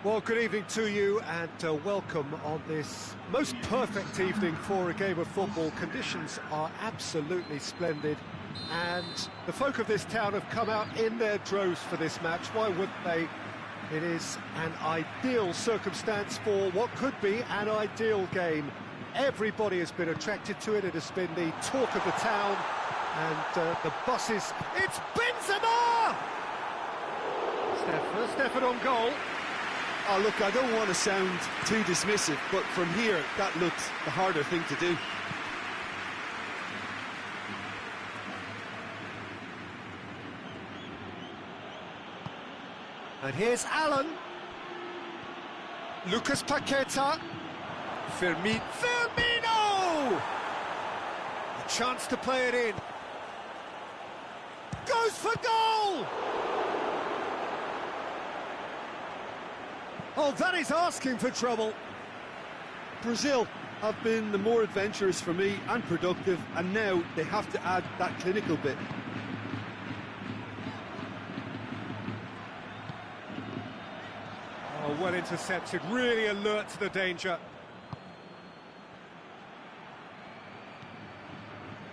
Well, good evening to you and welcome on this most perfect evening for a game of football. Conditions are absolutely splendid and the folk of this town have come out in their droves for this match. Why wouldn't they? It is an ideal circumstance for what could be an ideal game. Everybody has been attracted to it. It has been the talk of the town and the buses. It's Benzema! Stefan on goal. Oh, look, I don't want to sound too dismissive, but from here, that looked the harder thing to do. And here's Allen. Lucas Paqueta. Firmino! A chance to play it in. Goes for goal! Oh, that is asking for trouble. Brazil have been the more adventurous for me and productive, and now they have to add that clinical bit. Oh, well intercepted, really alert to the danger.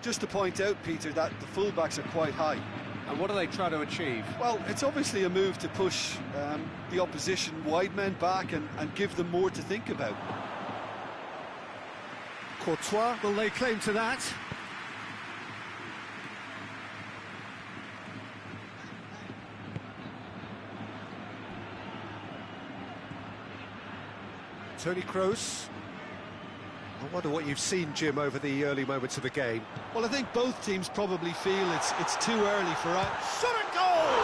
Just to point out, Peter, that the fullbacks are quite high. And what are they trying to achieve? Well, it's obviously a move to push the opposition wide men back and give them more to think about. Courtois will lay claim to that. Toni Kroos. I wonder what you've seen, Jim, over the early moments of the game. Well, I think both teams probably feel it's too early for us. Shot a goal!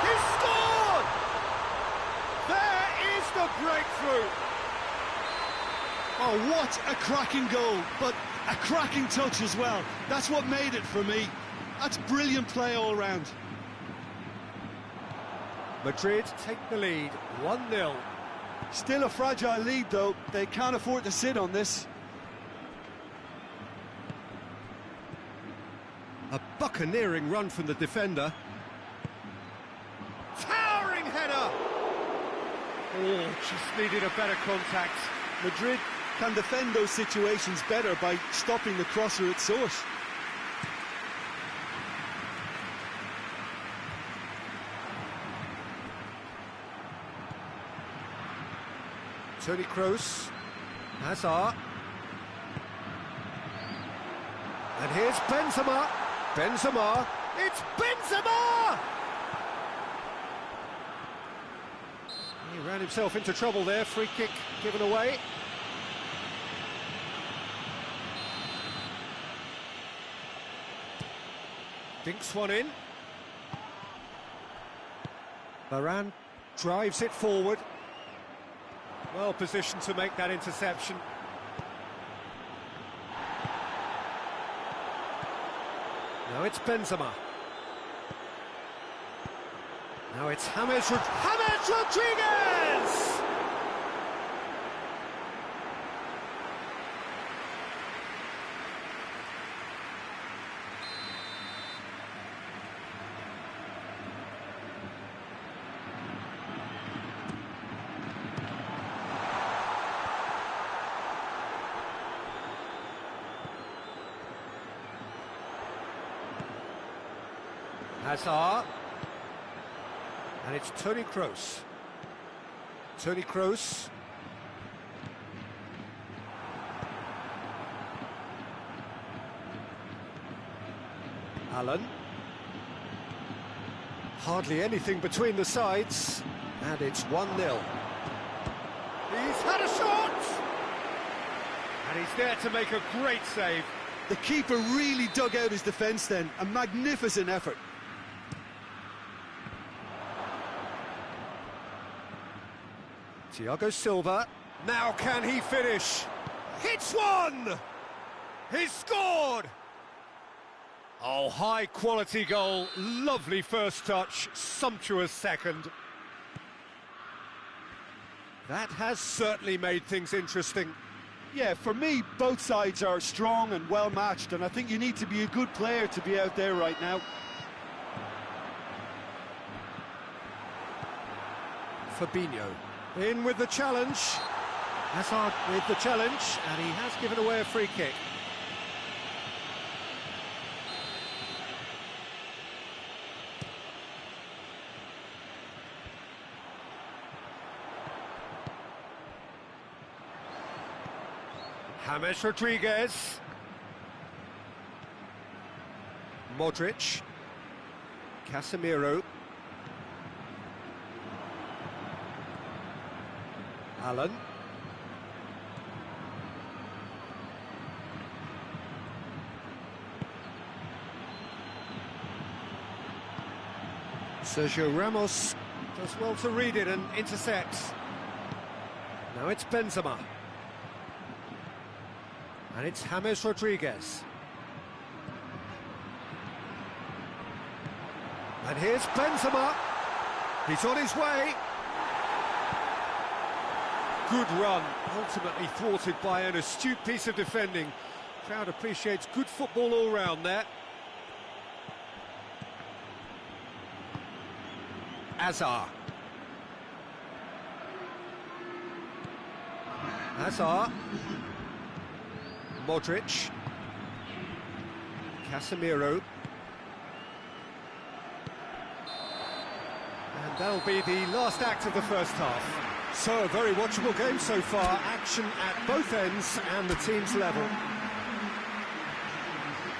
He scored! There is the breakthrough! Oh, what a cracking goal, but a cracking touch as well. That's what made it for me. That's brilliant play all round. Madrid take the lead, 1-0. Still a fragile lead, though. They can't afford to sit on this. A buccaneering run from the defender. Towering header! Oh, just needed a better contact. Madrid can defend those situations better by stopping the crosser at source. Toni Kroos, Hazard, and here's Benzema. Benzema, it's Benzema! He ran himself into trouble there. Free kick given away. Dinks one in. Varane drives it forward. Well positioned to make that interception. Now it's Benzema. Now it's James Rodriguez! Hazard, and it's Toni Kroos. Toni Kroos. Allen. Hardly anything between the sides, and it's 1-0. He's had a shot! And he's there to make a great save. The keeper really dug out his defence then, a magnificent effort. Thiago Silva, now can he finish? Hits one! He's scored! Oh, high quality goal, lovely first touch, sumptuous second. That has certainly made things interesting. Yeah, for me, both sides are strong and well matched, and I think you need to be a good player to be out there right now. Fabinho. In with the challenge. Hazard with the challenge, and he has given away a free kick. James Rodriguez. Modric. Casemiro. Allen. Sergio Ramos does well to read it and intercepts. Now it's Benzema. And it's James Rodriguez. And here's Benzema. He's on his way. Good run, ultimately thwarted by an astute piece of defending. Crowd appreciates good football all round there. Hazard. Hazard. Modric. Casemiro. And that'll be the last act of the first half. So, a very watchable game so far. Action at both ends and the team's level.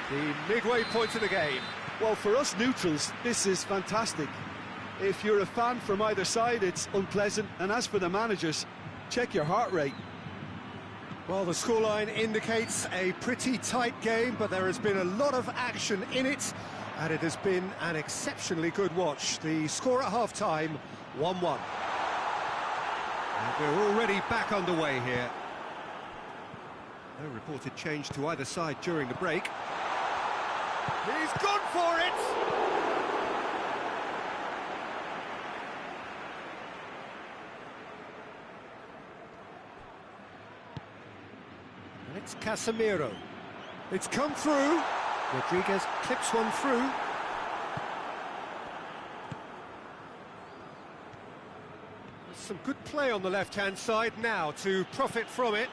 The midway point of the game. Well, for us neutrals, this is fantastic. If you're a fan from either side, it's unpleasant. And as for the managers, check your heart rate. Well, the scoreline indicates a pretty tight game, but there has been a lot of action in it, and it has been an exceptionally good watch. The score at half-time, 1-1. And we're already back underway here. No reported change to either side during the break. He's gone for it! And it's Casemiro. It's come through. Rodriguez clips one through. Some good play on the left-hand side now to profit from it.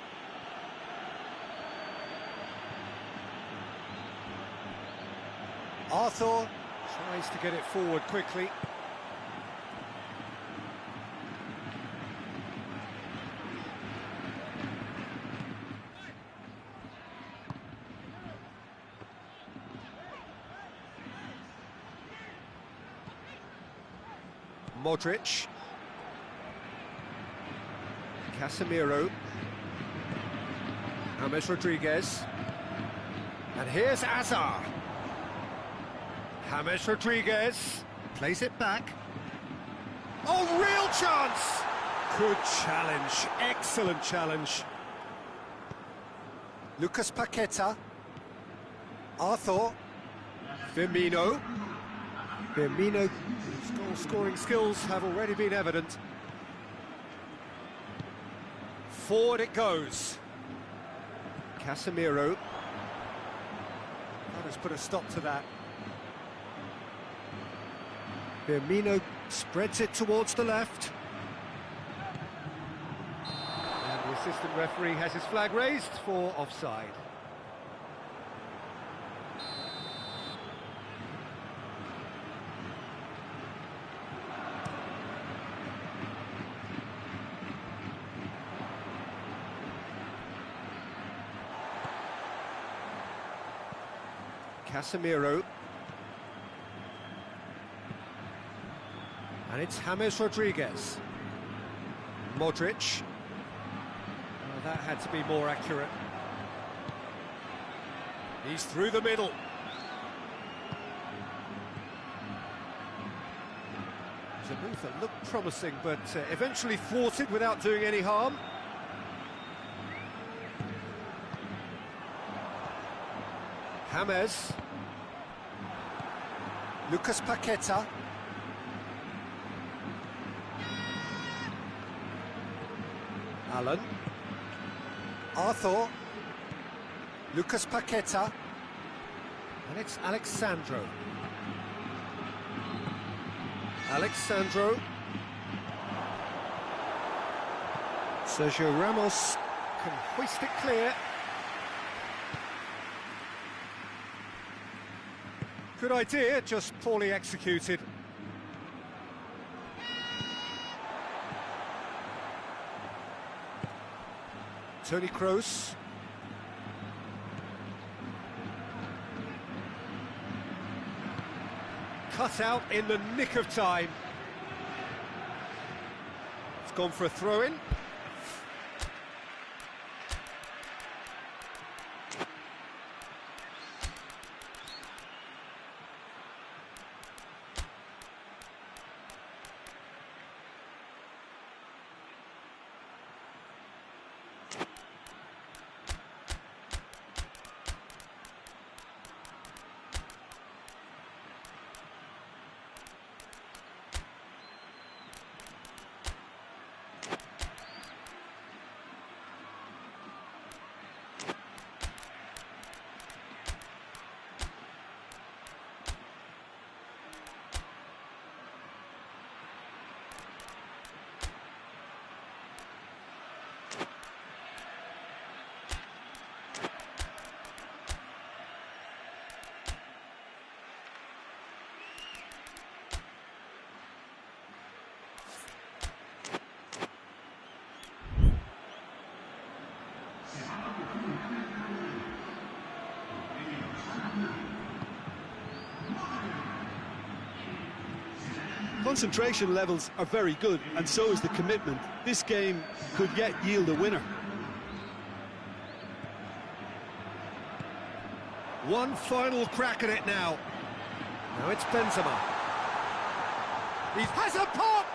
Arthur tries to get it forward quickly. Modric. Casemiro. James Rodriguez. And here's Hazard. James Rodriguez plays it back. Oh, real chance! Good challenge, excellent challenge. Lucas Paqueta. Arthur. Firmino. Firmino's goal-scoring skills have already been evident. Forward it goes. Casemiro. That has put a stop to that. Firmino spreads it towards the left. And the assistant referee has his flag raised for offside. Casemiro. And it's James Rodriguez. Modric. Oh, that had to be more accurate. He's through the middle. It's a move that looked promising, but eventually thwarted without doing any harm. James. Lucas Paqueta. Allen. Arthur. Lucas Paqueta. And it's Alexandro. Sergio Ramos can hoist it clear. Good idea, just poorly executed. Toni Kroos. Cut out in the nick of time. It's gone for a throw-in. Concentration levels are very good, and so is the commitment. This game could yet yield a winner. One final crack at it now. Now it's Benzema. He has a pop!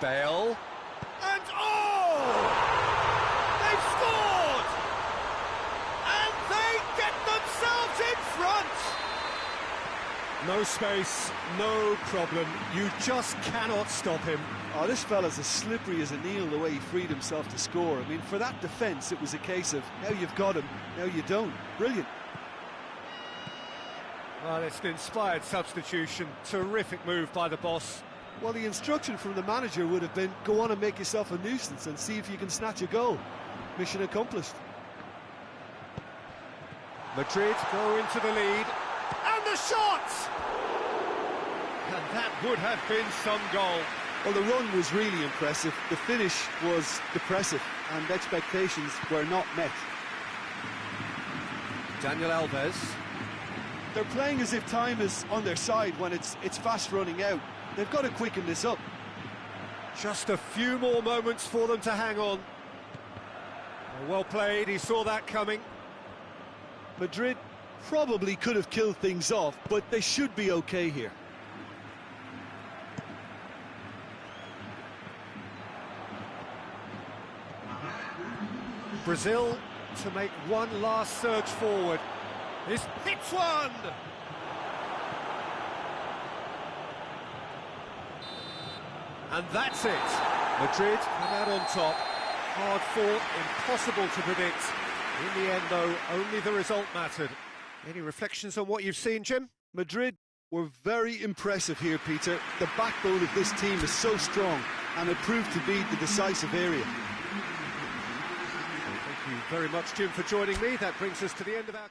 Bale. And oh! They've scored! And they get themselves in front! No space, no problem. You just cannot stop him. Oh, this fella's as slippery as a needle the way he freed himself to score. I mean, for that defence, it was a case of, now you've got him, now you don't. Brilliant. Well, it's an inspired substitution. Terrific move by the boss. Well, the instruction from the manager would have been, go on and make yourself a nuisance and see if you can snatch a goal. Mission accomplished. Madrid go into the lead. And the shot! And that would have been some goal. Well, the run was really impressive. The finish was depressive, and expectations were not met. Daniel Alves. They're playing as if time is on their side when it's fast running out. They've got to quicken this up. Just a few more moments for them to hang on. Well played, he saw that coming. Madrid probably could have killed things off, but they should be okay here. Brazil to make one last surge forward. This hits one! And that's it. Madrid come out on top. Hard fought, impossible to predict. In the end, though, only the result mattered. Any reflections on what you've seen, Jim? Madrid were very impressive here, Peter. The backbone of this team is so strong, and it proved to be the decisive area. Thank you very much, Jim, for joining me. That brings us to the end of our...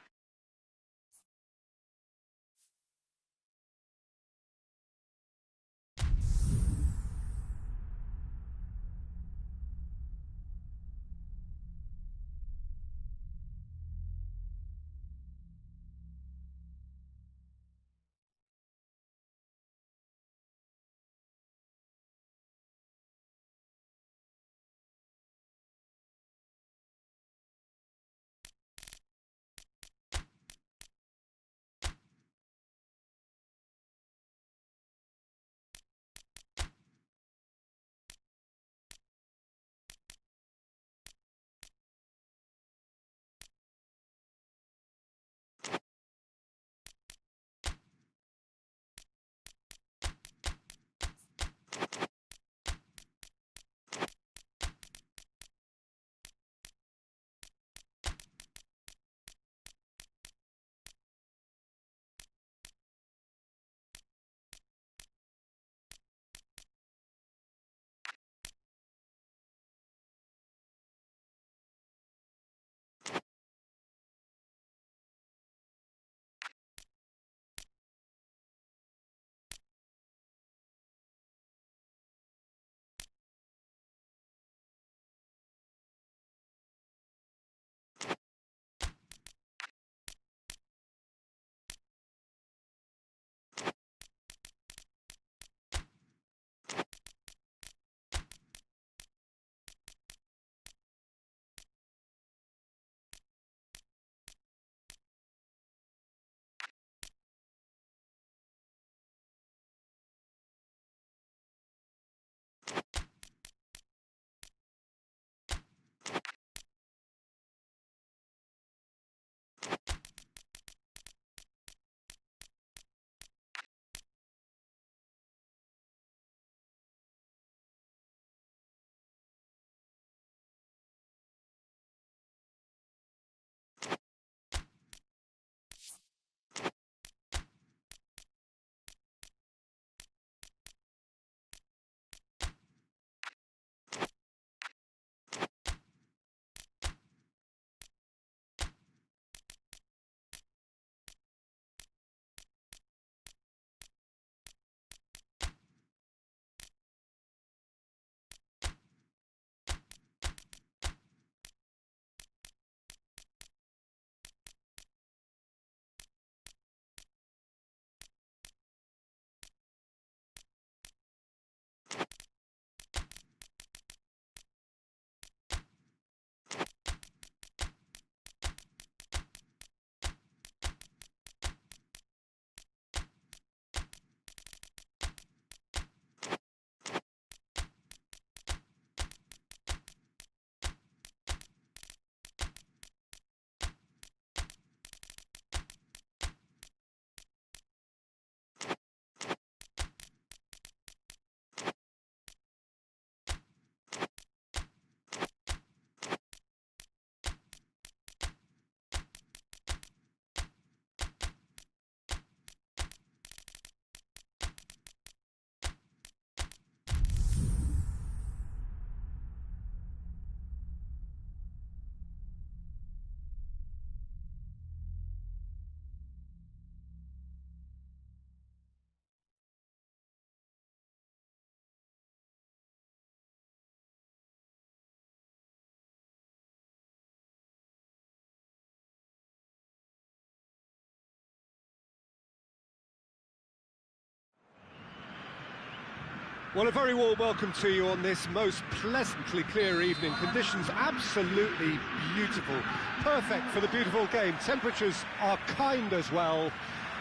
Well, a very warm welcome to you on this most pleasantly clear evening. Conditions absolutely beautiful, perfect for the beautiful game. Temperatures are kind as well,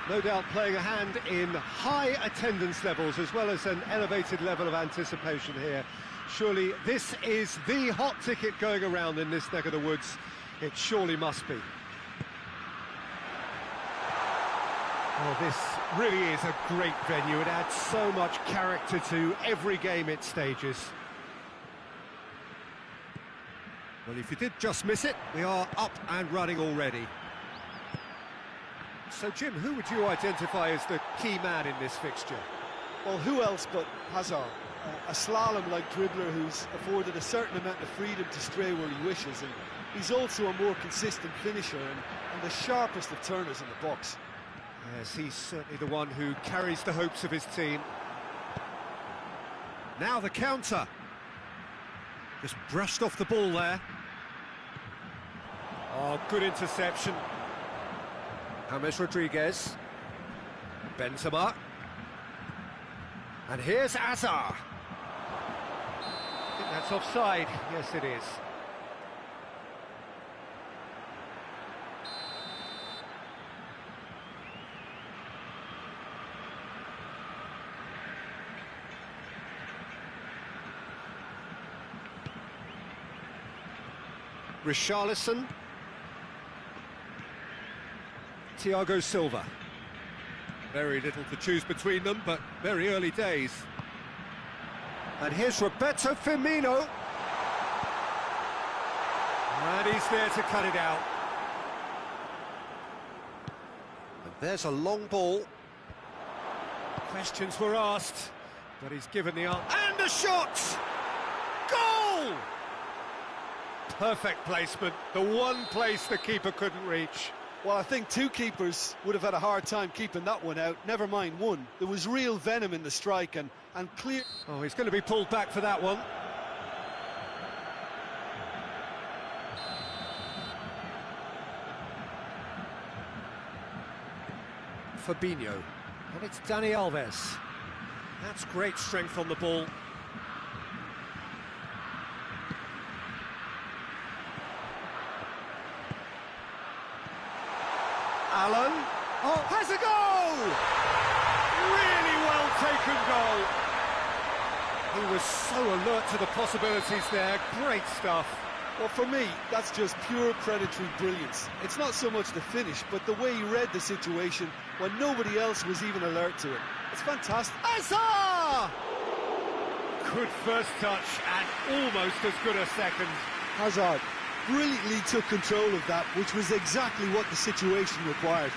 no doubt playing a hand in high attendance levels as well as an elevated level of anticipation here. Surely this is the hot ticket going around in this neck of the woods. It surely must be. Oh, this really is a great venue. It adds so much character to every game it stages. Well, if you did just miss it, we are up and running already. So, Jim, who would you identify as the key man in this fixture? Well, who else but Hazard? A slalom-like dribbler who's afforded a certain amount of freedom to stray where he wishes, and he's also a more consistent finisher and the sharpest of turners in the box. Yes, he's certainly the one who carries the hopes of his team. Now the counter. Just brushed off the ball there. Oh, good interception. James Rodriguez. Benzema. And here's Hazard. I think that's offside. Yes, it is. Richarlison, Thiago Silva. Very little to choose between them, but very early days. And here's Roberto Firmino. And he's there to cut it out. And there's a long ball. Questions were asked, but he's given the answer. And a shot! Goal! Perfect placement, the one place the keeper couldn't reach. Well, I think two keepers would have had a hard time keeping that one out, never mind one. There was real venom in the strike and clear... Oh, he's going to be pulled back for that one. Fabinho, and it's Dani Alves. That's great strength on the ball. Allen, oh, has a goal! Really well taken goal. He was so alert to the possibilities there, great stuff. Well, for me, that's just pure predatory brilliance. It's not so much the finish, but the way he read the situation when nobody else was even alert to it. It's fantastic. Hazard! Good first touch and almost as good a second. Hazard brilliantly took control of that, which was exactly what the situation required.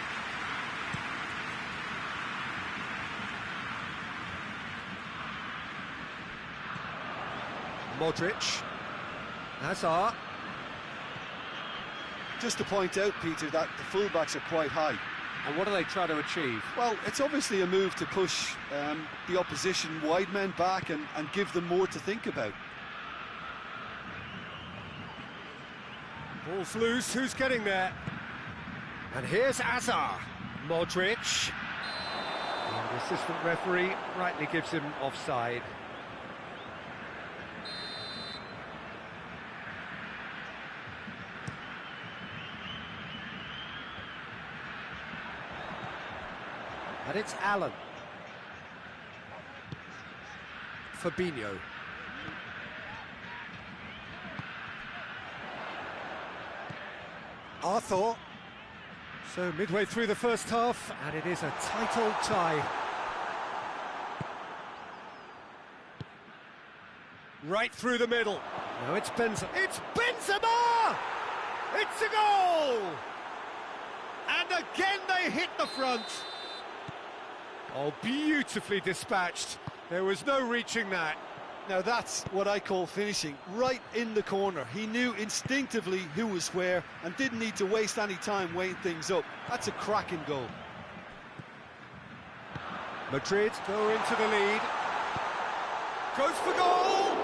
Modric, Hazard. Just to point out, Peter, that the fullbacks are quite high. And what do they try to achieve? Well, it's obviously a move to push the opposition wide men back and give them more to think about. Ball's loose, who's getting there? And here's Hazard. Modric. And the assistant referee rightly gives him offside. And it's Allen. Fabinho. Arthur. So midway through the first half, and it is a tight old tie. Right through the middle. No, it's Benzema. It's Benzema! It's a goal! And again they hit the front. Oh, beautifully dispatched. There was no reaching that. Now that's what I call finishing, right in the corner. He knew instinctively who was where and didn't need to waste any time weighing things up. That's a cracking goal. Madrid go into the lead. Goes for goal!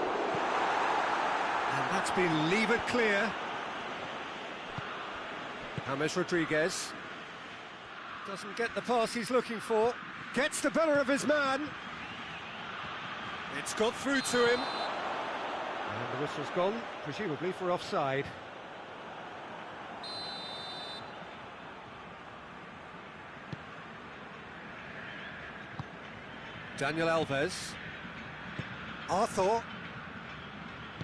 And that's been levered clear. James Rodriguez doesn't get the pass he's looking for. Gets the better of his man. It's got through to him. And the whistle's gone, presumably for offside. Daniel Alves. Arthur.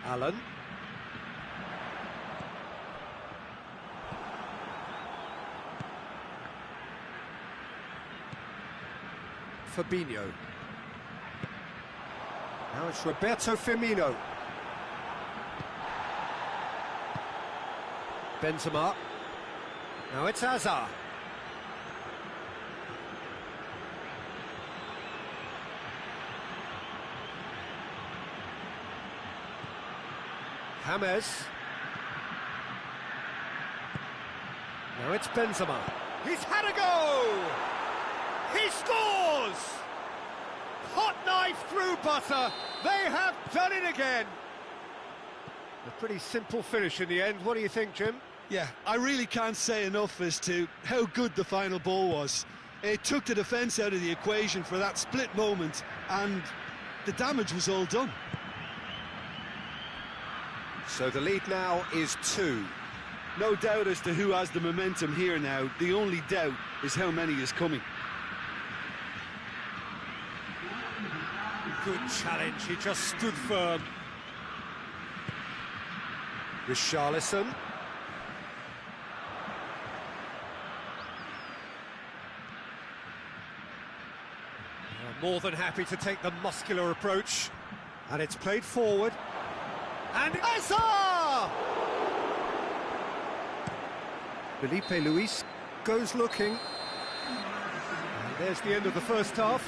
Allen. Fabinho. Now it's Roberto Firmino. Benzema. Now it's Hazard. James. Now it's Benzema. He's had a go! He scores! Hot knife through butter. They have done it again. A pretty simple finish in the end. What do you think, Jim? Yeah, I really can't say enough as to how good the final ball was. It took the defence out of the equation for that split moment, and the damage was all done. So the lead now is 2. No doubt as to who has the momentum here now. The only doubt is how many is coming. Good challenge, he just stood firm. Richarlison. More than happy to take the muscular approach. And it's played forward. And Hazard! Felipe Luis goes looking. And there's the end of the first half.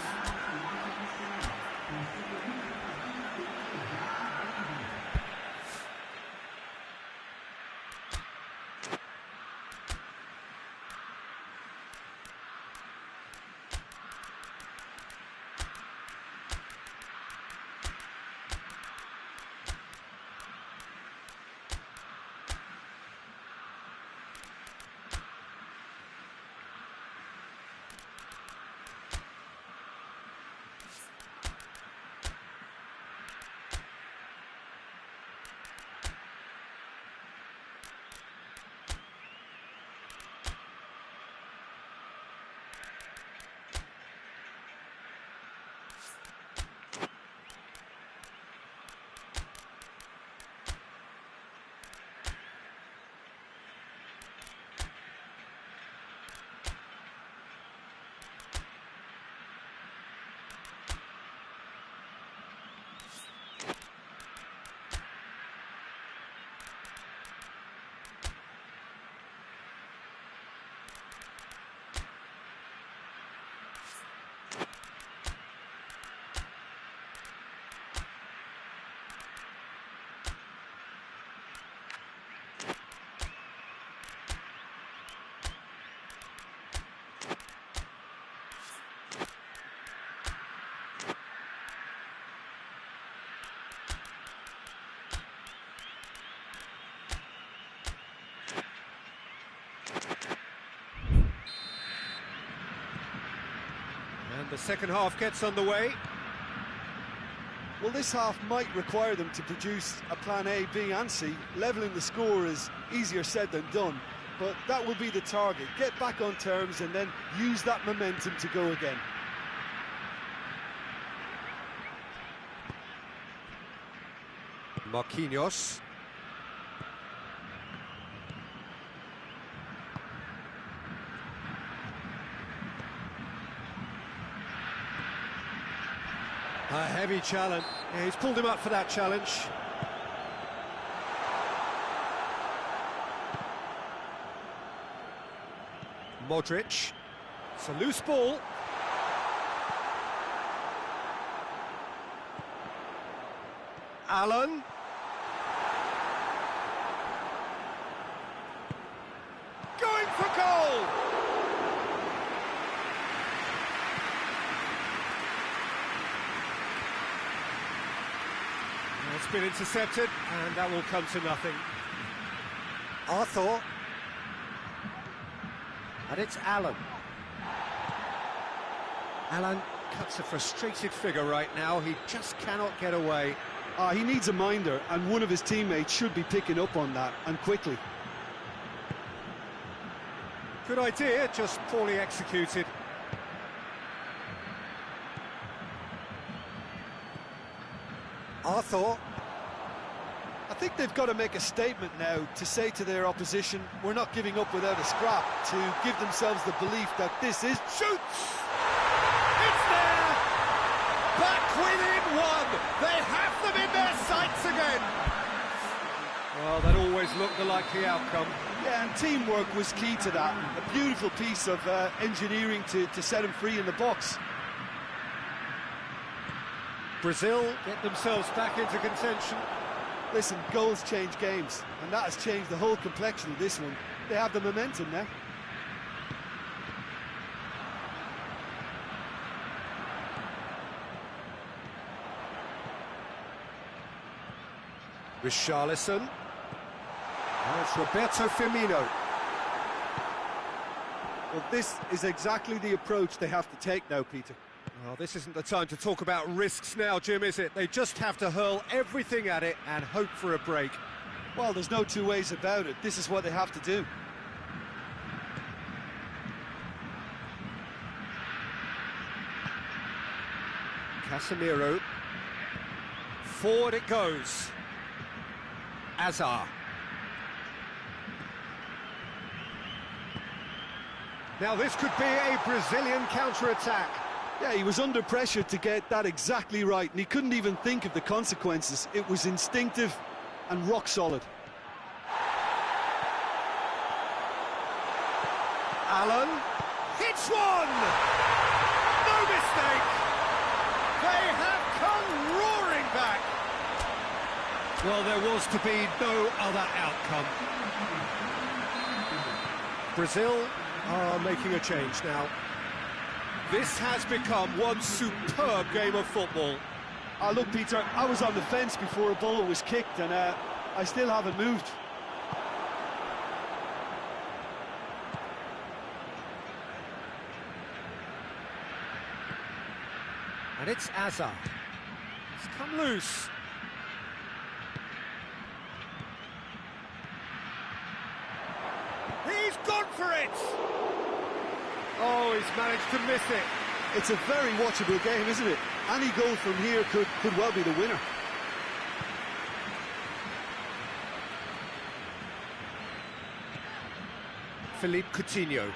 And the second half gets underway. Well, this half might require them to produce a plan A, B and C. Levelling the score is easier said than done, but that will be the target. Get back on terms and then use that momentum to go again. Marquinhos. A heavy challenge. Yeah, he's pulled him up for that challenge. Modric. It's a loose ball. Allen. Going for goal! It's been intercepted, and that will come to nothing. Arthur. And it's Allen. Allen cuts a frustrated figure right now. He just cannot get away. He needs a minder, and one of his teammates should be picking up on that, and quickly. Good idea, just poorly executed. Arthur. I think they've got to make a statement now to say to their opposition, we're not giving up without a scrap, to give themselves the belief that this is... Shoots! It's there! Back within one! They have them in their sights again! Well, that always looked the likely outcome. Yeah, and teamwork was key to that. A beautiful piece of engineering to set him free in the box. Brazil get themselves back into contention. Listen, goals change games, and that has changed the whole complexion of this one. They have the momentum now. Richarlison. Now it's Roberto Firmino. Well, this is exactly the approach they have to take now, Peter. Well, this isn't the time to talk about risks now, Jim, is it? They just have to hurl everything at it and hope for a break. Well, there's no two ways about it. This is what they have to do. Casemiro. Forward it goes. Azar. Now this could be a Brazilian counter-attack. Yeah, he was under pressure to get that exactly right, and he couldn't even think of the consequences. It was instinctive and rock solid. Allen hits one! No mistake! They have come roaring back! Well, there was to be no other outcome. Brazil are making a change now. This has become one superb game of football. Look, Peter, I was on the fence before a ball was kicked, and I still haven't moved. And it's Azar. It's come loose. He's gone for it! Oh, he's managed to miss it. It's a very watchable game, isn't it? Any goal from here could well be the winner. Philippe Coutinho.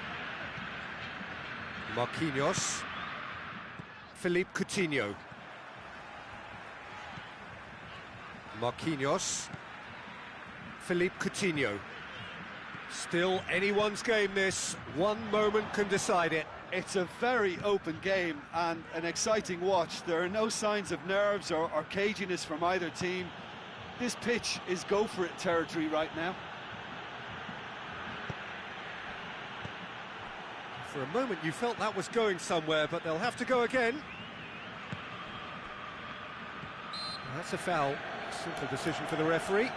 Marquinhos. Philippe Coutinho. Marquinhos. Philippe Coutinho. Still anyone's game this. One moment can decide it. It's a very open game and an exciting watch. There are no signs of nerves or caginess from either team. This pitch is go-for-it territory right now. For a moment you felt that was going somewhere, but they'll have to go again. That's a foul. Simple decision for the referee.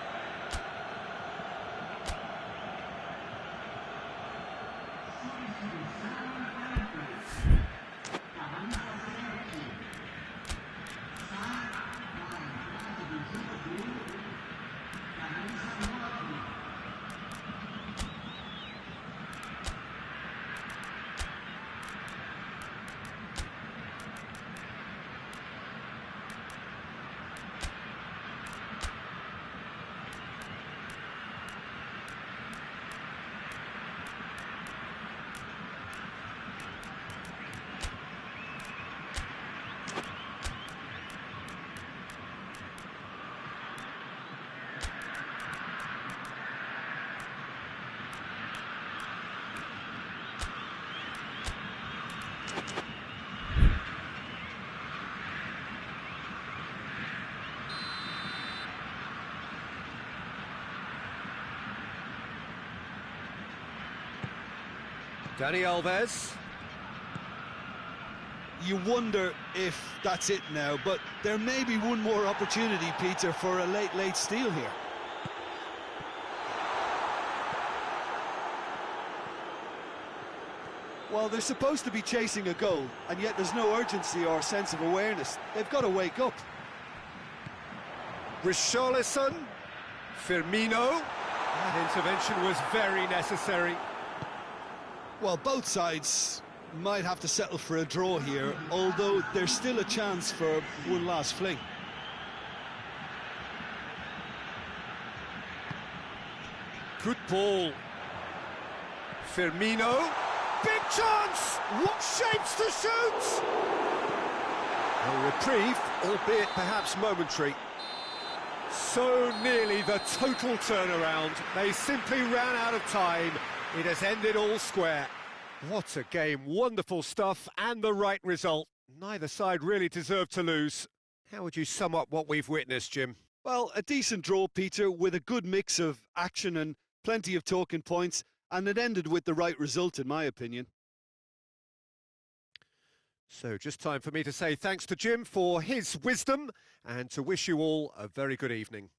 Dani Alves. You wonder if that's it now, but there may be one more opportunity, Peter, for a late steal here. Well, they're supposed to be chasing a goal, and yet there's no urgency or sense of awareness. They've got to wake up. Richarlison, Firmino. That intervention was very necessary. Well, both sides might have to settle for a draw here, although there's still a chance for one last fling. Good ball. Firmino. Big chance! What shapes to shoot! A reprieve, albeit perhaps momentary. So nearly the total turnaround. They simply ran out of time. It has ended all square. What a game. Wonderful stuff and the right result. Neither side really deserved to lose. How would you sum up what we've witnessed, Jim? Well, a decent draw, Peter, with a good mix of action and plenty of talking points, and it ended with the right result, in my opinion. So just time for me to say thanks to Jim for his wisdom and to wish you all a very good evening.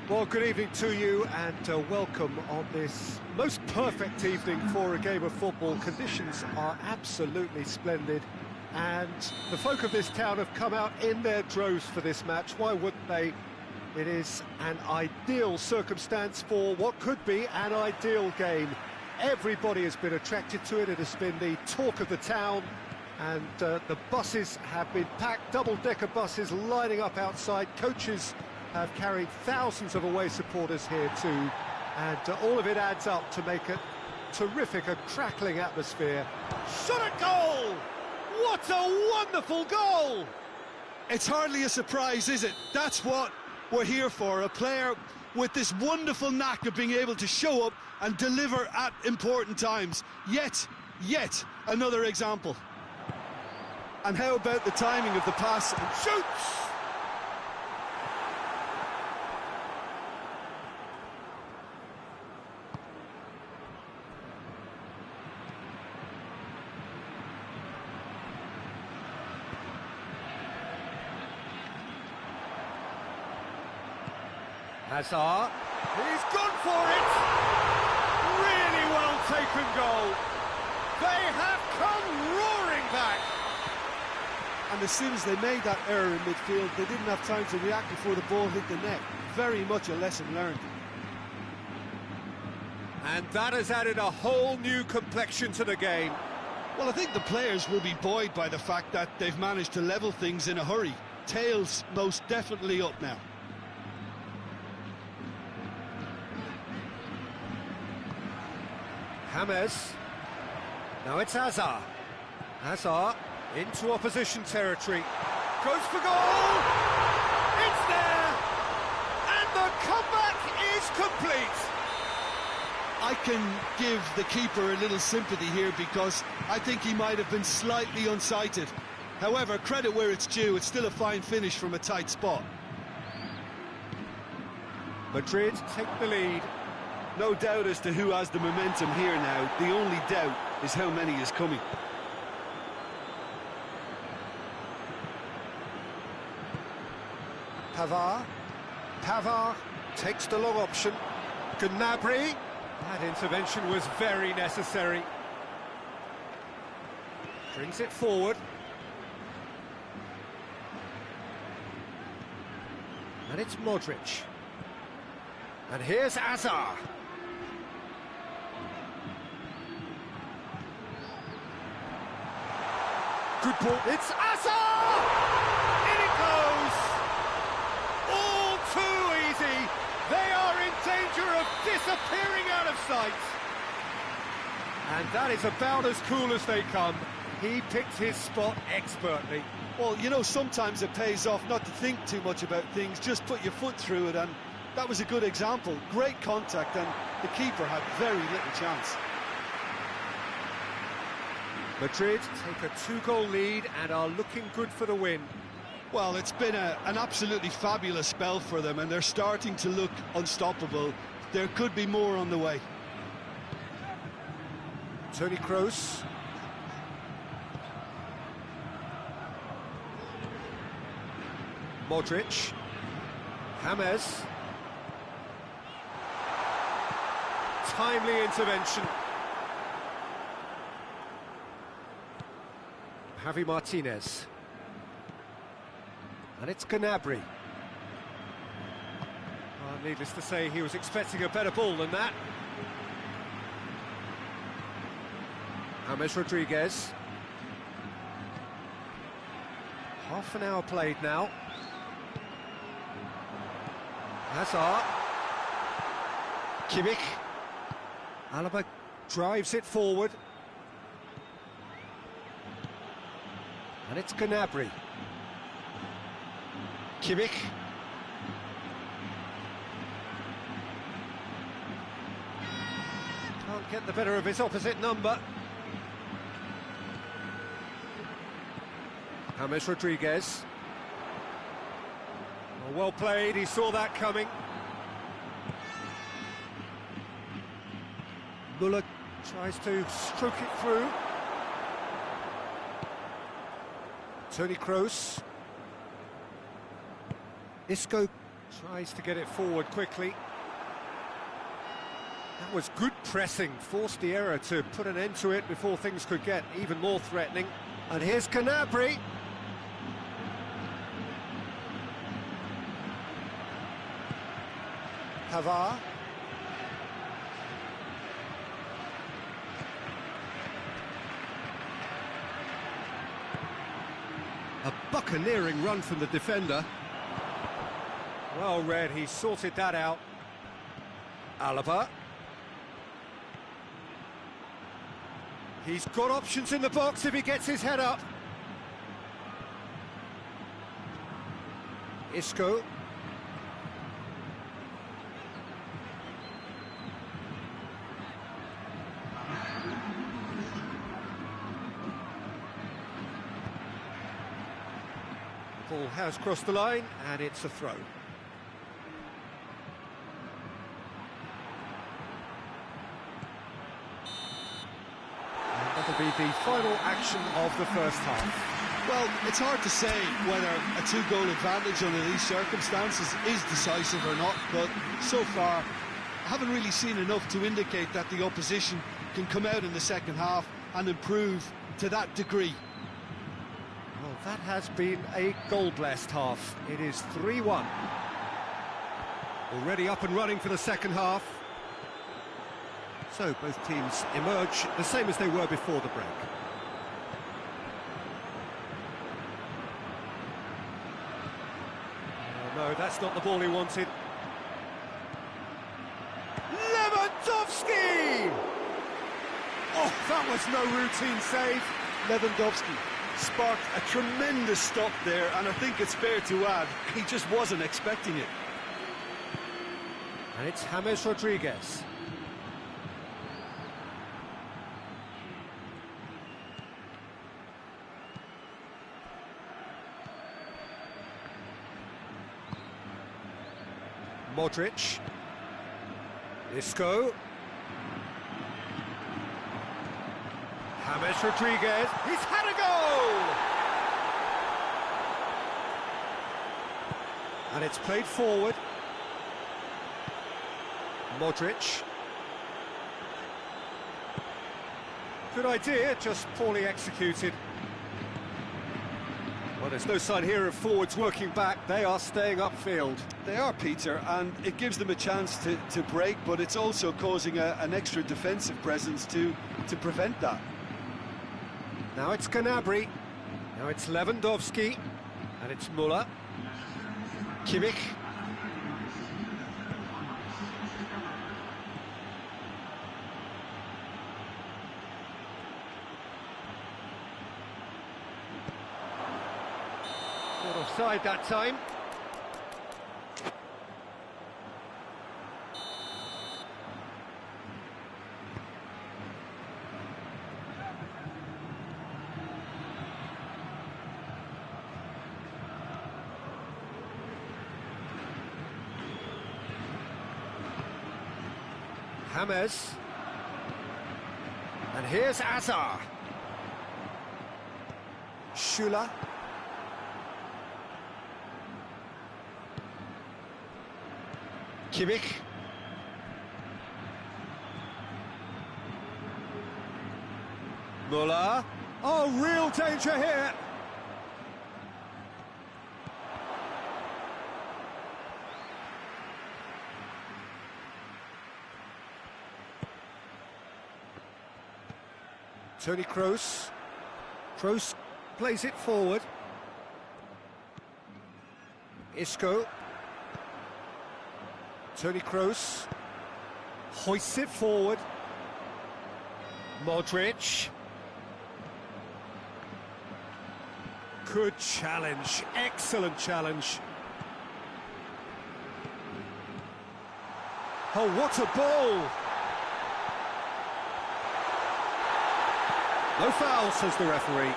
Well, good evening to you and welcome on this most perfect evening for a game of football. Conditions are absolutely splendid and the folk of this town have come out in their droves for this match. Why wouldn't they? It is an ideal circumstance for what could be an ideal game. Everybody has been attracted to it. It has been the talk of the town and the buses have been packed, double-decker buses lining up outside. Coaches have carried thousands of away supporters here too, and all of it adds up to make a terrific, a crackling atmosphere. Shot at goal! What a wonderful goal! It's hardly a surprise, is it? That's what we're here for, a player with this wonderful knack of being able to show up and deliver at important times. Yet another example. And how about the timing of the pass? And shoots! Hazard, he's gone for it! Really well taken goal. They have come roaring back. And as soon as they made that error in midfield, they didn't have time to react before the ball hit the net. Very much a lesson learned. And that has added a whole new complexion to the game. Well, I think the players will be buoyed by the fact that they've managed to level things in a hurry. Tails most definitely up now. James. Now it's Hazard. Hazard into opposition territory. Goes for goal! It's there! And the comeback is complete! I can give the keeper a little sympathy here because I think he might have been slightly unsighted. However, credit where it's due, it's still a fine finish from a tight spot. Madrid take the lead. No doubt as to who has the momentum here now. The only doubt is how many is coming. Pavard takes the long option. Gnabry. That intervention was very necessary. Brings it forward. And it's Modric. And here's Hazard. Good ball. It's Hazard! In it goes! All too easy. They are in danger of disappearing out of sight. And that is about as cool as they come. He picked his spot expertly. Well, you know, sometimes it pays off not to think too much about things, just put your foot through it, and that was a good example. Great contact, and the keeper had very little chance. Madrid take a 2-goal lead and are looking good for the win. Well, it's been an absolutely fabulous spell for them, and they're starting to look unstoppable. There could be more on the way. Toni Kroos. Modric. James. Timely intervention. Javi Martinez. And it's Gnabry. Well, needless to say, he was expecting a better ball than that. James Rodriguez. Half an hour played now. Hazard. Kimmich. Alaba drives it forward. And it's Gnabry. Kimmich. Can't get the better of his opposite number. James Rodriguez. Well played, he saw that coming. Muller tries to stroke it through. Toni Kroos. Isco Tries to get it forward quickly. That was good pressing, forced the error to put an end to it before things could get even more threatening. And here's Gnabry. Pavard. A buccaneering run from the defender. Well read, he sorted that out. Alaba. He's got options in the box if he gets his head up. Isco. The ball has crossed the line, and it's a throw. That'll be the final action of the first half. Well, it's hard to say whether a two-goal advantage under these circumstances is decisive or not, but so far I haven't really seen enough to indicate that the opposition can come out in the second half and improve to that degree. Well, that has been a goal-blessed half. It is 3-1. Already up and running for the second half. So both teams emerge the same as they were before the break. Oh, no, that's not the ball he wanted. Lewandowski! Oh, that was no routine save. Lewandowski sparked a tremendous stop there, and I think it's fair to add, he just wasn't expecting it. And it's James Rodriguez. Modric. Isco. James Rodriguez. He's had a goal! And it's played forward. Modric. Good idea, just poorly executed. Well, there's no sign here of forwards working back. They are staying upfield. They are, Peter, and it gives them a chance to break, but it's also causing an extra defensive presence to prevent that. Now it's Gnabry. Now it's Lewandowski. And it's Müller. Kimmich. Not offside that time. James. And here's Azar. Schüller. Kimmich. Müller. Oh, real danger here. Toni Kroos. Kroos plays it forward. Isco. Toni Kroos hoists it forward. Modric. Good challenge, excellent challenge. Oh, what a ball! No foul, says the referee.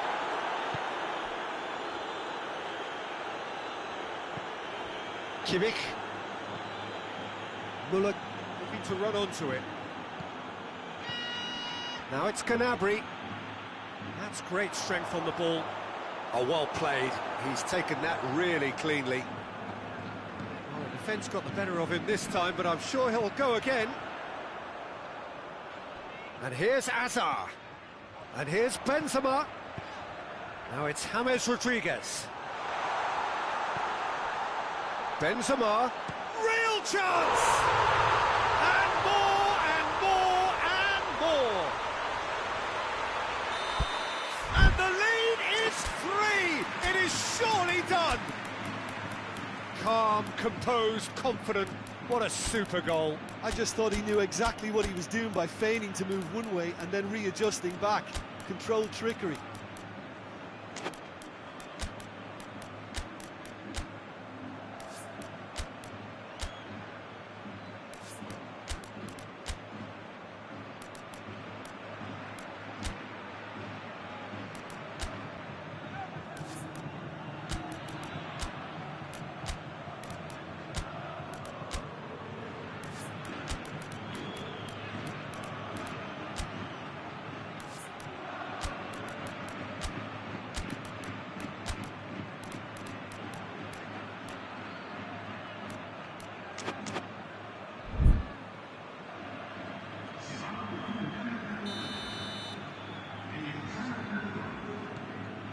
Kimmich. Müller looking to run onto it. Now it's Gnabry. That's great strength on the ball. Oh, well played. He's taken that really cleanly. Oh, the defence got the better of him this time, but I'm sure he'll go again. And here's Azar. And here's Benzema. Now it's James Rodriguez. Benzema. Real chance! And more, and more, and more. And the lead is 3. It is surely done. Calm, composed, confident. What a super goal. I just thought he knew exactly what he was doing by feigning to move one way and then readjusting back. Controlled trickery.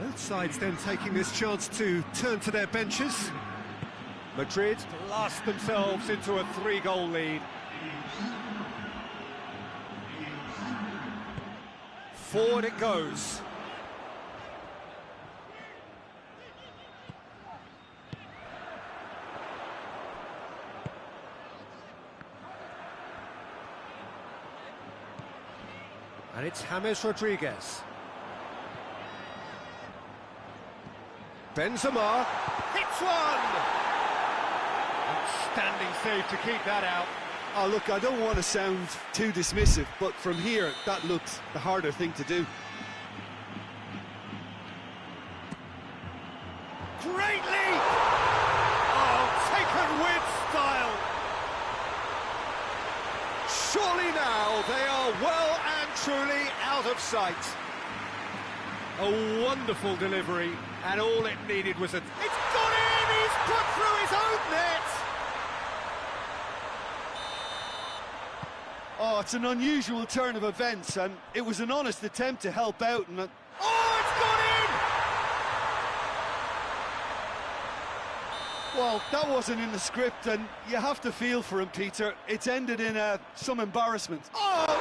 Both sides then taking this chance to turn to their benches. Madrid blast themselves into a 3-goal lead. Forward it goes. And it's James Rodriguez. Benzema hits one! Outstanding save to keep that out. Oh, look, I don't want to sound too dismissive, but from here, that looks the harder thing to do. Great leap! Oh, taken with style. Surely now they are well and truly out of sight. A wonderful delivery, and all it needed was a... It's gone in! He's put through his own net! Oh, it's an unusual turn of events, and it was an honest attempt to help out, and... Oh, it's gone in! Well, that wasn't in the script, and you have to feel for him, Peter. It's ended in some embarrassment. Oh, no!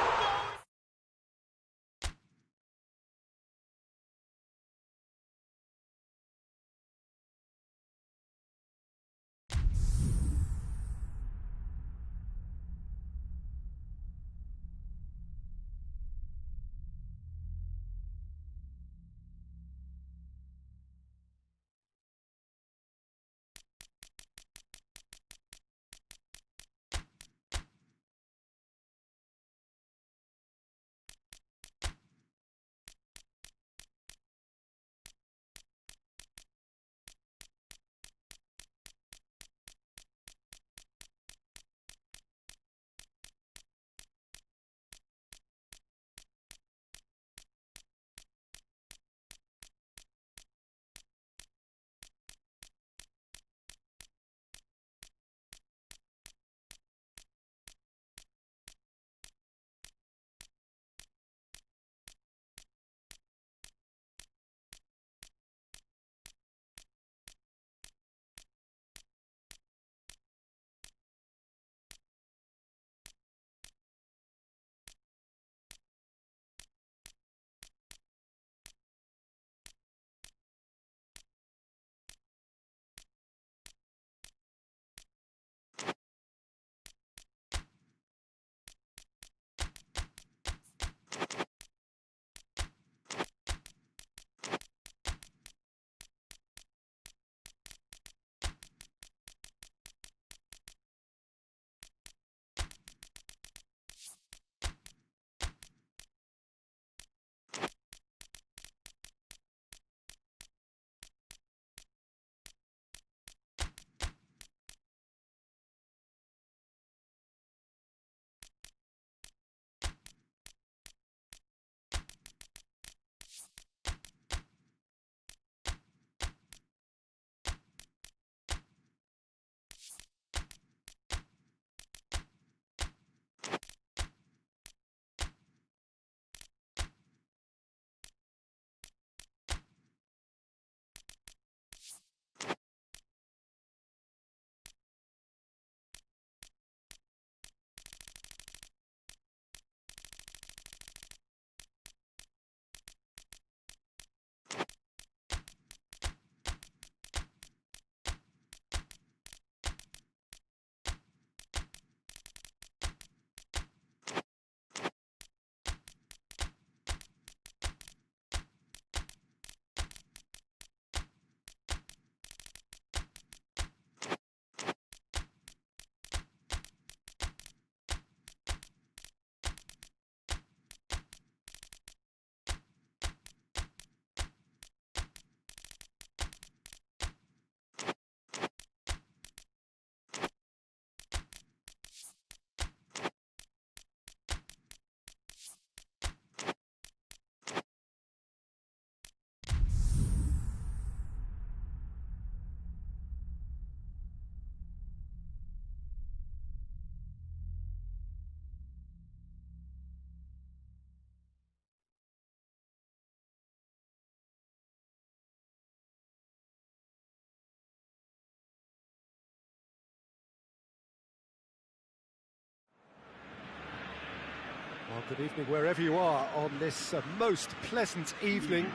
Good evening wherever you are on this most pleasant evening.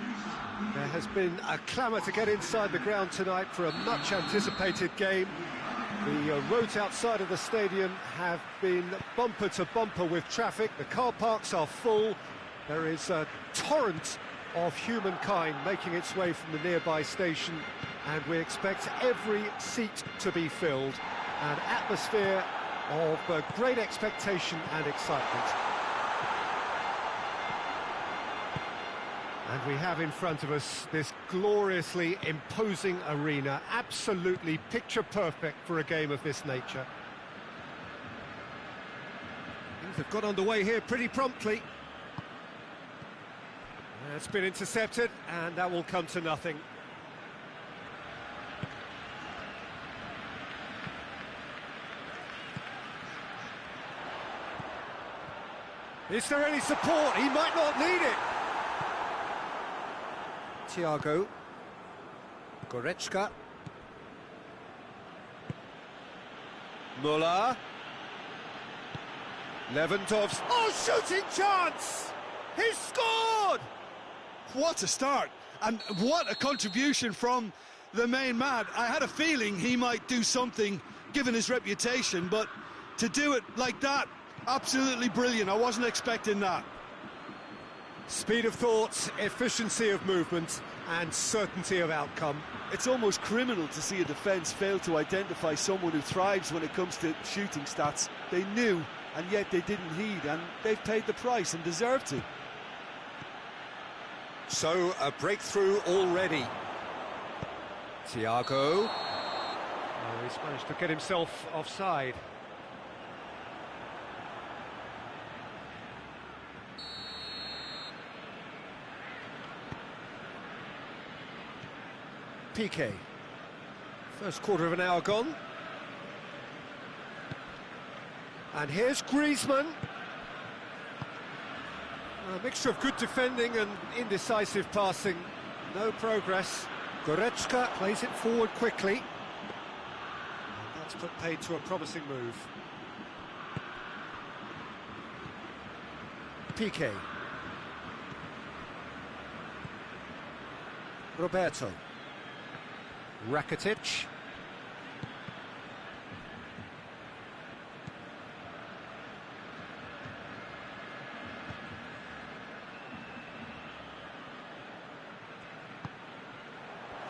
There has been a clamour to get inside the ground tonight for a much anticipated game. The roads outside of the stadium have been bumper to bumper with traffic. The car parks are full. There is a torrent of humankind making its way from the nearby station, and we expect every seat to be filled. An atmosphere of great expectation and excitement. And we have in front of us this gloriously imposing arena, absolutely picture perfect for a game of this nature. Things have got underway here pretty promptly. It's been intercepted, and that will come to nothing. Is there any support? He might not need it. Thiago, Goretzka, Muller, Lewandowski. Oh, shooting chance! He's scored! What a start, and what a contribution from the main man. I had a feeling he might do something, given his reputation, but to do it like that, absolutely brilliant. I wasn't expecting that. Speed of thought, efficiency of movement, and certainty of outcome. It's almost criminal to see a defence fail to identify someone who thrives when it comes to shooting stats. They knew, and yet they didn't heed, and they've paid the price and deserve to. So, a breakthrough already. Thiago. Oh, he's managed to get himself offside. Piqué. First quarter of an hour gone. And here's Griezmann. A mixture of good defending and indecisive passing. No progress. Goretzka plays it forward quickly. And that's put paid to a promising move. Piqué. Roberto. Rakitic.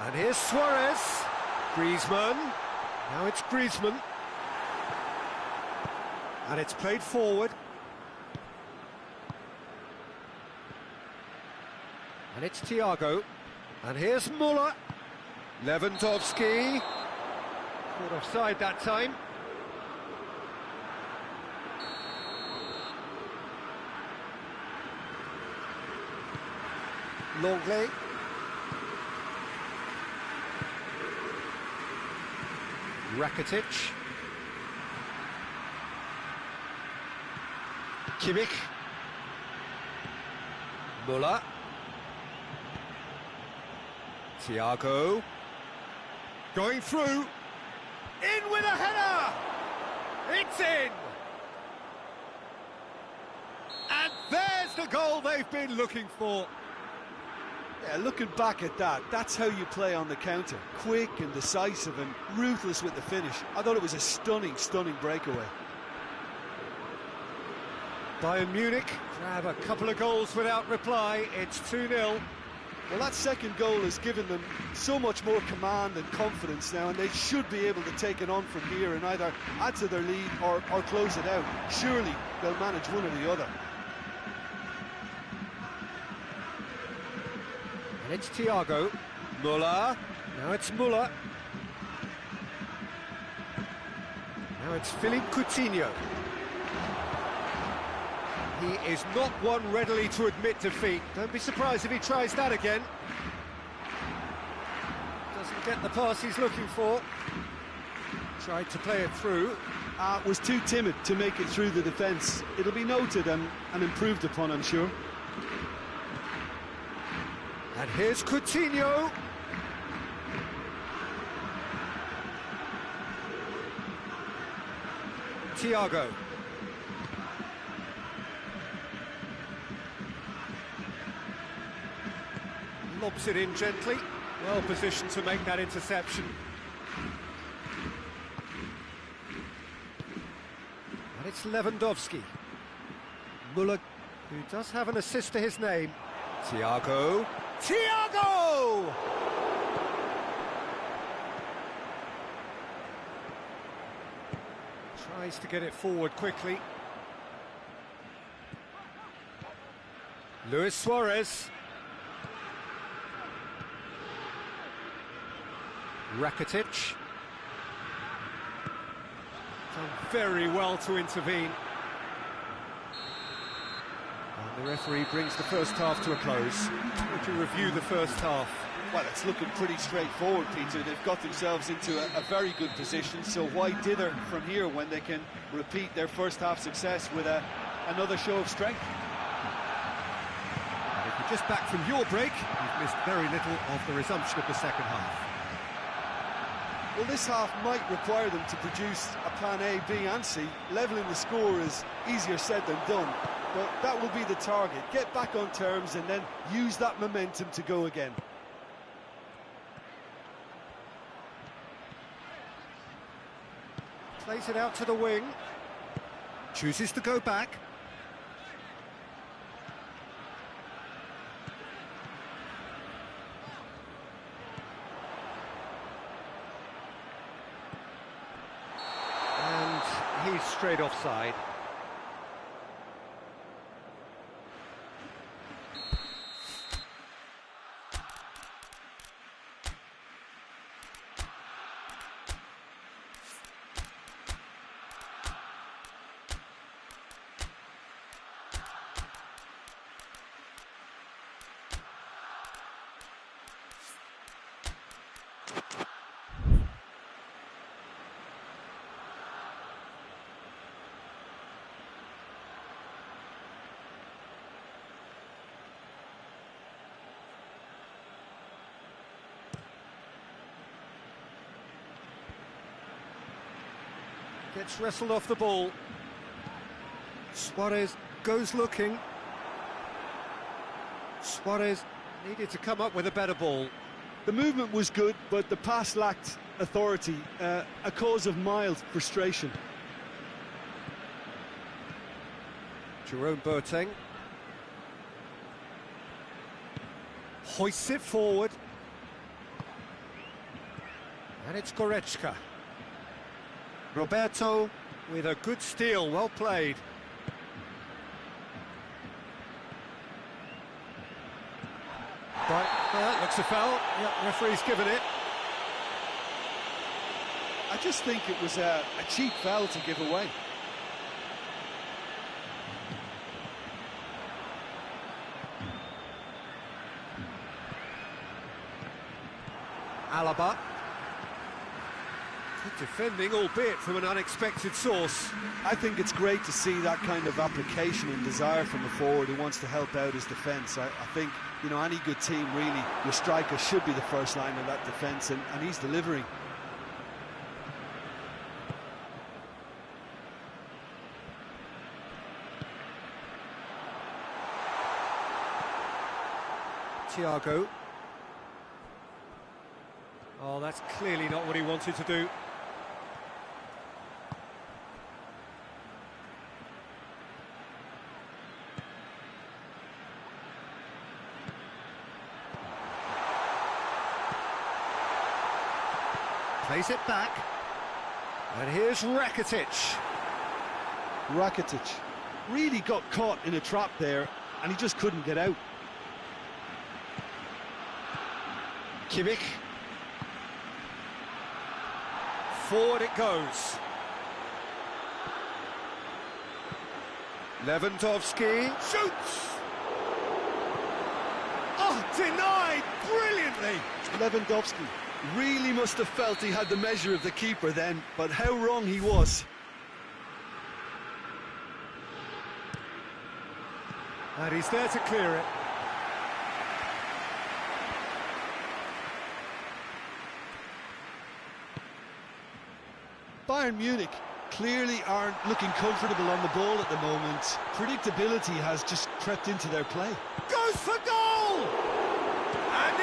And here's Suarez. Griezmann. Now it's Griezmann. And it's played forward. And it's Thiago. And here's Muller. Lewandowski. Caught offside that time. Longley. Rakitic. Kimmich. Muller. Thiago. Going through. In with a header! It's in! And there's the goal they've been looking for. Yeah, looking back at that, that's how you play on the counter. Quick and decisive and ruthless with the finish. I thought it was a stunning, stunning breakaway. Bayern Munich grab a couple of goals without reply. It's 2-0. Well, that second goal has given them so much more command and confidence now, and they should be able to take it on from here and either add to their lead or close it out. Surely they'll manage one or the other. And it's Thiago. Muller. Now it's Muller. Now it's Philippe Coutinho. He is not one readily to admit defeat. Don't be surprised if he tries that again. Doesn't get the pass he's looking for. Tried to play it through. Was too timid to make it through the defence. It'll be noted and improved upon, I'm sure. And here's Coutinho. Thiago. lobs it in gently. Well positioned to make that interception. And it's Lewandowski. Muller, who does have an assist to his name. Thiago. Thiago! Tries to get it forward quickly. Luis Suarez. Rakitic. Done very well to intervene. And the referee brings the first half to a close. Would you review the first half? Well, it's looking pretty straightforward, Peter. They've got themselves into a very good position, so why dither from here when they can repeat their first half success with another show of strength? And if you're just back from your break, you've missed very little of the resumption of the second half. Well, this half might require them to produce a plan A, B and C. Levelling the score is easier said than done, but that will be the target. Get back on terms and then use that momentum to go again. Plays it out to the wing. Chooses to go back. And he's straight offside. Gets wrestled off the ball. Suarez goes looking. Suarez needed to come up with a better ball. The movement was good, but the pass lacked authority, a cause of mild frustration. Jerome Boateng hoists it forward. And it's Goretzka. Roberto with a good steal, well played. Right, looks a foul. Yeah, referee's given it. I just think it was a cheap foul to give away. Alaba. Good defending, albeit from an unexpected source. I think it's great to see that kind of application and desire from a forward who wants to help out his defence. I think, you know, any good team, really, your striker should be the first line of that defence, and he's delivering. Thiago. Oh, that's clearly not what he wanted to do. Plays it back. And here's Rakitic. Rakitic really got caught in a trap there, and he just couldn't get out. Kimmich. Forward it goes. Lewandowski shoots. Oh, denied brilliantly. Lewandowski really must have felt he had the measure of the keeper then, but how wrong he was. And he's there to clear it. Bayern Munich clearly aren't looking comfortable on the ball at the moment. Predictability has just crept into their play. Goes for goal! And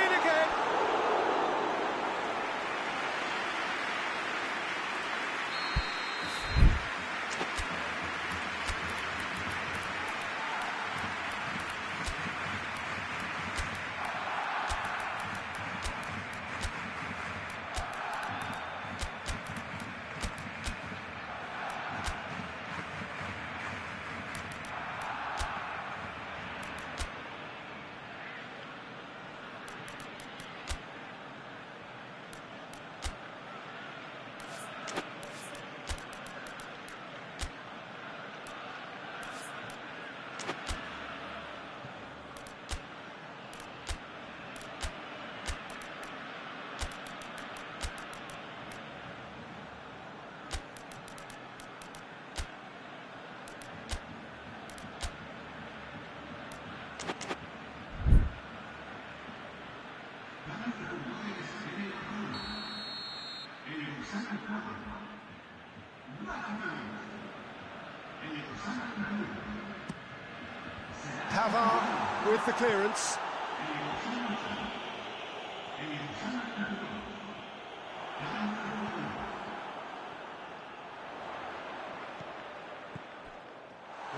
Pavard with the clearance.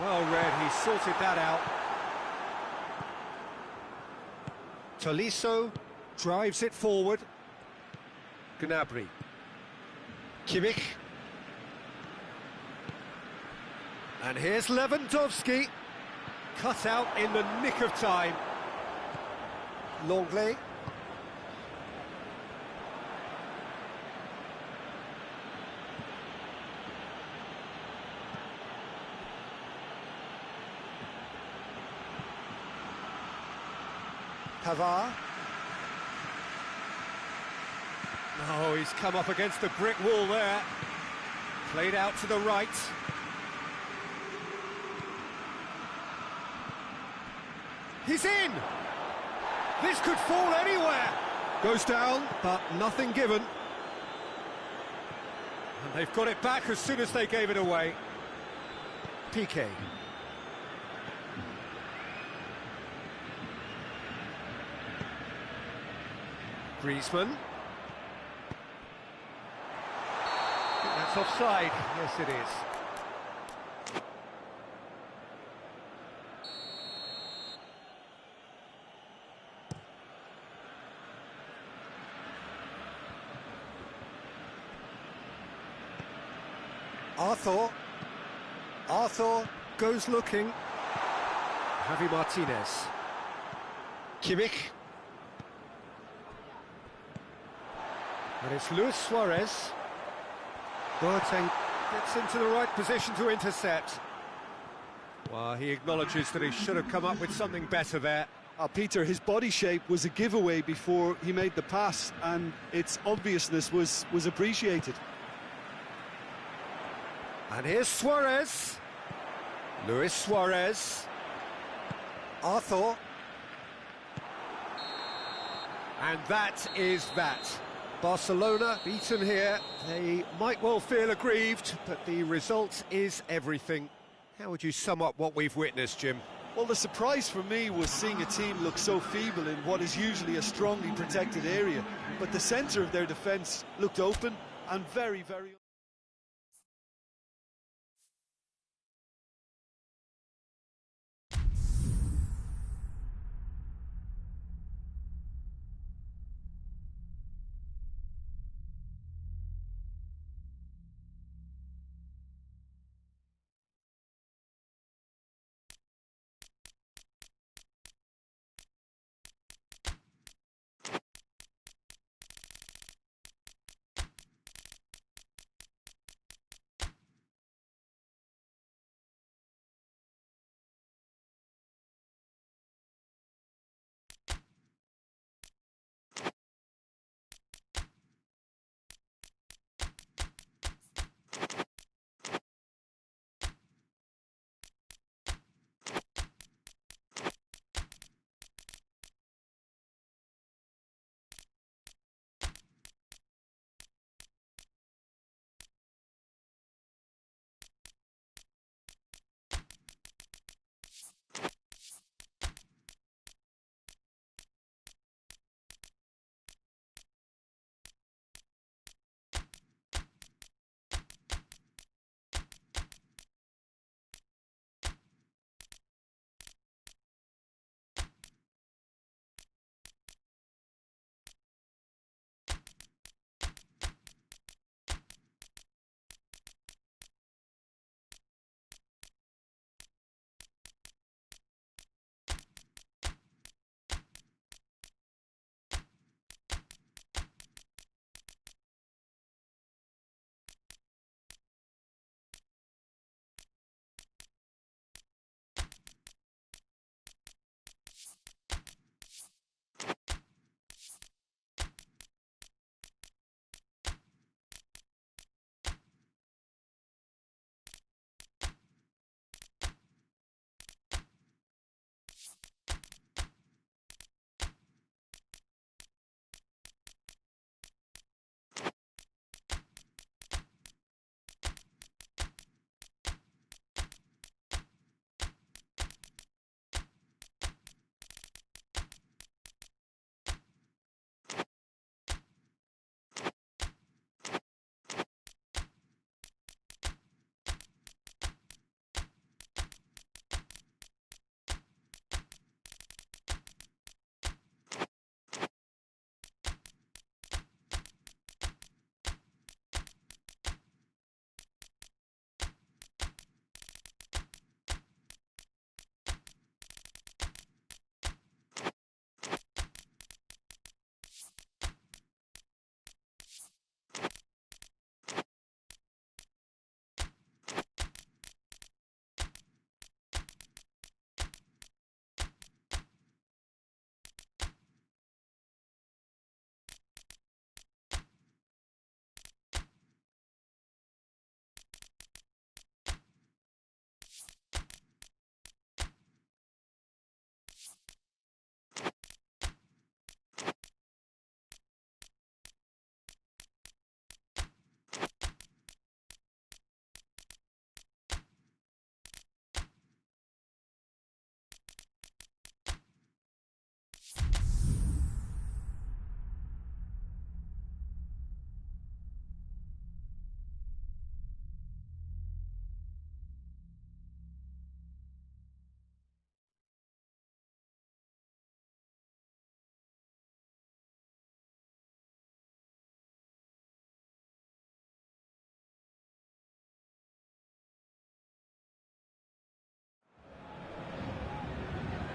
Well read, he sorted that out. Tolisso drives it forward. Gnabry. Kimmich. And here's Lewandowski. Cut out in the nick of time. Longley. Pavard. Oh, he's come up against the brick wall there. Played out to the right. He's in! This could fall anywhere! Goes down, but nothing given. And they've got it back as soon as they gave it away. Piqué. Griezmann. I think that's offside. Yes, it is. Arthur goes looking. Javi Martinez. Kimmich. And it's Luis Suarez. Boateng gets into the right position to intercept. Well, he acknowledges that he should have come up with something better there. Peter, his body shape was a giveaway before he made the pass, and its obviousness was appreciated. And here's Suarez. Luis Suarez. Arthur. And that is that. Barcelona beaten here. They might well feel aggrieved, but the result is everything. How would you sum up what we've witnessed, Jim? Well, the surprise for me was seeing a team look so feeble in what is usually a strongly protected area. But the centre of their defence looked open and very, very...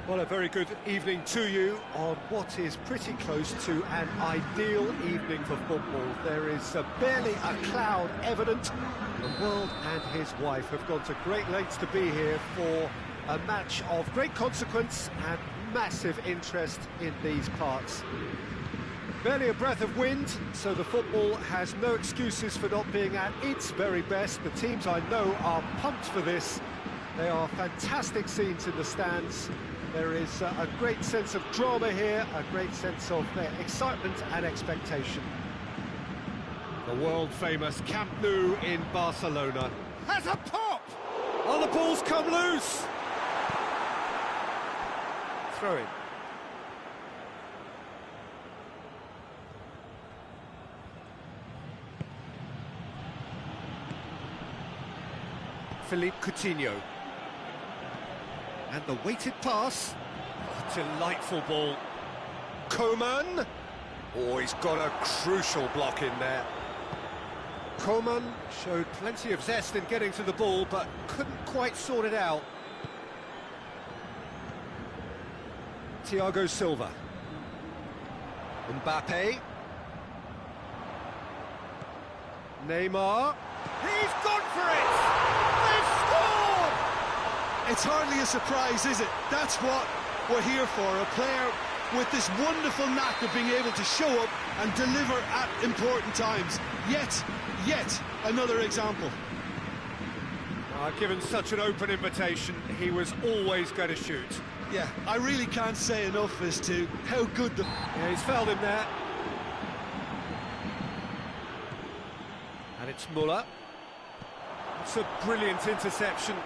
Well, a very good evening to you on what is pretty close to an ideal evening for football. There is barely a cloud evident. The world and his wife have gone to great lengths to be here for a match of great consequence and massive interest in these parts. Barely a breath of wind, so the football has no excuses for not being at its very best. The teams I know are pumped for this. They are fantastic scenes in the stands. There is a great sense of drama here, a great sense of excitement and expectation. The world-famous Camp Nou in Barcelona has a pop! Oh, the ball's come loose! Throw in. Philippe Coutinho. And the weighted pass. Oh, delightful ball. Coman. Oh, he's got a crucial block in there. Coman showed plenty of zest in getting to the ball, but couldn't quite sort it out. Thiago Silva. Mbappe. Neymar. He's gone for it! They've scored! It's hardly a surprise, is it? That's what we're here for, a player with this wonderful knack of being able to show up and deliver at important times. Yet another example. Given such an open invitation, he was always going to shoot. Yeah, I really can't say enough as to how good the... Yeah, he's fouled him there. And it's Muller. It's a brilliant interception.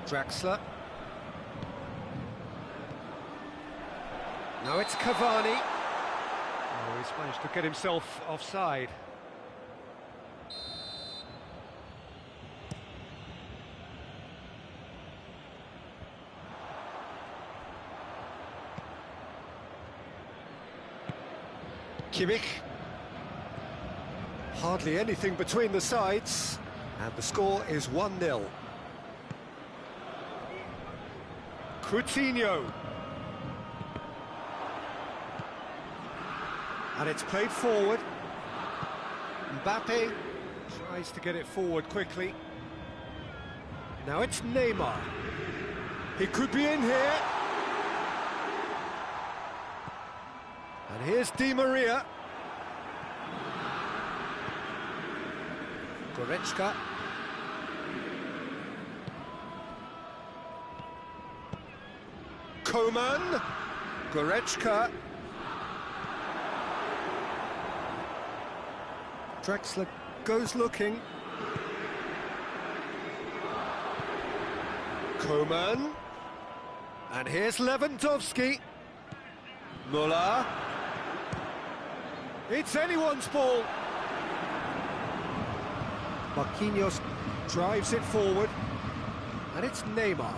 Draxler. Now it's Cavani. Oh, he's managed to get himself offside. Kimmich. Hardly anything between the sides, and the score is 1-0. Coutinho. And it's played forward. Mbappe tries to get it forward quickly. Now it's Neymar. He could be in here. And here's Di Maria. Goretzka. Coman. Goretzka. Draxler goes looking. Coman. And here's Lewandowski. Muller. It's anyone's ball. Marquinhos drives it forward. And it's Neymar.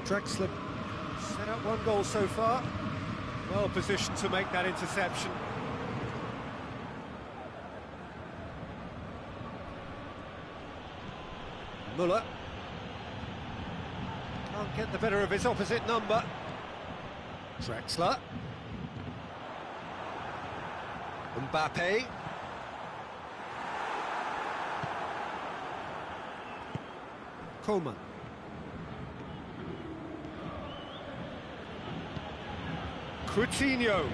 Draxler set up one goal so far. Well positioned to make that interception. Muller. Can't get the better of his opposite number. Draxler. Mbappe. Coman. Coutinho.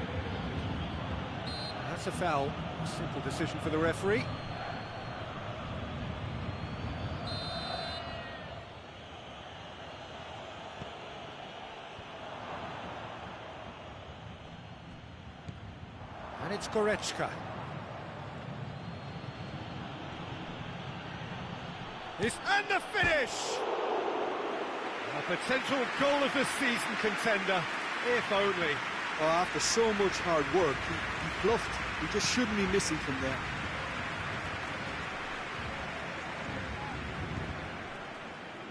That's a foul. Simple decision for the referee. And it's Goretzka. And the finish! A potential goal of the season contender, if only. Well, after so much hard work, he bluffed. He just shouldn't be missing from there.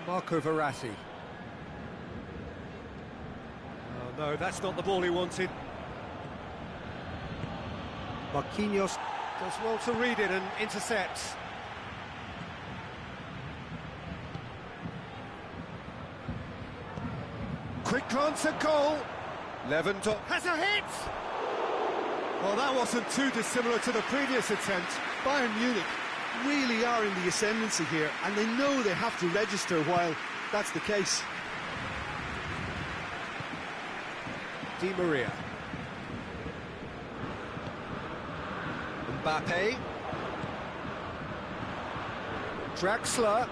Marco Verratti. Oh no, that's not the ball he wanted. Marquinhos does well to read it and intercepts. quick glance at goal. Lewandowski has a hit! Well, that wasn't too dissimilar to the previous attempt. Bayern Munich really are in the ascendancy here, and they know they have to register while that's the case. Di Maria. Mbappe. Draxler.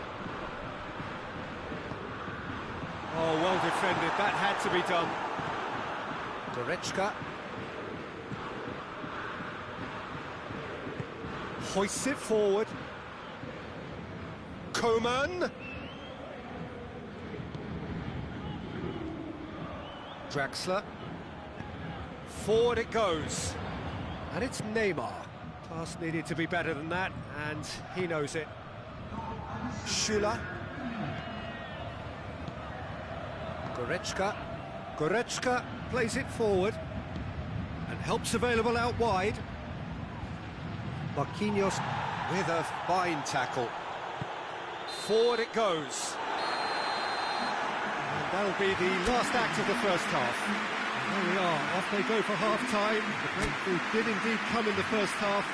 Oh, well defended. That had to be done. Goretzka. Hoists it forward. Coman. Draxler. Forward it goes. And it's Neymar. Pass needed to be better than that, and he knows it. Schüller. Goretzka. Goretzka plays it forward and helps available out wide. Marquinhos with a fine tackle. Forward it goes. And that'll be the last act of the first half. And there we are, off they go for half-time. The breakthrough did indeed come in the first half,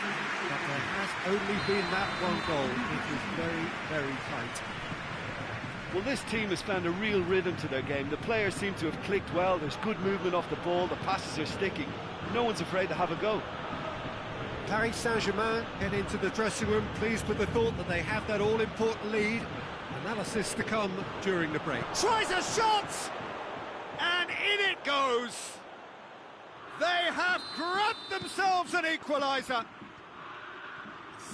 but there has only been that one goal. It is very, very tight. Well, this team has found a real rhythm to their game. The players seem to have clicked well. There's good movement off the ball. The passes are sticking. No one's afraid to have a go. Paris Saint-Germain head into the dressing room pleased with the thought that they have that all-important lead. Analysis to come during the break. Tries a shot! And in it goes! They have grabbed themselves an equaliser.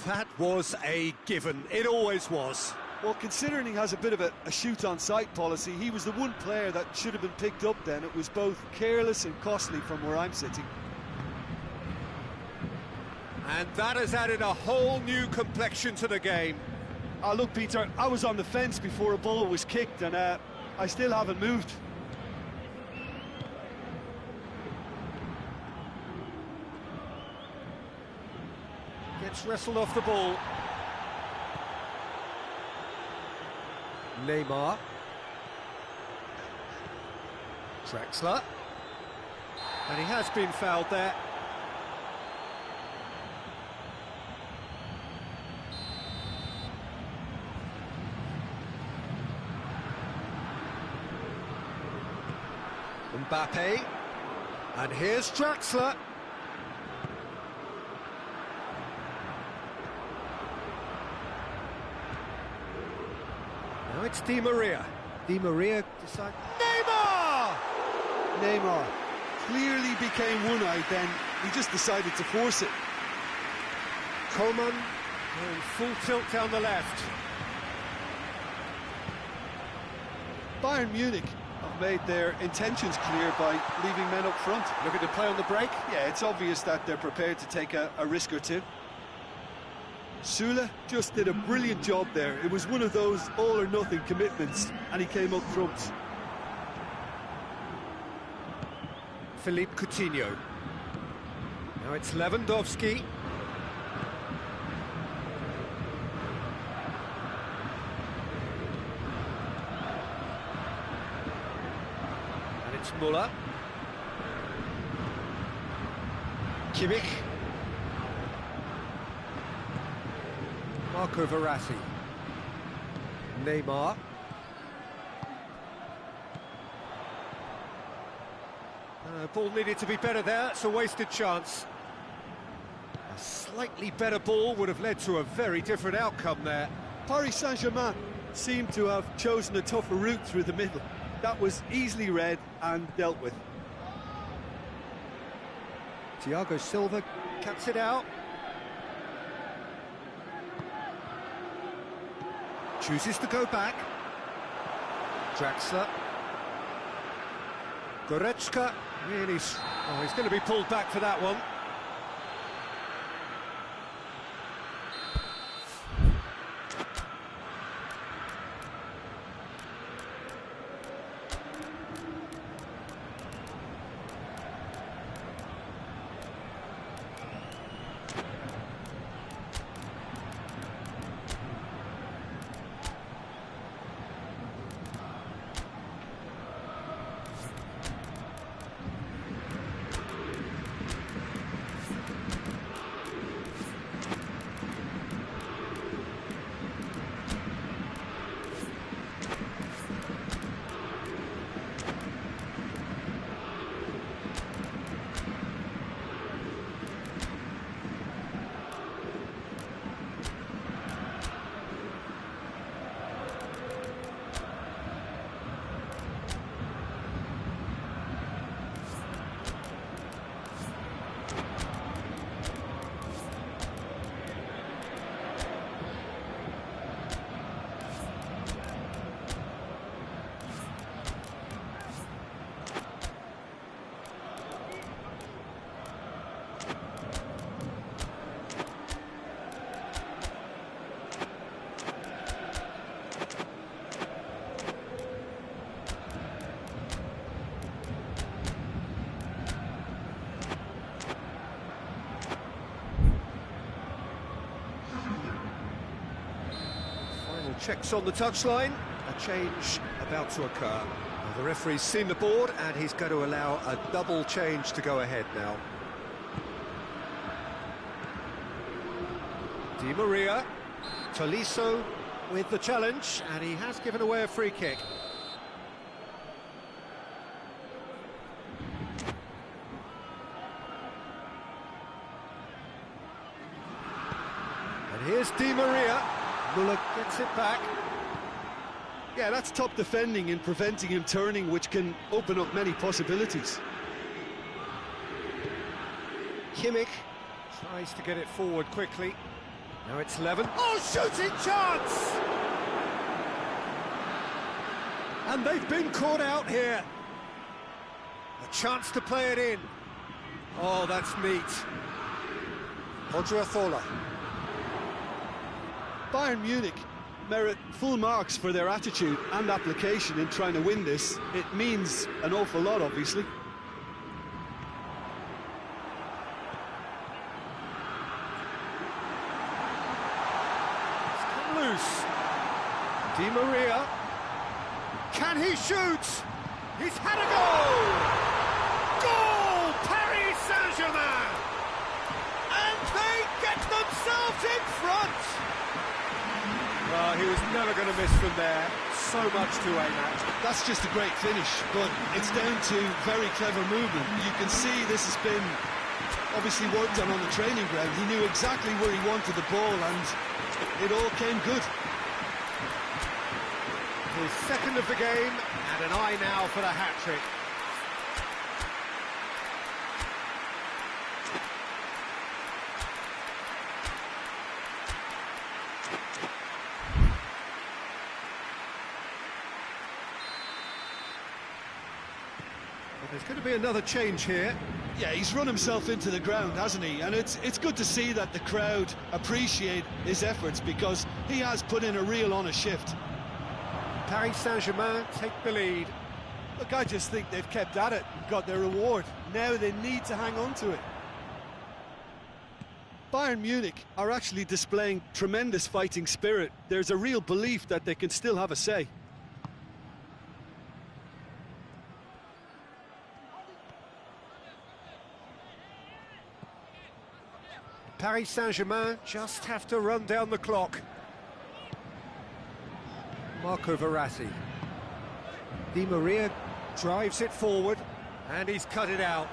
That was a given. It always was. Well, considering he has a bit of a shoot-on-sight policy, he was the one player that should have been picked up then. It was both careless and costly from where I'm sitting. And that has added a whole new complexion to the game. Oh, look, Peter, I was on the fence before a ball was kicked, and I still haven't moved. Gets wrestled off the ball. Neymar. Draxler. And he has been fouled there. Mbappe. And here's Draxler. Now it's Di Maria. Di Maria decides... Neymar! Neymar clearly became one-eyed then. He just decided to force it. Coman in full tilt down the left. Bayern Munich have made their intentions clear by leaving men up front. Looking to play on the break? Yeah, it's obvious that they're prepared to take a risk or two. Süle just did a brilliant job there. It was one of those all-or-nothing commitments, and he came up trumps. Philippe Coutinho. Now it's Lewandowski. And it's Müller. Kimmich. Marco Verratti. Neymar. Ball needed to be better there, it's a wasted chance. A slightly better ball would have led to a very different outcome there. Paris Saint-Germain seemed to have chosen a tougher route through the middle. That was easily read and dealt with. Thiago Silva cuts it out. Chooses to go back. Draxler. Goretzka. Really, oh, he's going to be pulled back for that one. Checks on the touchline, a change about to occur. Well, the referee's seen the board and he's going to allow a double change to go ahead now. Di Maria, Tolisso with the challenge, and he has given away a free kick. And here's Di Maria. Muller gets it back. Yeah, that's top defending in preventing him turning, which can open up many possibilities. Kimmich tries to get it forward quickly. Now it's Pl7. Oh, shooting chance! And they've been caught out here. A chance to play it in. Oh, that's neat. Odriozola. Bayern Munich merit full marks for their attitude and application in trying to win this. It means an awful lot, obviously. Loose. Di Maria. Can he shoot? He's had a goal! Goal! Paris Saint-Germain! And they get themselves in front! Well, he was never going to miss from there. So much to aim at. That's just a great finish, but it's down to very clever movement. You can see this has been obviously worked on the training ground. He knew exactly where he wanted the ball and it all came good. His second of the game, and an eye now for the hat-trick. Well, there's going to be another change here. Yeah, he's run himself into the ground, hasn't he? And it's good to see that the crowd appreciate his efforts because he has put in a real honest shift. Paris Saint-Germain take the lead. Look, I just think they've kept at it and got their reward. Now they need to hang on to it. Bayern Munich are actually displaying tremendous fighting spirit. There's a real belief that they can still have a say. Paris Saint-Germain just have to run down the clock. Marco Verratti. Di Maria drives it forward, and he's cut it out.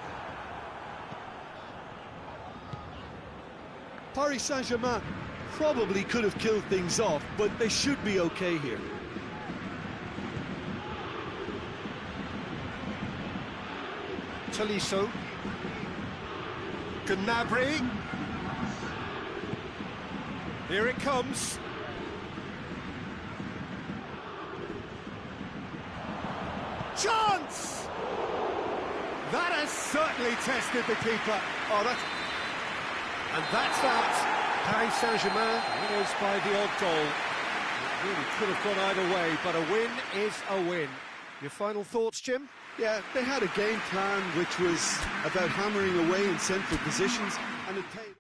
Paris Saint-Germain probably could have killed things off, but they should be okay here. Tolisso. Gnabry. Here it comes. Chance! That has certainly tested the keeper. Oh, and that's that. Paris Saint-Germain winners by the odd goal. It really could have gone either way, but a win is a win. Your final thoughts, Jim? Yeah, they had a game plan which was about hammering away in central positions, and it paid.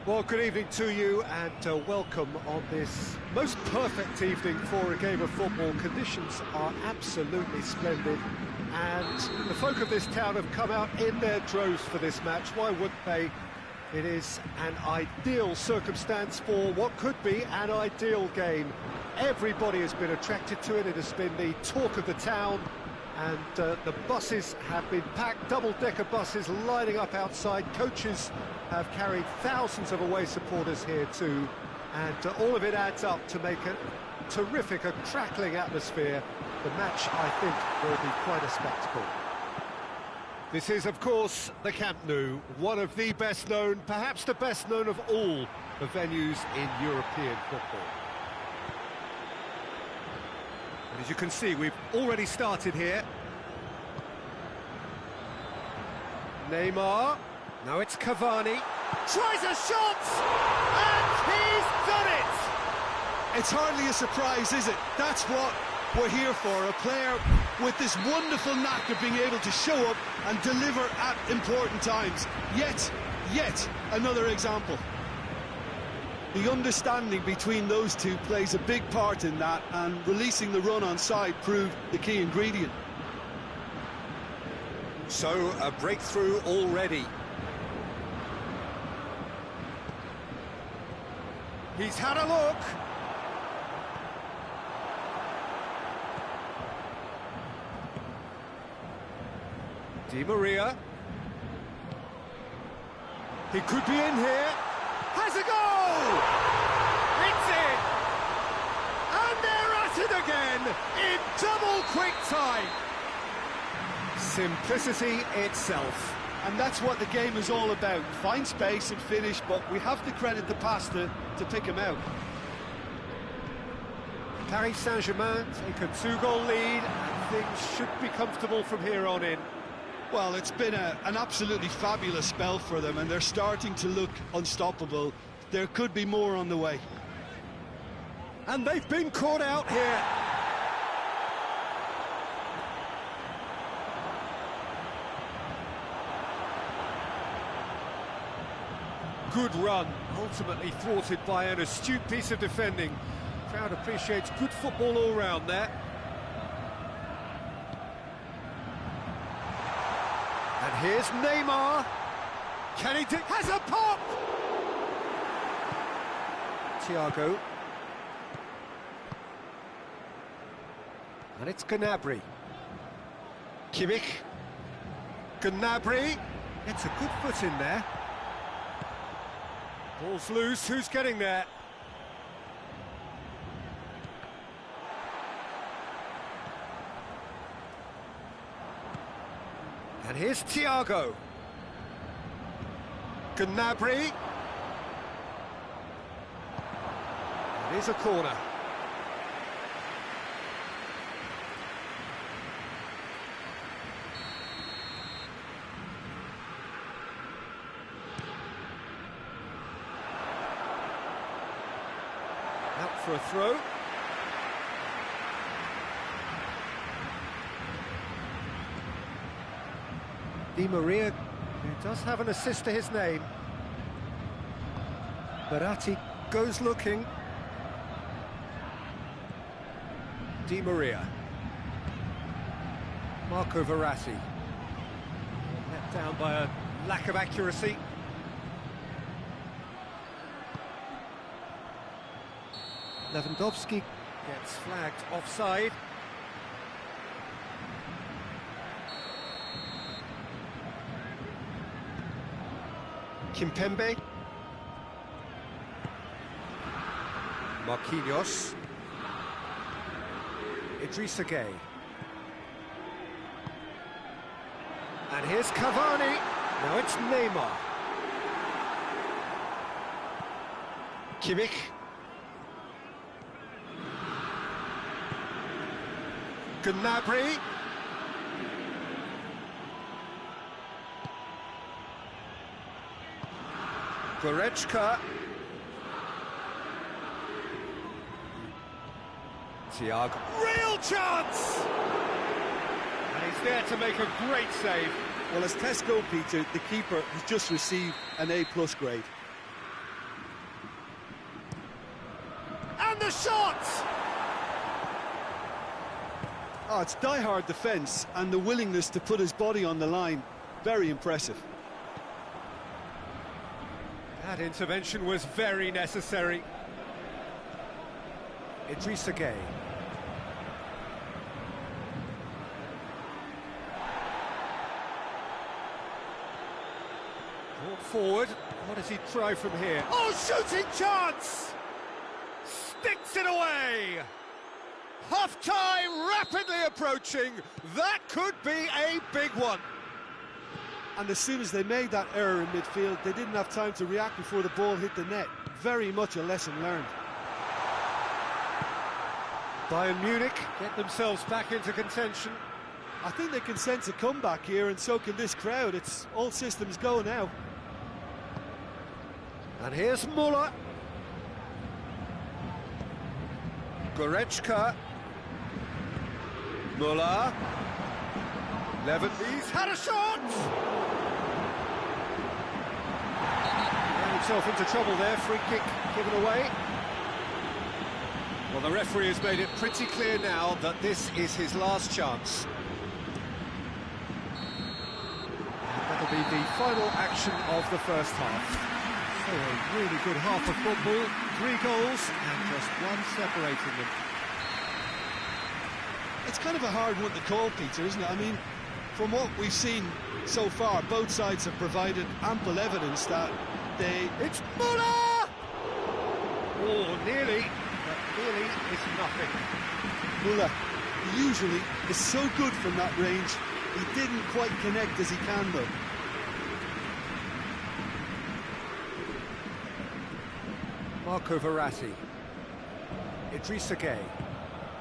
Well, good evening to you and welcome on this most perfect evening for a game of football. Conditions are absolutely splendid and the folk of this town have come out in their droves for this match. Why wouldn't they? It is an ideal circumstance for what could be an ideal game. Everybody has been attracted to it. It has been the talk of the town. And the buses have been packed, double-decker buses lining up outside. Coaches have carried thousands of away supporters here too. And all of it adds up to make a terrific, a crackling atmosphere. The match, I think, will be quite a spectacle. This is, of course, the Camp Nou, one of the best known, perhaps the best known of all the venues in European football. As you can see, we've already started here. Neymar, now it's Cavani, tries a shot, and he's done it! It's hardly a surprise, is it? That's what we're here for, a player with this wonderful knack of being able to show up and deliver at important times. Yet another example. The understanding between those two plays a big part in that, and releasing the run on side proved the key ingredient. So, a breakthrough already. He's had a look. Di Maria. He could be in here. Has a goal! It's in! And they're at it again in double quick time. Simplicity itself. And that's what the game is all about. Find space and finish, but we have to credit the pasta to pick him out. Paris Saint-Germain take a 2-goal lead, and things should be comfortable from here on in. Well, it's been an absolutely fabulous spell for them, and they're starting to look unstoppable. There could be more on the way. And they've been caught out here. Good run, ultimately thwarted by an astute piece of defending. Crowd appreciates good football all round there. And here's Neymar. Can he has a pop! Thiago. And it's Gnabry. Kimmich. Gnabry. It's a good foot in there. Ball's loose, who's getting there? And here's Thiago. Gnabry. It is a corner. Out for a throw. Di Maria, who does have an assist to his name. Verratti goes looking. Di Maria. Marco Verratti. Let down by a lack of accuracy. Lewandowski gets flagged offside. Kimpembe. Marquinhos. Idrissa Gueye. And here's Cavani. Now it's Neymar. Kimmich. Gnabry. Goretzka. Thiago. Real chance! And he's there to make a great save. Well, as Tesco, Peter, the keeper has just received an A+ grade. a shot! Oh, it's die-hard defence and the willingness to put his body on the line. Very impressive. That intervention was very necessary. Idrissa Gueye. Brought forward. What does he try from here? Oh, shooting chance! Sticks it away! Half-time rapidly approaching. That could be a big one. And as soon as they made that error in midfield, they didn't have time to react before the ball hit the net. Very much a lesson learned. Bayern Munich get themselves back into contention. I think they can sense a comeback here, and so can this crowd. It's all systems go now. And here's Muller. Goretzka. Muller. Levin, he's had a shot! Got himself into trouble there, free kick given away. Well, the referee has made it pretty clear now that this is his last chance. That'll be the final action of the first half. So a really good half of football, 3 goals and just one separating them. It's kind of a hard one to call, Peter, isn't it? I mean, from what we've seen so far, both sides have provided ample evidence that they... It's Muller! Oh, nearly, but nearly is nothing. Muller usually is so good from that range. He didn't quite connect as he can, though. Marco Verratti. Idrissa Gueye.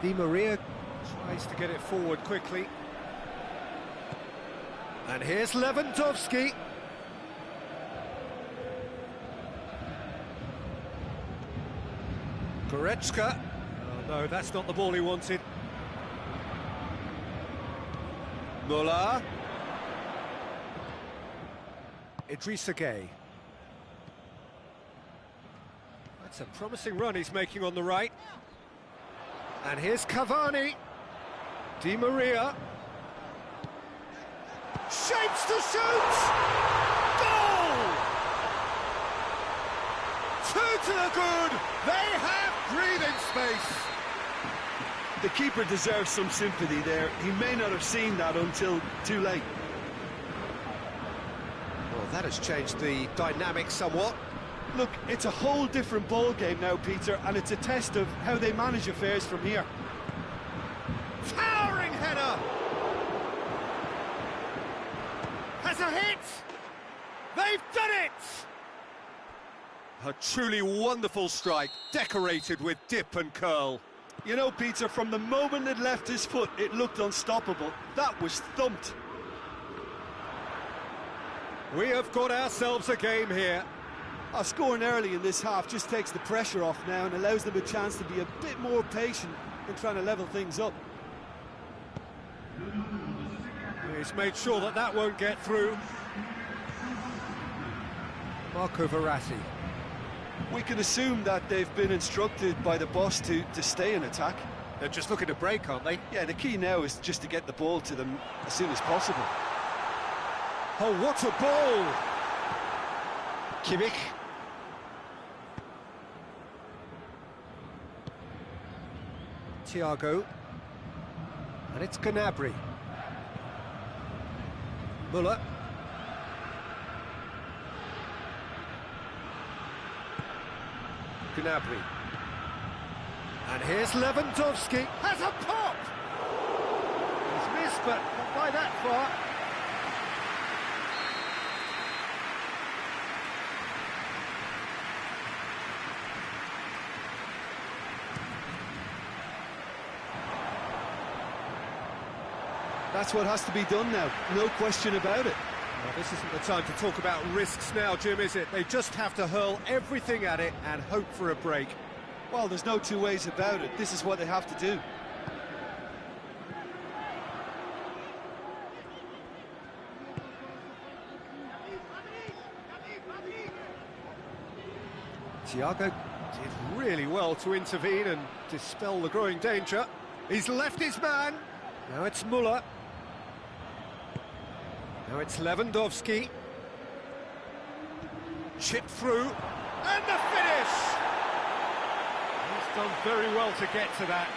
Di Maria tries to get it forward quickly. And here's Lewandowski. Goretzka. Oh no, that's not the ball he wanted. Muller. Idrissa Gueye. That's a promising run he's making on the right. And here's Cavani. Di Maria. Shapes to shoot! Goal! 2 to the good! They have breathing space! The keeper deserves some sympathy there. He may not have seen that until too late. Well, that has changed the dynamic somewhat. Look, it's a whole different ball game now, Peter, and it's a test of how they manage affairs from here. Towering header! Has a hit! They've done it! A truly wonderful strike, decorated with dip and curl. You know, Peter, from the moment it left his foot, it looked unstoppable. That was thumped. We have got ourselves a game here. Scoring early in this half just takes the pressure off now and allows them a chance to be a bit more patient in trying to level things up. He's made sure that that won't get through. Marco Verratti. We can assume that they've been instructed by the boss to stay in attack. They're just looking to break, aren't they? Yeah, the key now is just to get the ball to them as soon as possible. Oh, what a ball! Kimmich. Thiago. And it's Gnabry. Muller. Gnabry. And here's Lewandowski. Has a pop! He's missed, but not by that far. That's what has to be done now, no question about it. Well, this isn't the time to talk about risks now, Jim, is it? They just have to hurl everything at it and hope for a break. Well, there's no two ways about it. This is what they have to do. Thiago did really well to intervene and dispel the growing danger. He's left his man. Now it's Müller. Now it's Lewandowski. Chipped through. And the finish! He's done very well to get to that.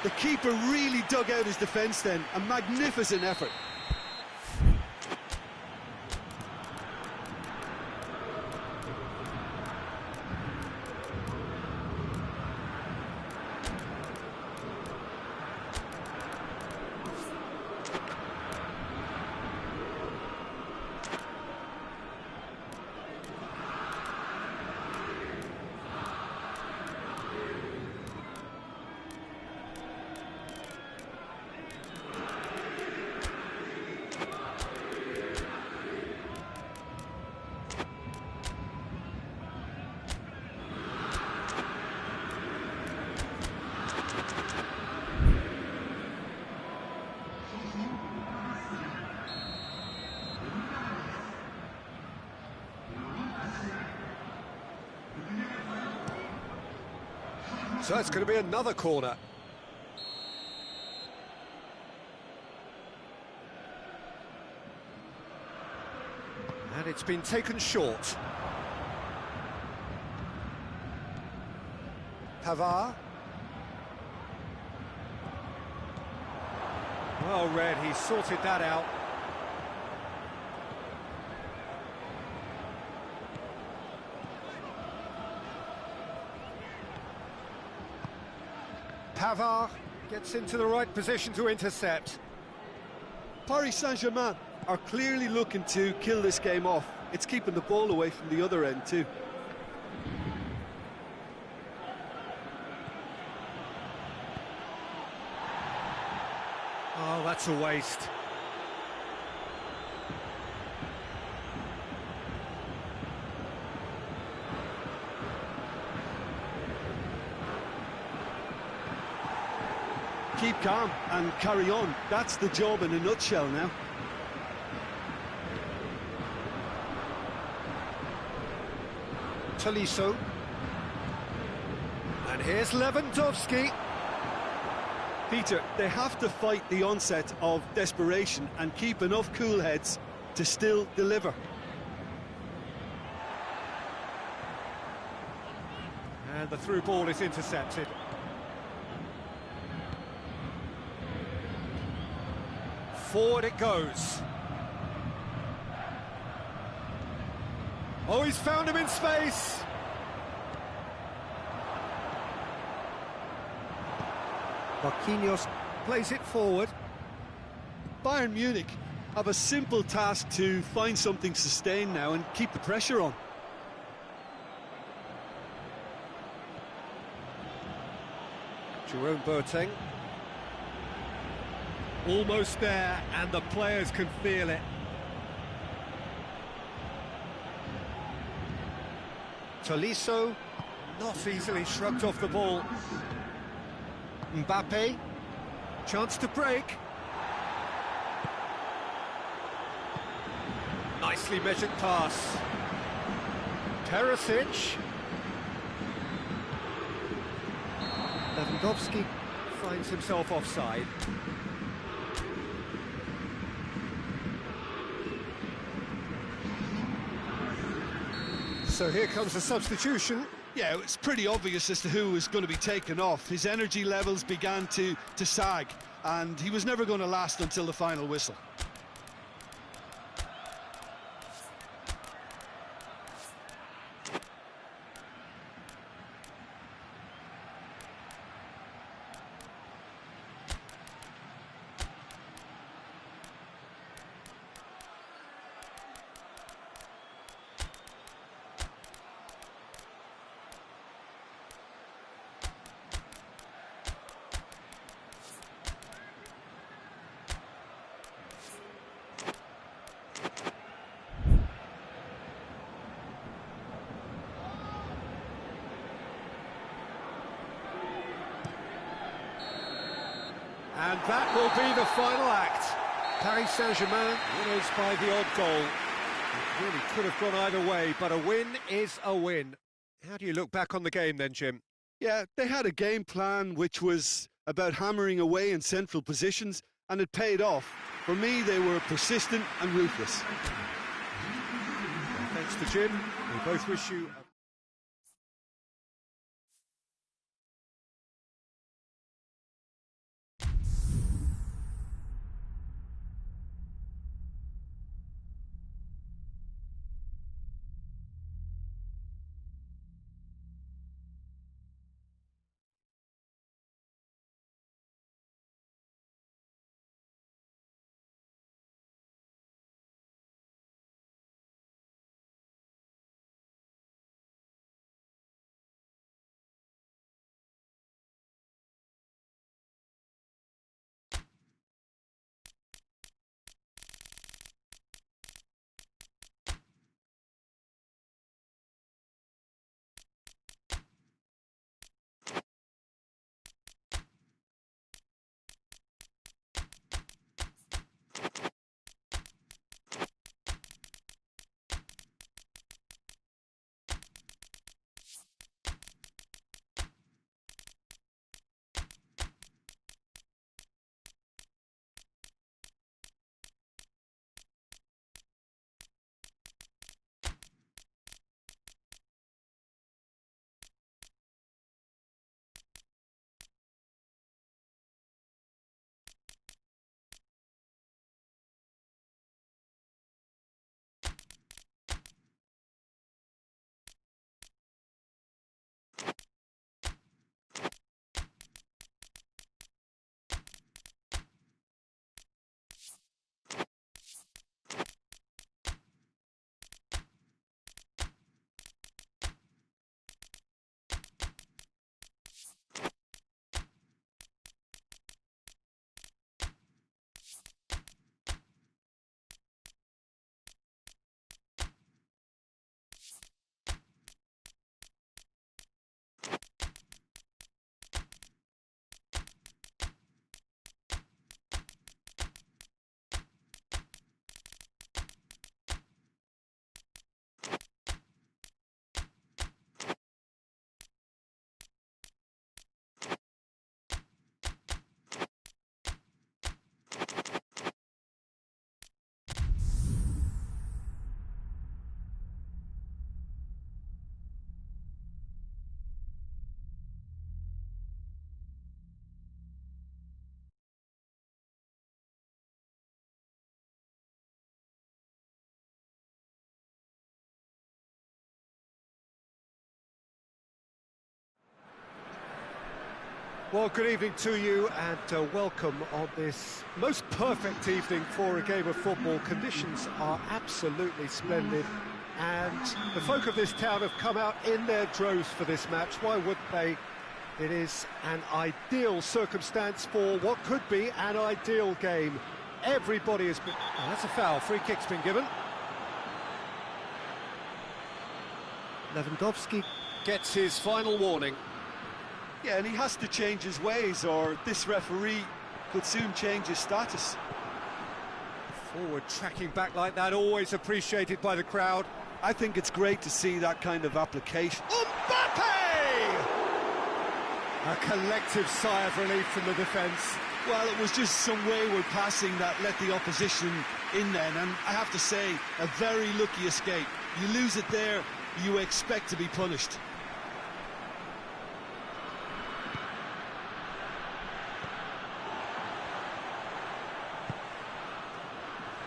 The keeper really dug out his defence then. A magnificent effort. So it's going to be another corner. And it's been taken short. Pavard. Well read, he sorted that out. Pavard gets into the right position to intercept. Paris Saint-Germain are clearly looking to kill this game off. It's keeping the ball away from the other end too. Oh, that's a waste. Keep calm and carry on. That's the job in a nutshell now. Tolisso. And here's Lewandowski. Peter, they have to fight the onset of desperation and keep enough cool heads to still deliver. And the through ball is intercepted. Forward it goes. Oh, he's found him in space. Marquinhos plays it forward. Bayern Munich have a simple task to find something sustained now and keep the pressure on. Jerome Boateng. Almost there, and the players can feel it. Tolisso, not easily shrugged off the ball. Mbappe, chance to break. Nicely measured pass. Perisic. Lewandowski finds himself offside. So here comes the substitution. Yeah, it's pretty obvious as to who was going to be taken off. His energy levels began to sag, and he was never going to last until the final whistle. And that will be the final act. Paris Saint-Germain winners by the odd goal. It really could have gone either way, but a win is a win. How do you look back on the game then, Jim? Yeah, they had a game plan which was about hammering away in central positions, and it paid off. For me, they were persistent and ruthless. Thanks to Jim. We both wish you Well, good evening to you and welcome on this most perfect evening for a game of football. Conditions are absolutely splendid and the folk of this town have come out in their droves for this match. Why wouldn't they? It is an ideal circumstance for what could be an ideal game. Everybody has been... Oh, that's a foul. Free kick's been given. Lewandowski gets his final warning. Yeah, and he has to change his ways, or this referee could soon change his status. Forward tracking back like that, always appreciated by the crowd. I think it's great to see that kind of application. Mbappe! A collective sigh of relief from the defence. Well, it was just some wayward passing that let the opposition in then, and I have to say, a very lucky escape. You lose it there, you expect to be punished.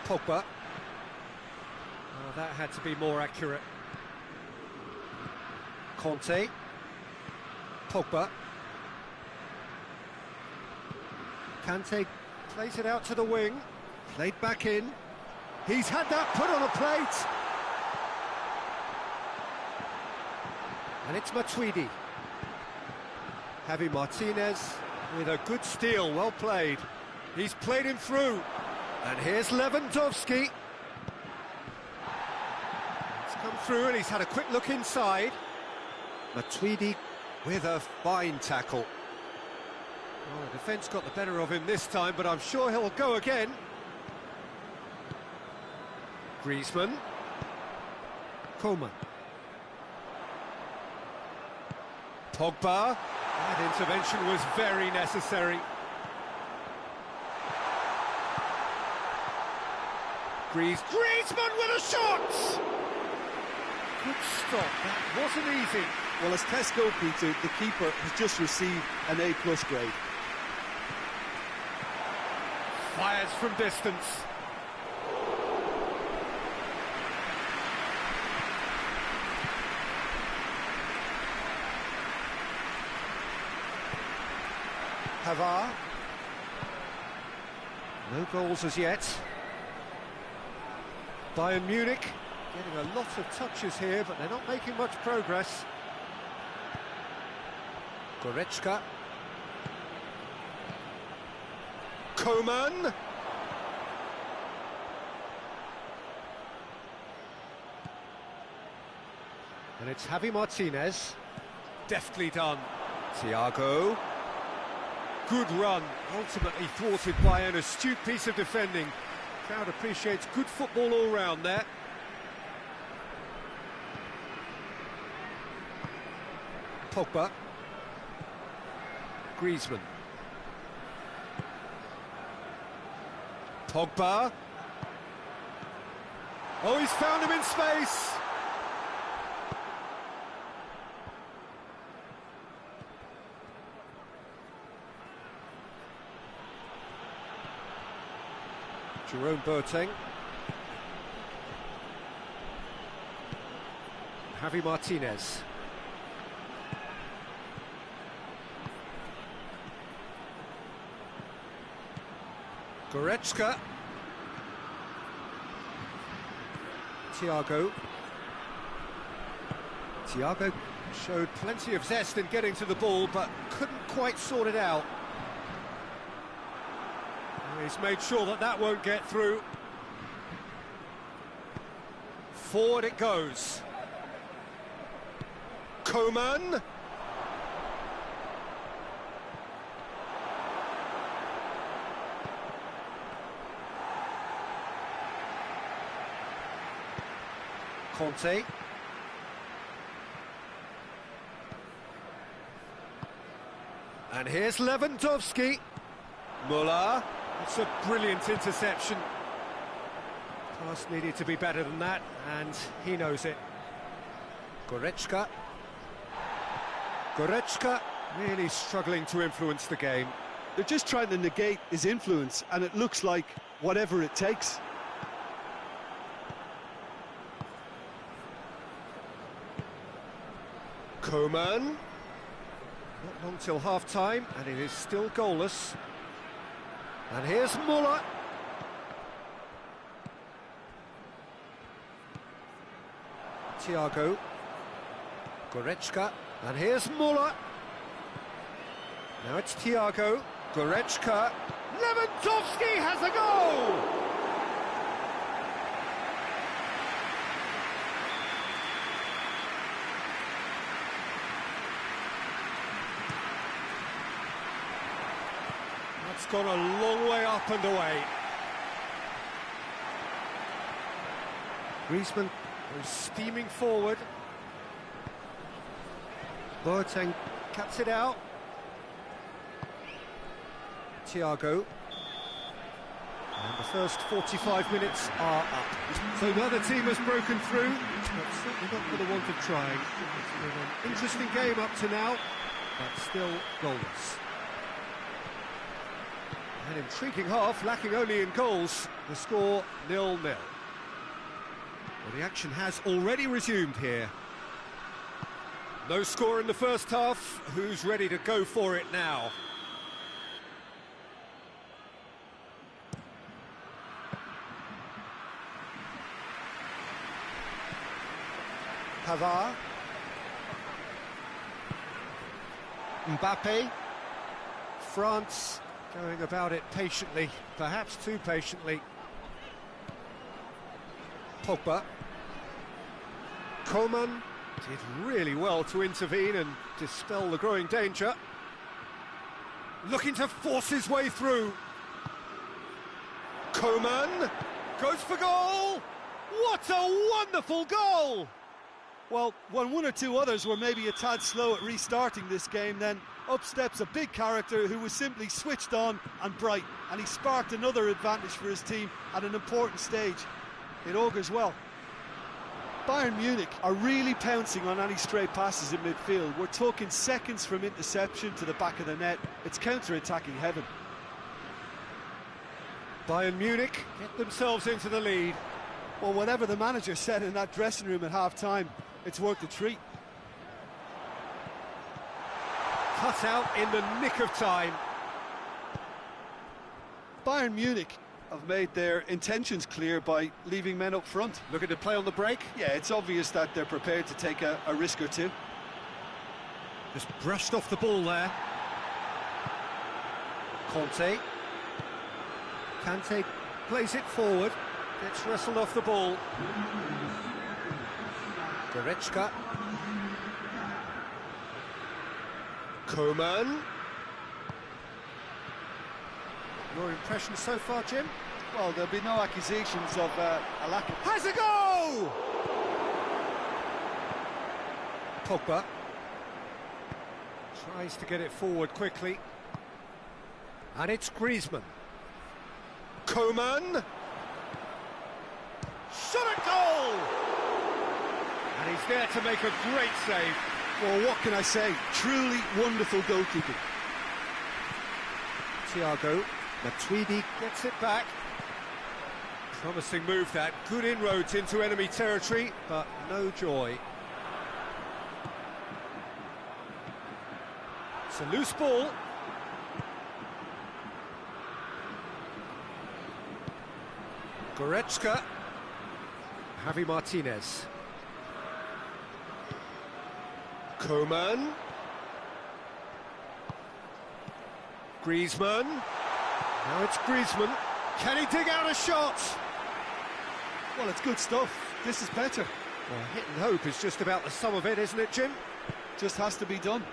Pogba. Oh, that had to be more accurate. Conte. Pogba. Kante plays it out to the wing. Played back in. He's had that put on a plate. And it's Matuidi. Javi Martinez with a good steal, well played. He's played him through. And here's Lewandowski. He's come through and he's had a quick look inside. Matuidi with a fine tackle. Oh, the defence got the better of him this time, but I'm sure he'll go again. Griezmann. Coman. Pogba. That intervention was very necessary. Griezmann with a shot! Good stop, that wasn't easy. Well, as tests go, Peter, the keeper has just received an A+ grade. Fires from distance. Pavard. No goals as yet. Bayern Munich getting a lot of touches here, but they're not making much progress. Goretzka. Coman. And it's Javi Martinez. Deftly done. Thiago. Good run, ultimately thwarted by an astute piece of defending. Crowd appreciates good football all round there. Pogba. Griezmann. Pogba. Oh, he's found him in space. Jerome Boateng. Javi Martinez. Goretzka. Thiago. Thiago showed plenty of zest in getting to the ball, but couldn't quite sort it out. He's made sure that that won't get through. Forward it goes. Coman. Conte. And here's Lewandowski. Müller. It's a brilliant interception. Pass needed to be better than that, and he knows it. Goretzka. Goretzka really struggling to influence the game. They're just trying to negate his influence, and it looks like whatever it takes. Coman. Not long till half-time, and it is still goalless. And here's Müller. Thiago. Goretzka. And here's Müller. Now it's Thiago. Goretzka. Lewandowski has a goal! It's gone a long way up and away. Griezmann goes steaming forward. Boateng cuts it out. Thiago. And the first 45 minutes are up. So another team has broken through, but certainly not for the want of trying. It's been an interesting game up to now, but still goalless. An intriguing half, lacking only in goals. The score 0-0. Well, the action has already resumed here. No score in the first half. Who's ready to go for it now? Pavard. Mbappe. France going about it patiently, perhaps too patiently. Pogba. Coman did really well to intervene and dispel the growing danger. Looking to force his way through. Coman goes for goal! What a wonderful goal! Well, when one or two others were maybe a tad slow at restarting this game, then up steps a big character who was simply switched on and bright, and he sparked another advantage for his team at an important stage. It augurs well. Bayern Munich are really pouncing on any stray passes in midfield. We're talking seconds from interception to the back of the net. It's counter-attacking heaven. Bayern Munich get themselves into the lead. Well, whatever the manager said in that dressing room at half-time, it's worked a treat. Cut out in the nick of time. Bayern Munich have made their intentions clear by leaving men up front. Looking to play on the break. Yeah, it's obvious that they're prepared to take a risk or two. Just brushed off the ball there. Kante plays it forward. Gets wrestled off the ball. Goretzka. Coman. Your impression so far, Jim? Well, there'll be no accusations of a lack of... Has a go! Pogba tries to get it forward quickly. And it's Griezmann. Coman. Shot at goal! And he's there to make a great save. Well, what can I say? Truly wonderful goalkeeping. Thiago. Matuidi gets it back. Promising move that. Good inroads into enemy territory, but no joy. It's a loose ball. Goretzka. Javi Martinez. Coman. Griezmann. Now it's Griezmann. Can he dig out a shot? Well, it's good stuff. This is better. Well, hit and hope is just about the sum of it, isn't it, Jim? Just has to be done.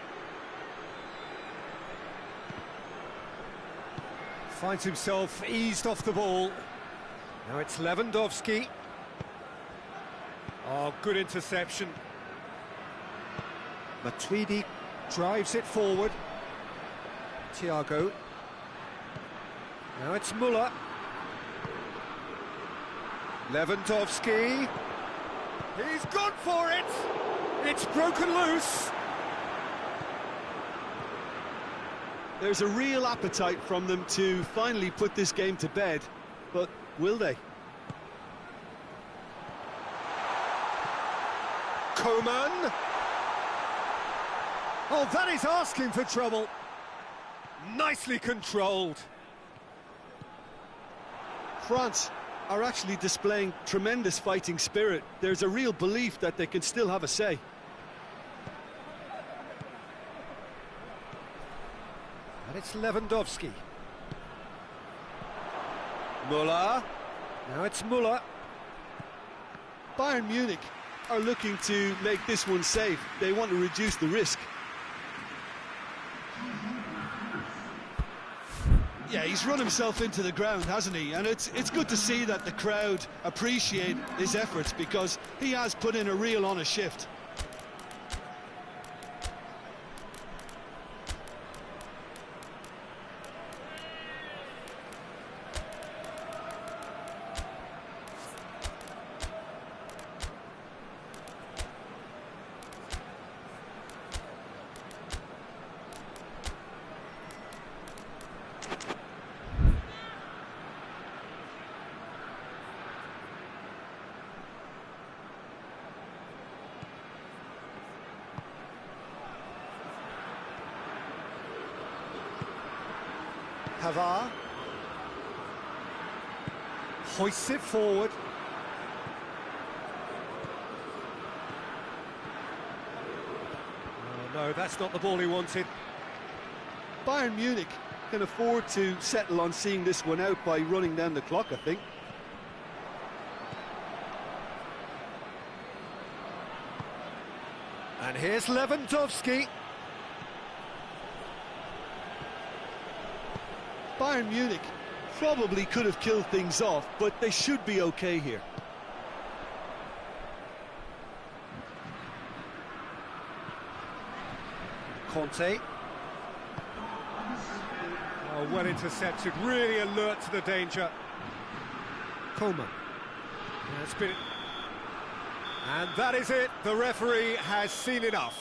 Finds himself eased off the ball. Now it's Lewandowski. Oh, good interception. Matuidi drives it forward. Thiago. Now it's Müller. Lewandowski. He's gone for it. It's broken loose. There's a real appetite from them to finally put this game to bed, but will they? Coman. Oh, that is asking for trouble. Nicely controlled. France are actually displaying tremendous fighting spirit. There's a real belief that they can still have a say. And it's Lewandowski. Müller. Now it's Müller. Bayern Munich are looking to make this one safe. They want to reduce the risk. Yeah, he's run himself into the ground, hasn't he? And it's good to see that the crowd appreciate his efforts, because he has put in a real honest shift. Pavard hoists it forward. Oh, no, that's not the ball he wanted. Bayern Munich can afford to settle on seeing this one out by running down the clock, I think. And here's Lewandowski. Bayern Munich probably could have killed things off, but they should be okay here. Conte. Oh, well intercepted, really alert to the danger. Coleman. It's been... And that is it, the referee has seen enough.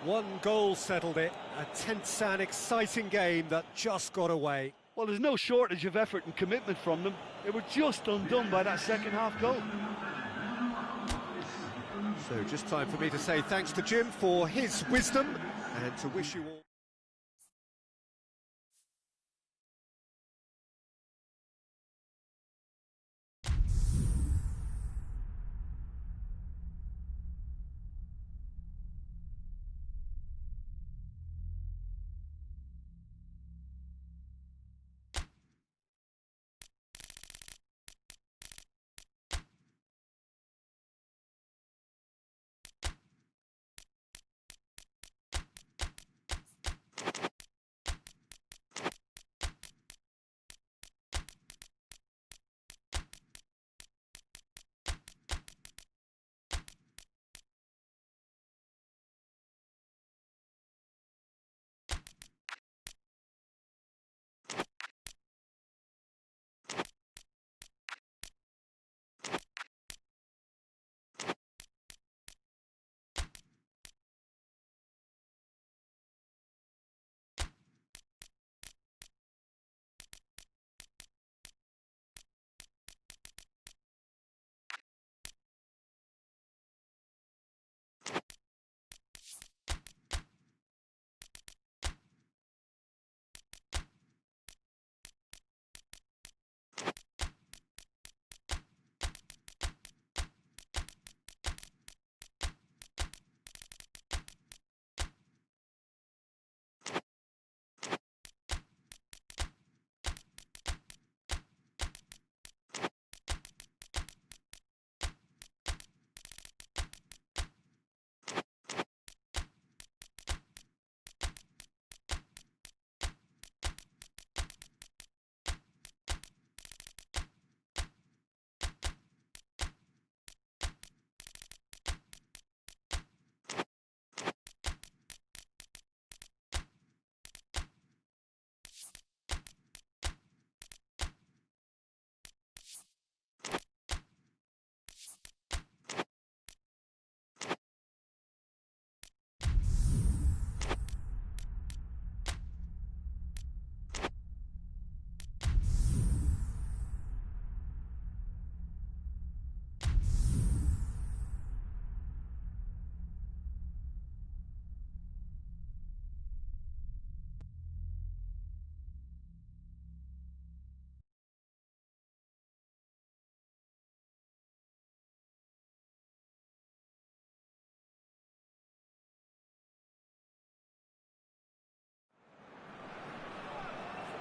One goal settled it, a tense and exciting game that just got away. Well, there's no shortage of effort and commitment from them. They were just undone by that second half goal. So just time for me to say thanks to Jim for his wisdom and to wish you all...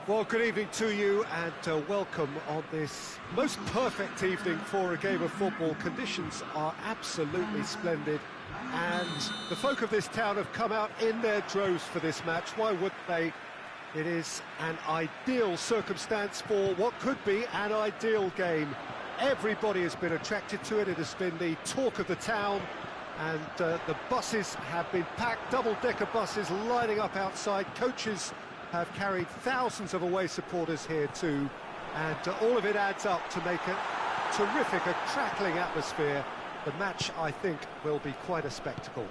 Well, good evening to you and welcome on this most perfect evening for a game of football. Conditions are absolutely splendid and the folk of this town have come out in their droves for this match. Why would they? It is an ideal circumstance for what could be an ideal game. Everybody has been attracted to it. It has been the talk of the town and the buses have been packed, double-decker buses lining up outside. Coaches have carried thousands of away supporters here too, and all of it adds up to make a terrific, a crackling atmosphere. The match, I think, will be quite a spectacle.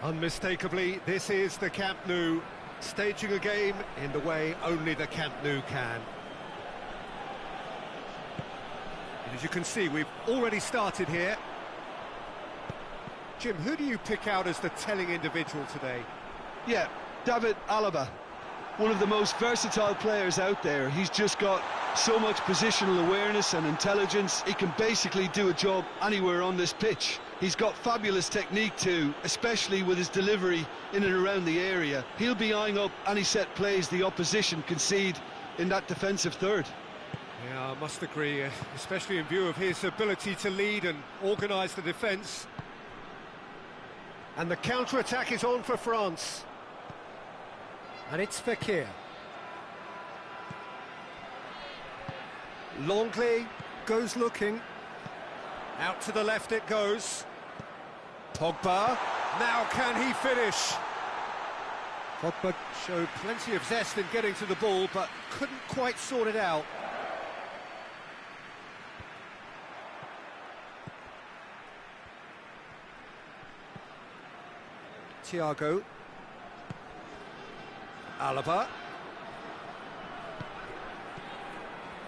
Unmistakably, this is the Camp Nou, staging a game in the way only the Camp Nou can. And as you can see, we've already started here. Jim, who do you pick out as the telling individual today? Yeah, David Alaba, one of the most versatile players out there. He's just got so much positional awareness and intelligence. He can basically do a job anywhere on this pitch. He's got fabulous technique too, especially with his delivery in and around the area. He'll be eyeing up any set plays the opposition concede in that defensive third. Yeah, I must agree, especially in view of his ability to lead and organise the defence. And the counter-attack is on for France. And it's Fekir. Longley goes looking. Out to the left it goes. Pogba. Now can he finish? Pogba showed plenty of zest in getting to the ball, but couldn't quite sort it out. Thiago. Alaba.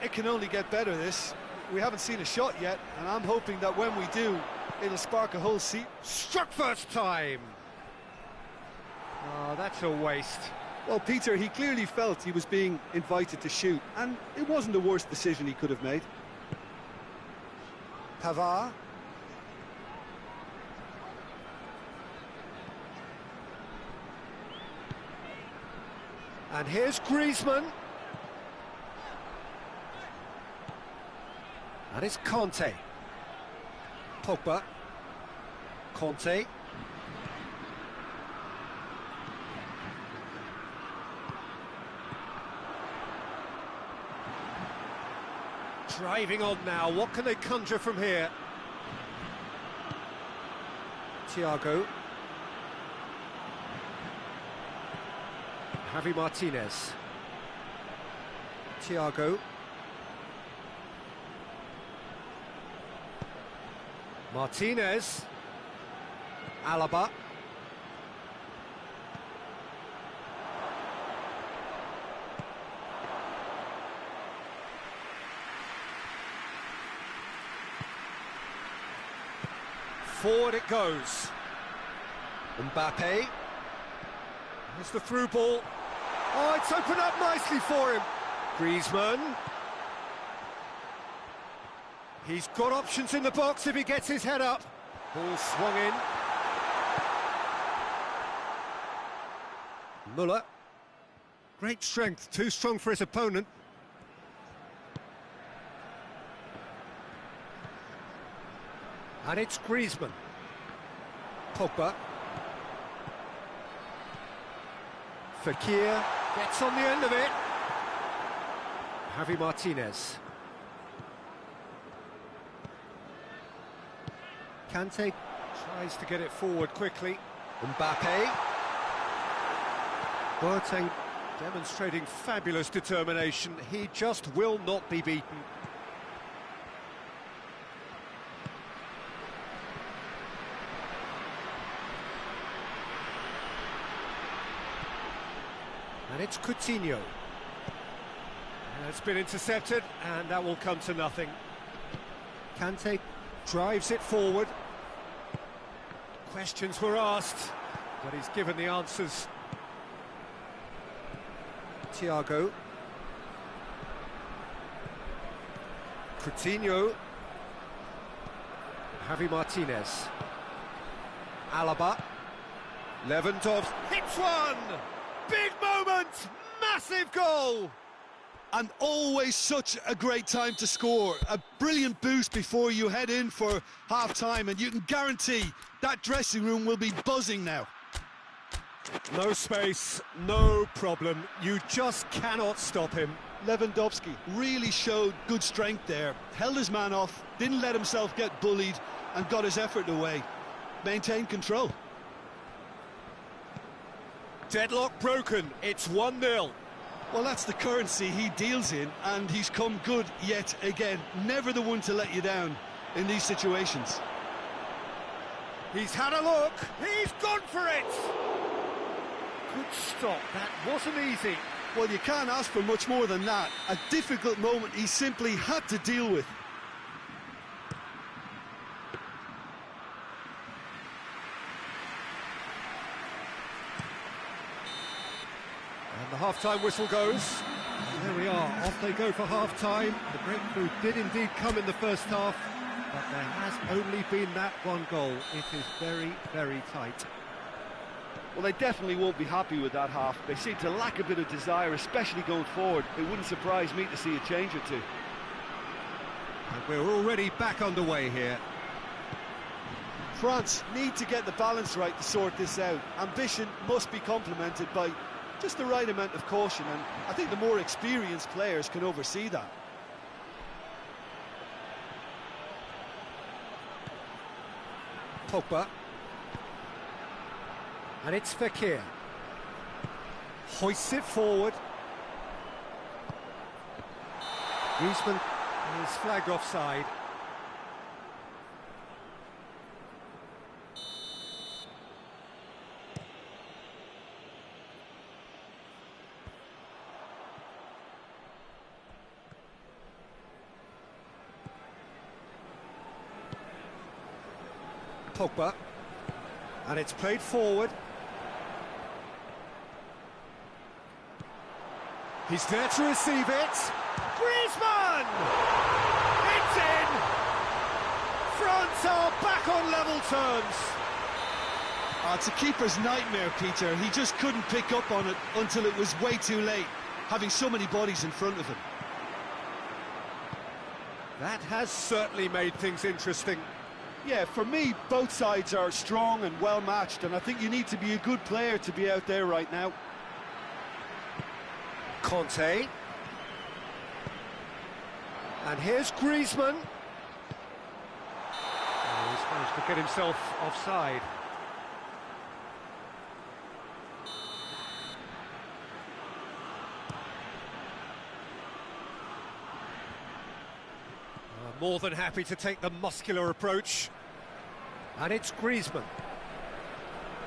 It can only get better, this. We haven't seen a shot yet, and I'm hoping that when we do, it'll spark a whole seat. Struck first time! Oh, that's a waste. Well, Peter, he clearly felt he was being invited to shoot, and it wasn't the worst decision he could have made. Pavard. And here's Griezmann. And it's Conte. Pogba. Conte. Driving on now, what can they conjure from here? Thiago. Javi Martinez. Thiago. Martinez. Alaba. Forward it goes. Mbappe. There's the through ball. Oh, it's opened up nicely for him. Griezmann. He's got options in the box if he gets his head up. Ball swung in. Muller. Great strength, too strong for his opponent. And it's Griezmann. Pogba. Fekir gets on the end of it. Javi Martinez. Kante tries to get it forward quickly. Mbappe. Boateng demonstrating fabulous determination. He just will not be beaten. And it's Coutinho. And it's been intercepted, and that will come to nothing. Kante drives it forward. Questions were asked, but he's given the answers. Thiago. Coutinho. Javi Martinez. Alaba. Lewandowski hits one! Big moment! Massive goal! And always such a great time to score. A brilliant boost before you head in for half-time, and you can guarantee that dressing room will be buzzing now. No space, no problem. You just cannot stop him. Lewandowski really showed good strength there. Held his man off, didn't let himself get bullied, and got his effort away. Maintained control. Deadlock broken, it's 1-0. Well, that's the currency he deals in, and he's come good yet again. Never the one to let you down in these situations. He's had a look, he's gone for it! Good stop, that wasn't easy. Well, you can't ask for much more than that. A difficult moment he simply had to deal with. And the half-time whistle goes. And there we are, off they go for half-time. The breakthrough did indeed come in the first half, but there has only been that one goal. It is very, very tight. Well, they definitely won't be happy with that half. They seem to lack a bit of desire, especially going forward. It wouldn't surprise me to see a change or two. And we're already back underway here. France need to get the balance right to sort this out. Ambition must be complemented by just the right amount of caution, and I think the more experienced players can oversee that. Pogba. And it's Fekir. Hoists it forward. Griezmann is flagged offside. Pogba, and it's played forward. He's there to receive it. Griezmann! It's in! France are back on level terms. It's a keeper's nightmare, Peter. He just couldn't pick up on it until it was way too late, having so many bodies in front of him. That has certainly made things interesting. Yeah, for me, both sides are strong and well matched, and I think you need to be a good player to be out there right now. Conte. And here's Griezmann. Oh, he's managed to get himself offside. More than happy to take the muscular approach. And it's Griezmann.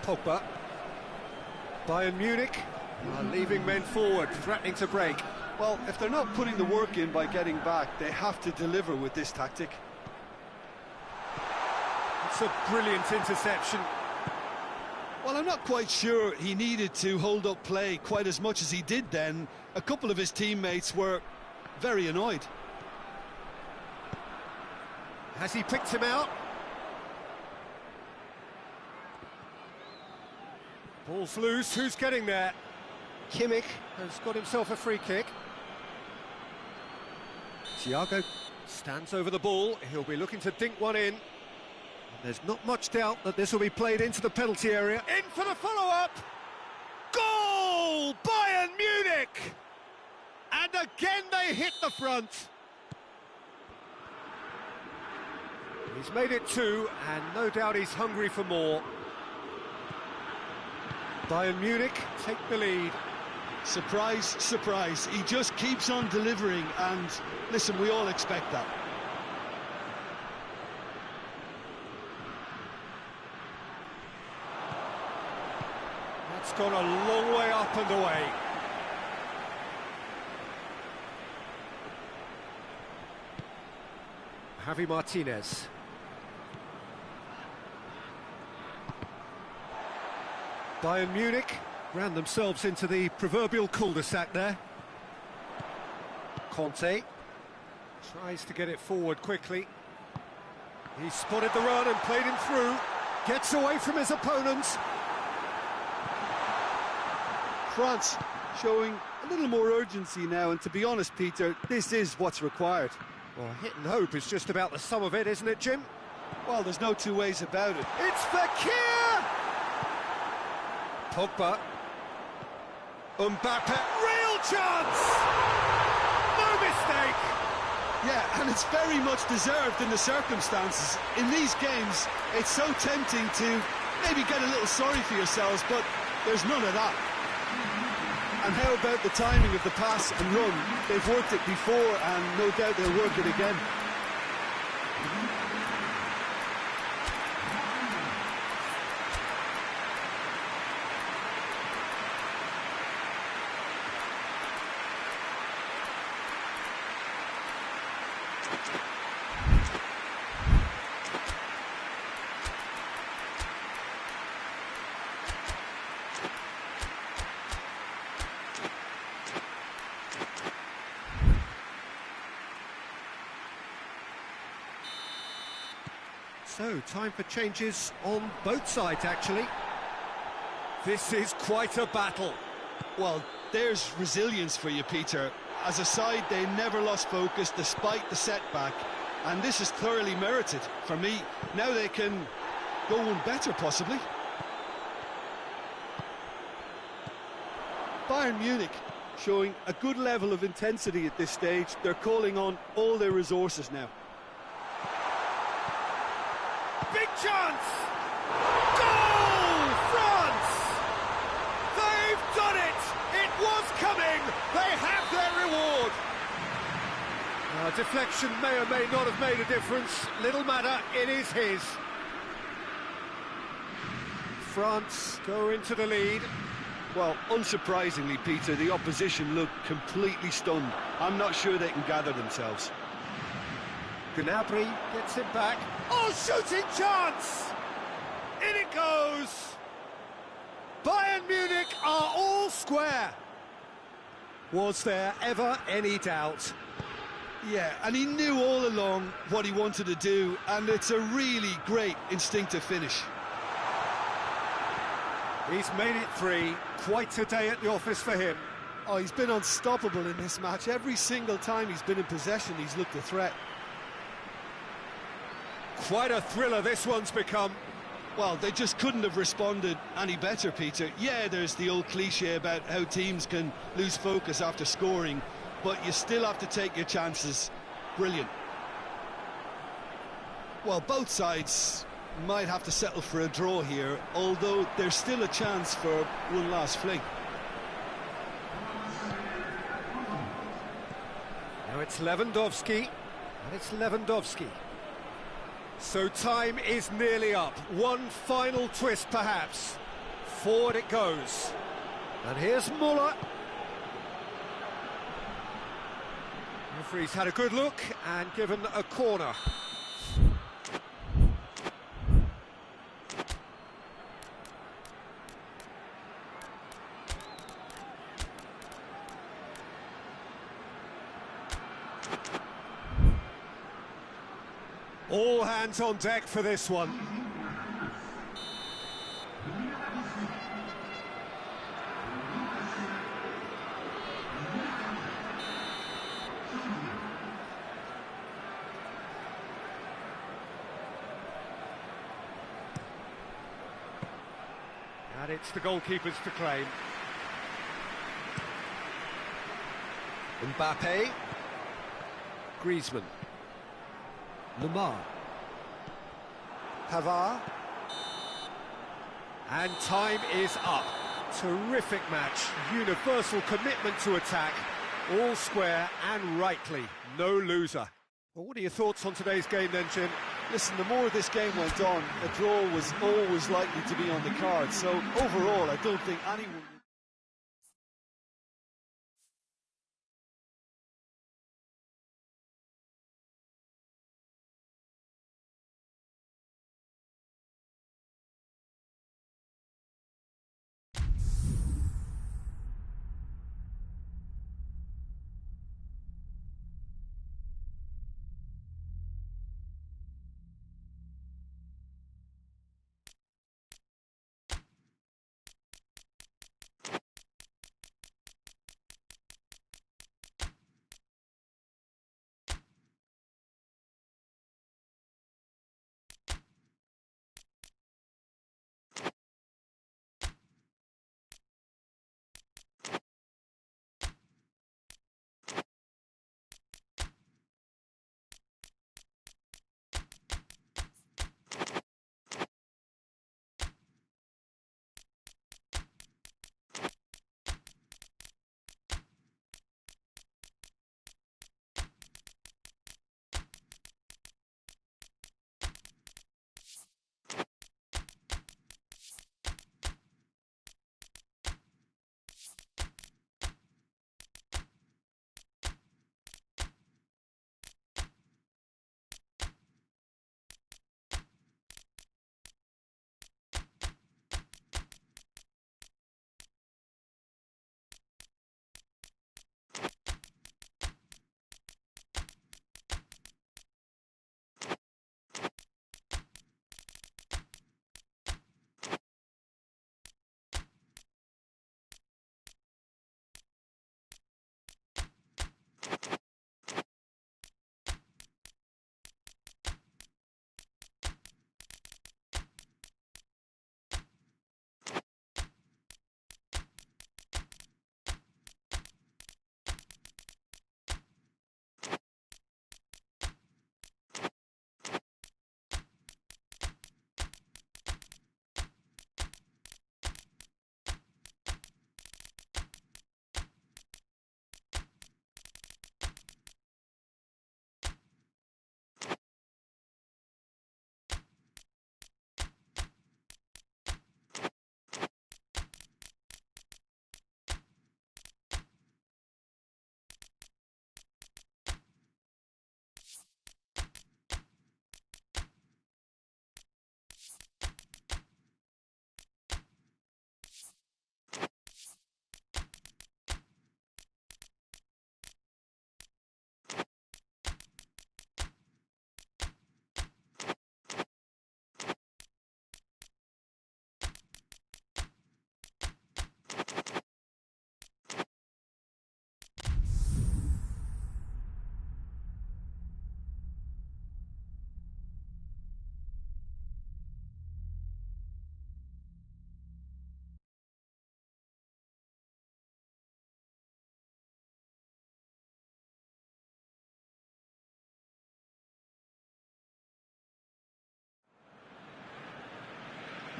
Pogba. Bayern Munich are leaving men forward, threatening to break. Well, if they're not putting the work in by getting back, they have to deliver with this tactic. It's a brilliant interception. Well, I'm not quite sure he needed to hold up play quite as much as he did then. A couple of his teammates were very annoyed. Has he picked him out? Ball's loose, who's getting there? Kimmich has got himself a free kick. Thiago stands over the ball, he'll be looking to dink one in. And there's not much doubt that this will be played into the penalty area. In for the follow-up! Goal! Bayern Munich! And again they hit the front. He's made it two, and no doubt he's hungry for more. Bayern Munich take the lead. Surprise, surprise. He just keeps on delivering, and listen, we all expect that. That's gone a long way up and away. Javi Martinez. Bayern Munich ran themselves into the proverbial cul-de-sac there. Conte tries to get it forward quickly. He spotted the run and played him through. Gets away from his opponents. France showing a little more urgency now, and to be honest, Peter, this is what's required. Well, hit and hope is just about the sum of it, isn't it, Jim? Well, there's no two ways about it. It's Fekir! Pogba. Mbappe. Real chance! No mistake! Yeah, and it's very much deserved in the circumstances. In these games, it's so tempting to maybe get a little sorry for yourselves, but there's none of that. And how about the timing of the pass and run? They've worked it before, and no doubt they'll work it again. So, time for changes on both sides, actually. This is quite a battle. Well, there's resilience for you, Peter. As a side, they never lost focus despite the setback, and this is thoroughly merited. For me, now they can go one better, possibly. Bayern Munich showing a good level of intensity at this stage. They're calling on all their resources now. Big chance! Goal! France! They've done it They have their reward! Deflection may or may not have made a difference. Little matter, it is his. France go into the lead. Well, unsurprisingly, Peter, the opposition look completely stunned. I'm not sure they can gather themselves. Gnabry gets it back. Oh, shooting chance! In it goes! Bayern Munich are all square. Was there ever any doubt? Yeah, and he knew all along what he wanted to do, and it's a really great instinctive finish. He's made it 3. Quite a day at the office for him. Oh, he's been unstoppable in this match. Every single time he's been in possession, he's looked a threat. Quite a thriller this one's become. Well, they just couldn't have responded any better, Peter. Yeah, there's the old cliche about how teams can lose focus after scoring, but you still have to take your chances. Brilliant. Well, both sides might have to settle for a draw here, although there's still a chance for one last fling. Now it's Lewandowski, and it's Lewandowski. So time is nearly up. One final twist, perhaps. Forward it goes. And here's Muller. Referee's had a good look and given a corner. All hands on deck for this one. And it's the goalkeepers to claim. Mbappe. Griezmann. Lamar. Pavard. And time is up. Terrific match. Universal commitment to attack. All square and rightly. No loser. Well, what are your thoughts on today's game then, Jim? Listen, the more this game went on, a draw was always likely to be on the card. So overall, I don't think anyone...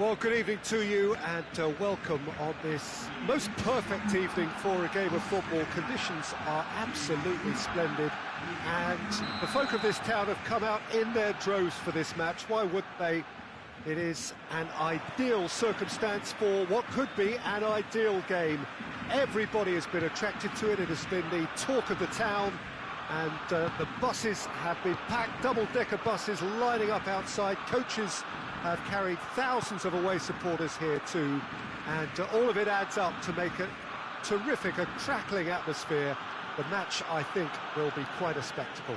Well, good evening to you and welcome on this most perfect evening for a game of football. Conditions are absolutely splendid and the folk of this town have come out in their droves for this match. Why wouldn't they? It is an ideal circumstance for what could be an ideal game. Everybody has been attracted to it. It has been the talk of the town. And the buses have been packed, double-decker buses lining up outside. Coaches have carried thousands of away supporters here too. And all of it adds up to make a terrific, a crackling atmosphere. The match, I think, will be quite a spectacle.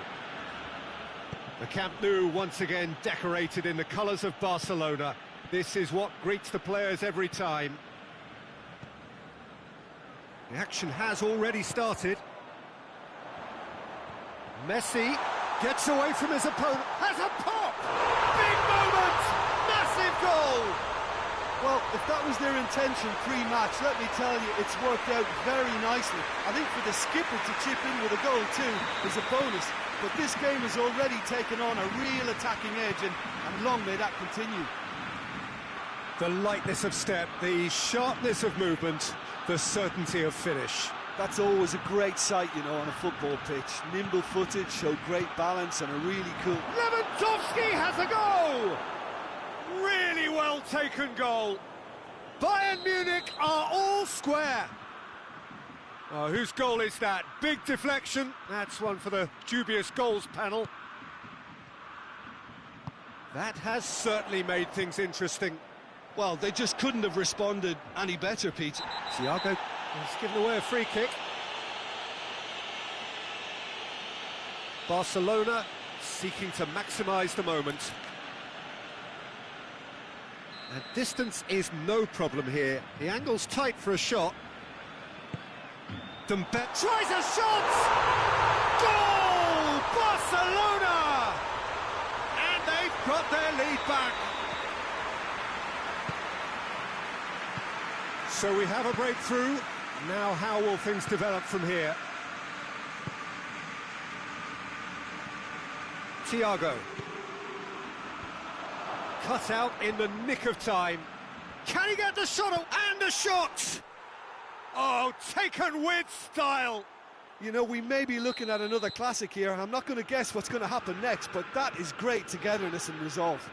The Camp Nou once again decorated in the colours of Barcelona. This is what greets the players every time. The action has already started. Messi gets away from his opponent, has a pop! Big moment! Massive goal! Well, if that was their intention pre-match, let me tell you, it's worked out very nicely. I think for the skipper to chip in with a goal too is a bonus, but this game has already taken on a real attacking edge, and long may that continue. The lightness of step, the sharpness of movement, the certainty of finish. That's always a great sight, you know, on a football pitch. Nimble-footed, showed great balance and a really cool... Lewandowski has a goal! Really well taken goal. Bayern Munich are all square. Oh, whose goal is that? Big deflection. That's one for the dubious goals panel. That has certainly made things interesting. Well, they just couldn't have responded any better, Pete. Thiago has given away a free kick. Barcelona seeking to maximise the moment. And distance is no problem here. The angle's tight for a shot. Dembele tries a shot! Goal! Barcelona! And they've got their lead back. So we have a breakthrough. Now how will things develop from here? Thiago. Cut out in the nick of time. Can he get the shot? And a shot! Oh, taken with style. You know, we may be looking at another classic here. I'm not going to guess what's going to happen next, but that is great togetherness and resolve.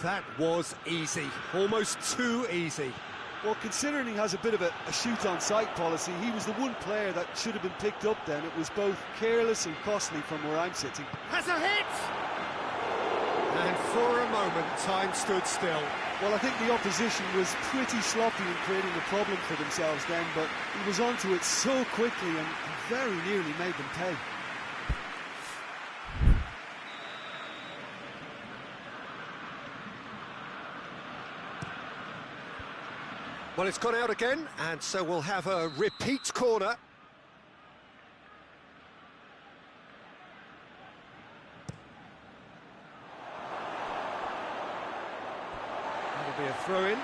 That was easy. Almost too easy. Well, considering he has a bit of a shoot-on-sight policy, he was the one player that should have been picked up then. It was both careless and costly from where I'm sitting. Has a hit! And for a moment, time stood still. Well, I think the opposition was pretty sloppy in creating a problem for themselves then, but he was onto it so quickly and very nearly made them pay. Well, it's gone out again, and so we'll have a repeat corner. That'll be a throw-in.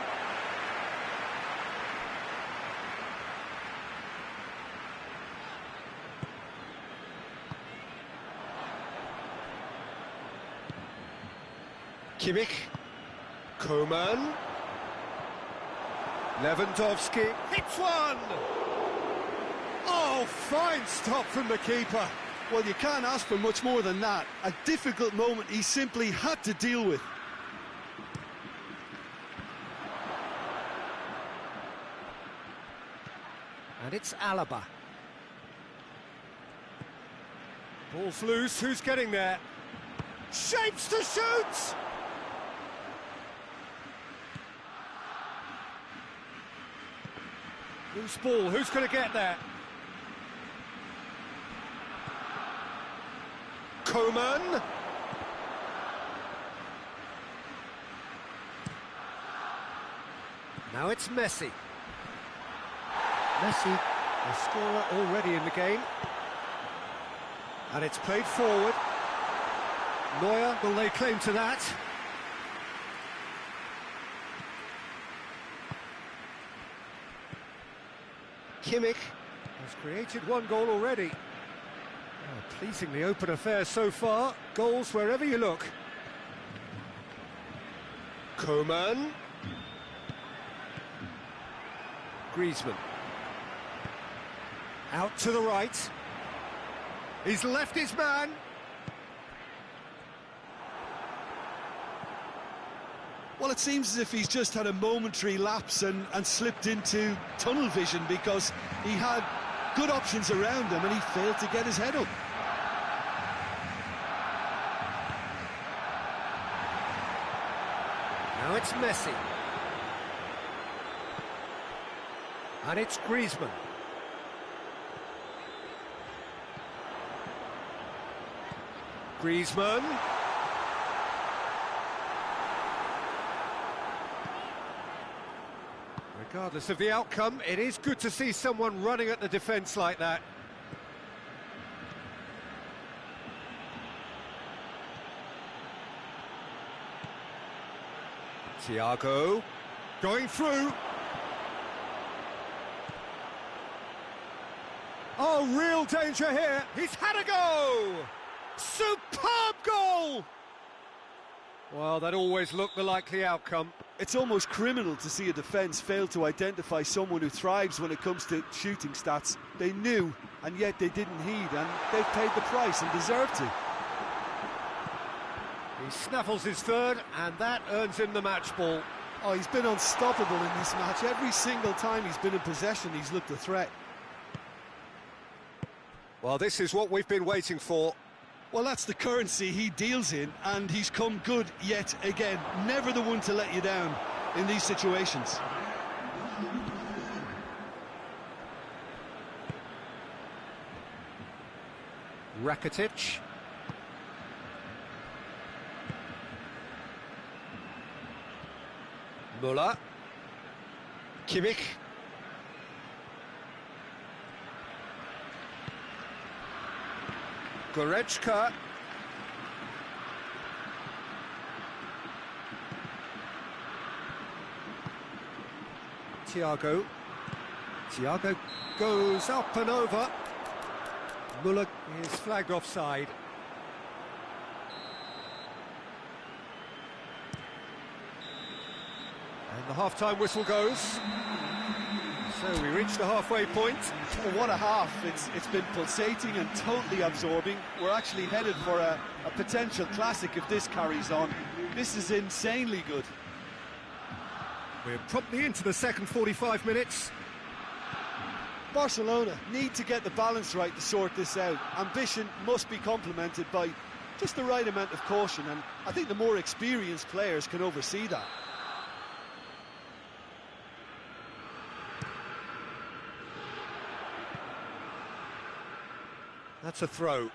Kimmich. Coman. Lewandowski hits one! Oh, fine stop from the keeper. Well, you can't ask for much more than that. A difficult moment he simply had to deal with. And it's Alaba. Ball's loose, who's getting there? Shapes to shoot! Loose ball, who's going to get there? Coman. Now it's Messi. Messi, the scorer already in the game. And it's played forward. Neuer will lay claim to that. Kimmich has created one goal already. Oh, pleasingly open affair so far. Goals wherever you look. Coman. Griezmann. Out to the right. He's left his man. Well, it seems as if he's just had a momentary lapse and slipped into tunnel vision, because he had good options around him and he failed to get his head up. Now it's Messi. And it's Griezmann. Griezmann. Regardless of the outcome, it is good to see someone running at the defence like that. Thiago going through. Oh, real danger here. He's had a go. Superb goal. Well, that always looked the likely outcome. It's almost criminal to see a defence fail to identify someone who thrives when it comes to shooting stats. They knew, and yet they didn't heed, and they've paid the price and deserve to. He snaffles his third, and that earns him the match ball. Oh, he's been unstoppable in this match. Every single time he's been in possession, he's looked a threat. Well, this is what we've been waiting for. Well, that's the currency he deals in, and he's come good yet again. Never the one to let you down in these situations. Rakitic. Müller. Kimmich. Goretzka. Thiago. Thiago goes up and over. Müller is flagged offside. And the half-time whistle goes. So we reach the halfway point. Well, what a half. It's been pulsating and totally absorbing. We're actually headed for a potential classic if this carries on. This is insanely good. We're promptly into the second 45 minutes. Barcelona need to get the balance right to sort this out. Ambition must be complemented by just the right amount of caution, and I think the more experienced players can oversee that. That's a throw.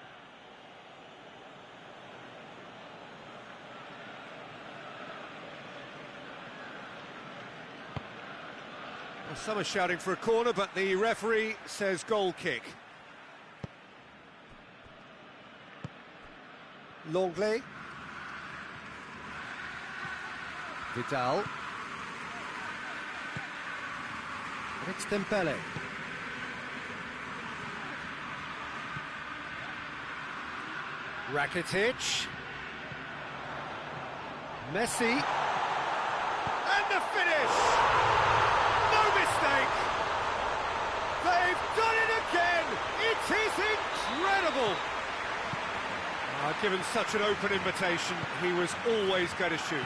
Well, some are shouting for a corner, but the referee says goal kick. Longley. Vidal. And it's Dembele. Rakitic. Messi. And the finish! No mistake! They've done it again! It is incredible! Given such an open invitation, he was always going to shoot.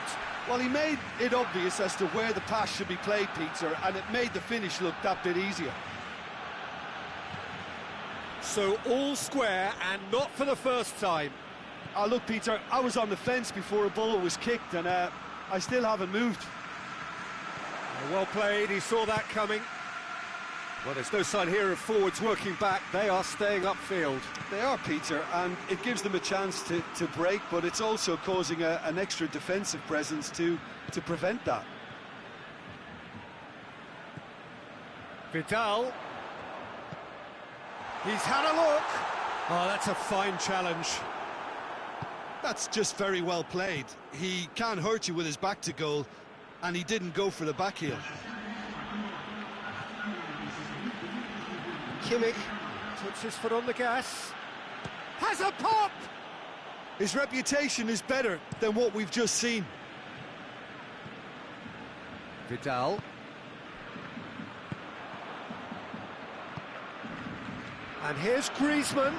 Well, he made it obvious as to where the pass should be played, Peter, and it made the finish look that bit easier. So all square, and not for the first time. Look, Peter, I was on the fence before a ball was kicked, and I still haven't moved. Well played, he saw that coming. Well, there's no sign here of forwards working back. They are staying upfield. They are, Peter, and it gives them a chance to break, but it's also causing an extra defensive presence to prevent that. Vidal. He's had a look. Oh, that's a fine challenge. That's just very well played. He can't hurt you with his back to goal, and he didn't go for the back heel. Kimmich puts his foot on the gas. Has a pop! His reputation is better than what we've just seen. Vidal. And here's Griezmann.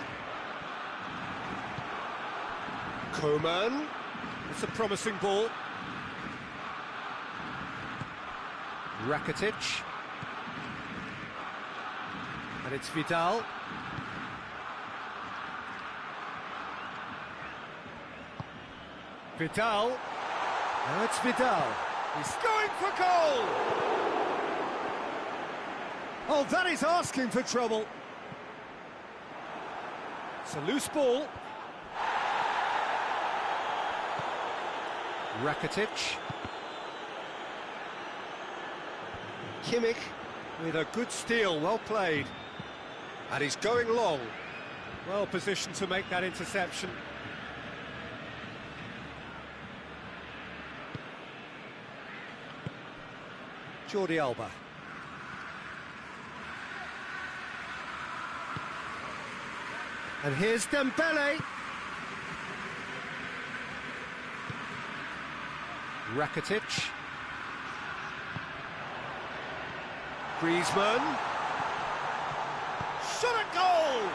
Koeman. It's a promising ball. Rakitic. And it's Vidal. Vidal. Now it's Vidal. He's going for goal! Oh, that is asking for trouble. It's a loose ball. Rakitic. Kimmich with a good steal, well played. And he's going long. Well positioned to make that interception. Jordi Alba. And here's Dembele. Rakitic. Griezmann. Shot at goal!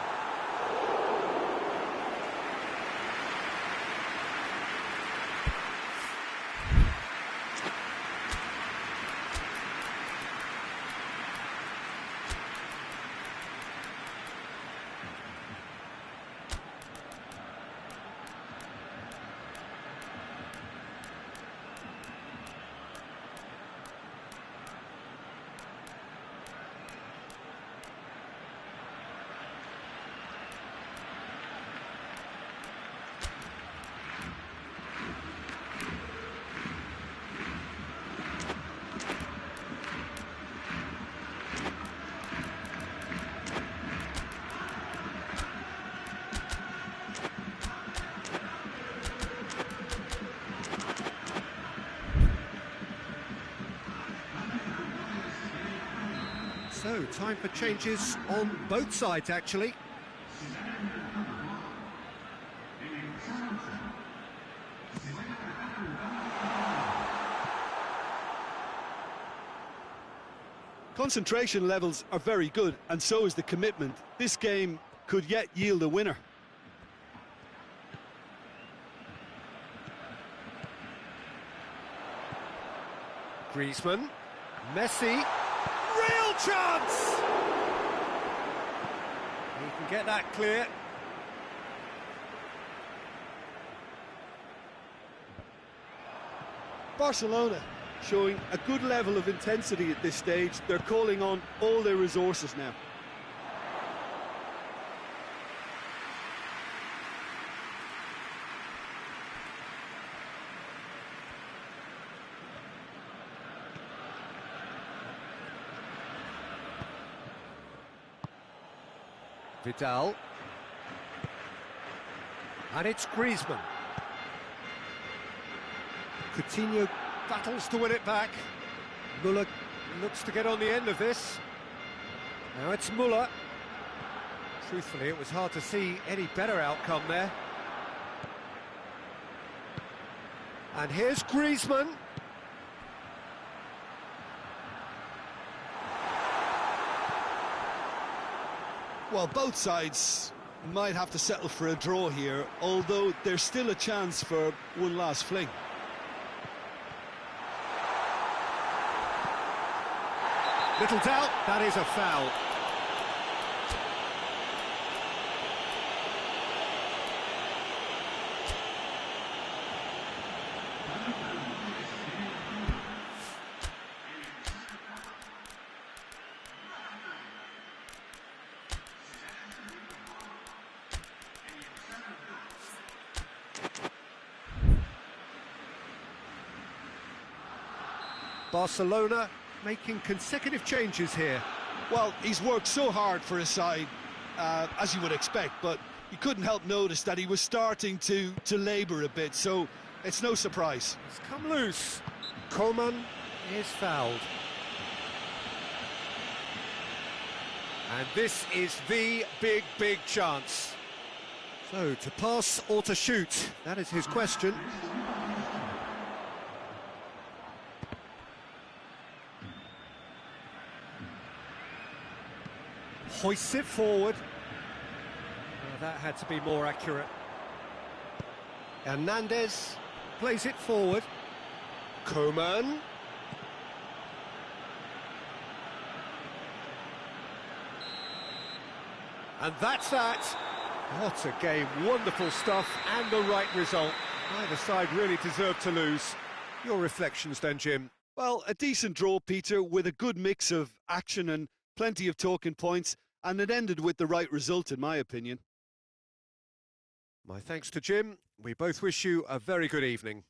So, time for changes on both sides, actually. Concentration levels are very good, and so is the commitment. This game could yet yield a winner. Griezmann. Messi. Real chance! He can get that clear. Barcelona showing a good level of intensity at this stage. They're calling on all their resources now. Vidal. And it's Griezmann. Coutinho battles to win it back. Müller looks to get on the end of this. Now it's Müller. Truthfully, it was hard to see any better outcome there. And here's Griezmann. Well, both sides might have to settle for a draw here, although there's still a chance for one last fling. Little doubt, that is a foul. Barcelona making consecutive changes here. Well, he's worked so hard for his side, as you would expect, but you couldn't help notice that he was starting to labour a bit, so it's no surprise. It's come loose. Koeman is fouled. And this is the big chance. So, to pass or to shoot, that is his question. hoists it forward. That had to be more accurate. Hernandez plays it forward. Coman. And that's that. What a game, wonderful stuff, and the right result. Neither side really deserved to lose. Your reflections then, Jim? Well, a decent draw, Peter, with a good mix of action and plenty of talking points, and it ended with the right result, in my opinion. My thanks to Jim. We both wish you a very good evening.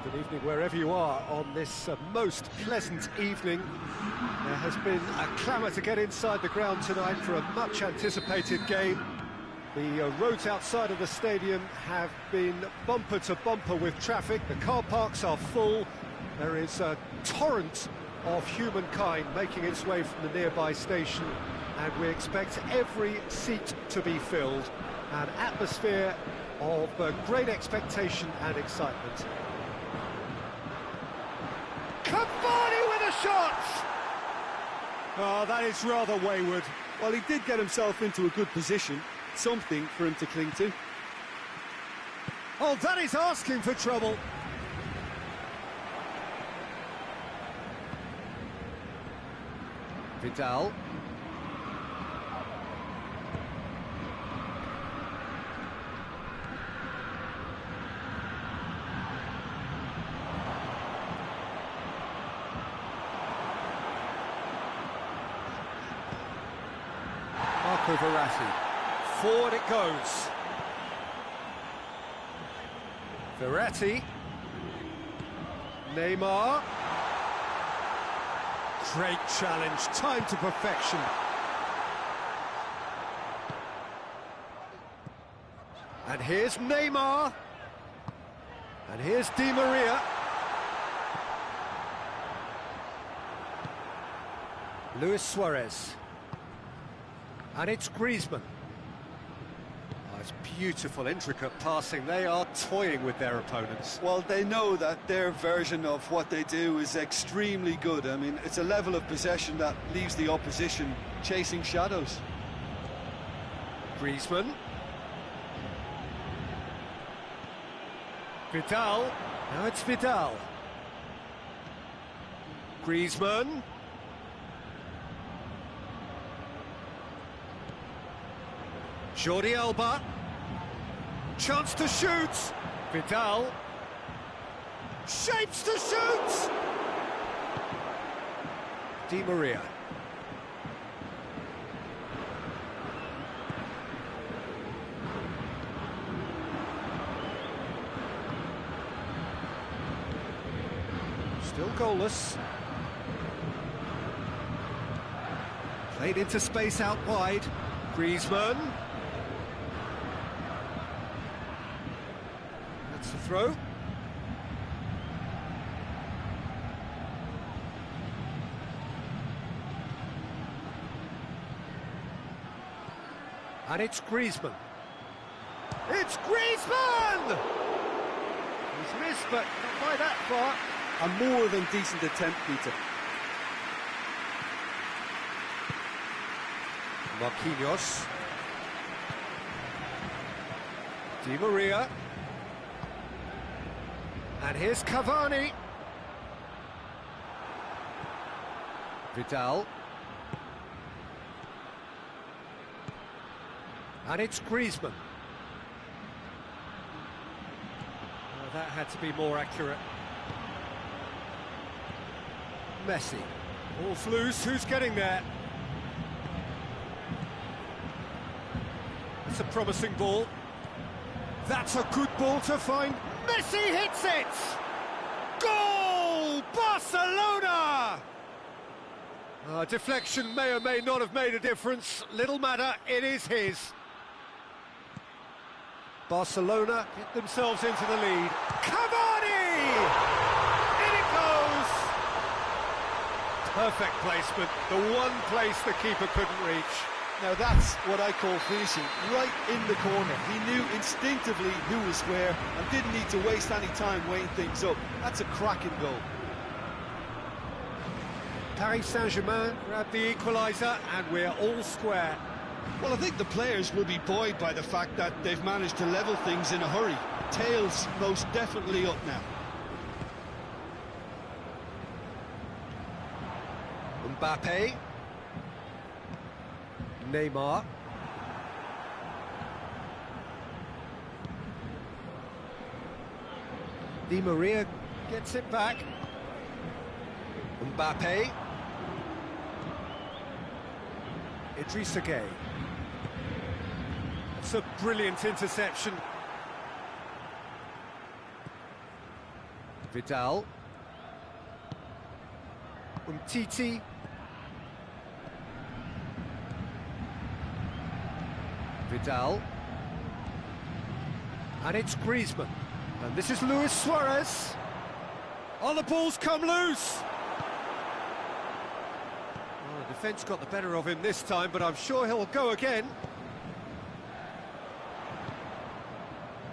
Good evening wherever you are on this most pleasant evening. There has been a clamour to get inside the ground tonight for a much anticipated game. The roads outside of the stadium have been bumper to bumper with traffic. The car parks are full. There is a torrent of humankind making its way from the nearby station, and we expect every seat to be filled. An atmosphere of great expectation and excitement. Cavani with a shot! Oh, that is rather wayward. Well, he did get himself into a good position, something for him to cling to. Oh, that is asking for trouble. Vidal. Marco Verratti. Forward it goes. Verratti. Neymar. Great challenge, time to perfection. And here's Neymar. And here's Di Maria. Luis Suarez. And it's Griezmann. Oh, it's beautiful, intricate passing. They are toying with their opponents. Well, they know that their version of what they do is extremely good. I mean, it's a level of possession that leaves the opposition chasing shadows. Griezmann. Vidal. Now it's Vidal. Griezmann. Jordi Alba. Chance to shoot. Vidal. Shapes to shoot. Di Maria. Still goalless. Played into space out wide. Griezmann. That's the throw. And it's Griezmann. It's Griezmann! He's missed, but not by that far. A more than decent attempt, Peter. Marquinhos. Di Maria. And here's Cavani. Vidal. And it's Griezmann. Well, that had to be more accurate. Messi. Ball's loose, who's getting there? It's a promising ball. That's a good ball to find. Messi hits it! Goal! Barcelona! Deflection may or may not have made a difference. Little matter, it is his. Barcelona get themselves into the lead. Cavani! In it goes! Perfect placement, the one place the keeper couldn't reach. Now that's what I call finishing, right in the corner. He knew instinctively who was where and didn't need to waste any time weighing things up. That's a cracking goal. Paris Saint-Germain grabbed the equaliser and we're all square. Well, I think the players will be buoyed by the fact that they've managed to level things in a hurry. Tails most definitely up now. Mbappe. Neymar. Di Maria gets it back. Mbappe. Idrissa Gueye. That's a brilliant interception. Vidal. Umtiti. Vidal. And it's Griezmann. And this is Luis Suarez. Oh, the ball's come loose! Well, the defence got the better of him this time, but I'm sure he'll go again.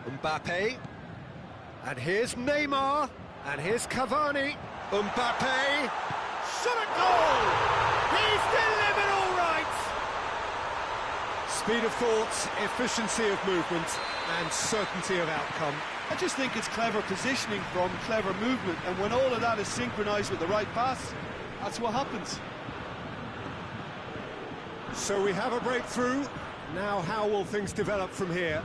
Mbappe. And here's Neymar. And here's Cavani. Mbappe. Shot at goal! He's delivered all right! Speed of thought, efficiency of movement, and certainty of outcome. I just think it's clever positioning from clever movement, and when all of that is synchronised with the right pass, that's what happens. So we have a breakthrough. Now how will things develop from here?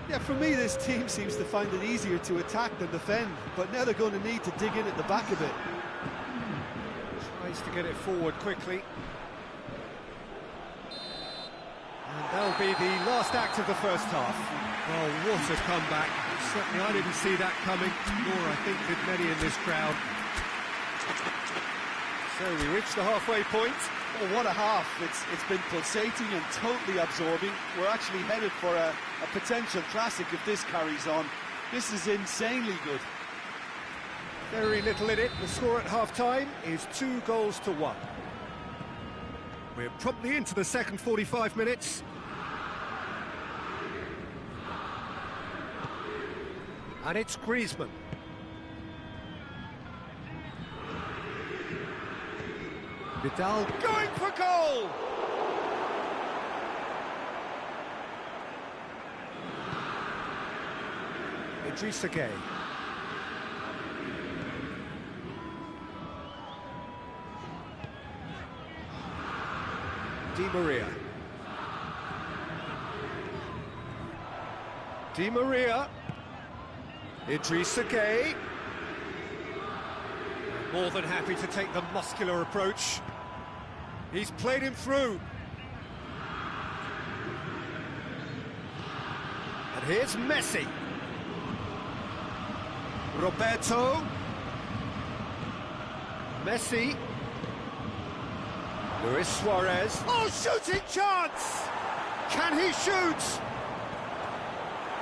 Yeah, for me this team seems to find it easier to attack than defend, but now they're going to need to dig in at the back a bit. Tries to get it forward quickly. And that'll be the last act of the first half. Oh, what a comeback. Certainly I didn't see that coming, nor I think did many in this crowd. So we reach the halfway point. Oh, what a half. It's been pulsating and totally absorbing. We're actually headed for a potential classic if this carries on. This is insanely good. Very little in it. The score at half-time is 2-1. We're promptly into the second 45 minutes. And it's Griezmann. Vidal going for goal! Idrissa Gueye. Di Maria. Di Maria. Idrissa Gueye. More than happy to take the muscular approach. He's played him through. And here's Messi. Roberto. Messi. Luis Suarez. Oh, shooting chance! Can he shoot?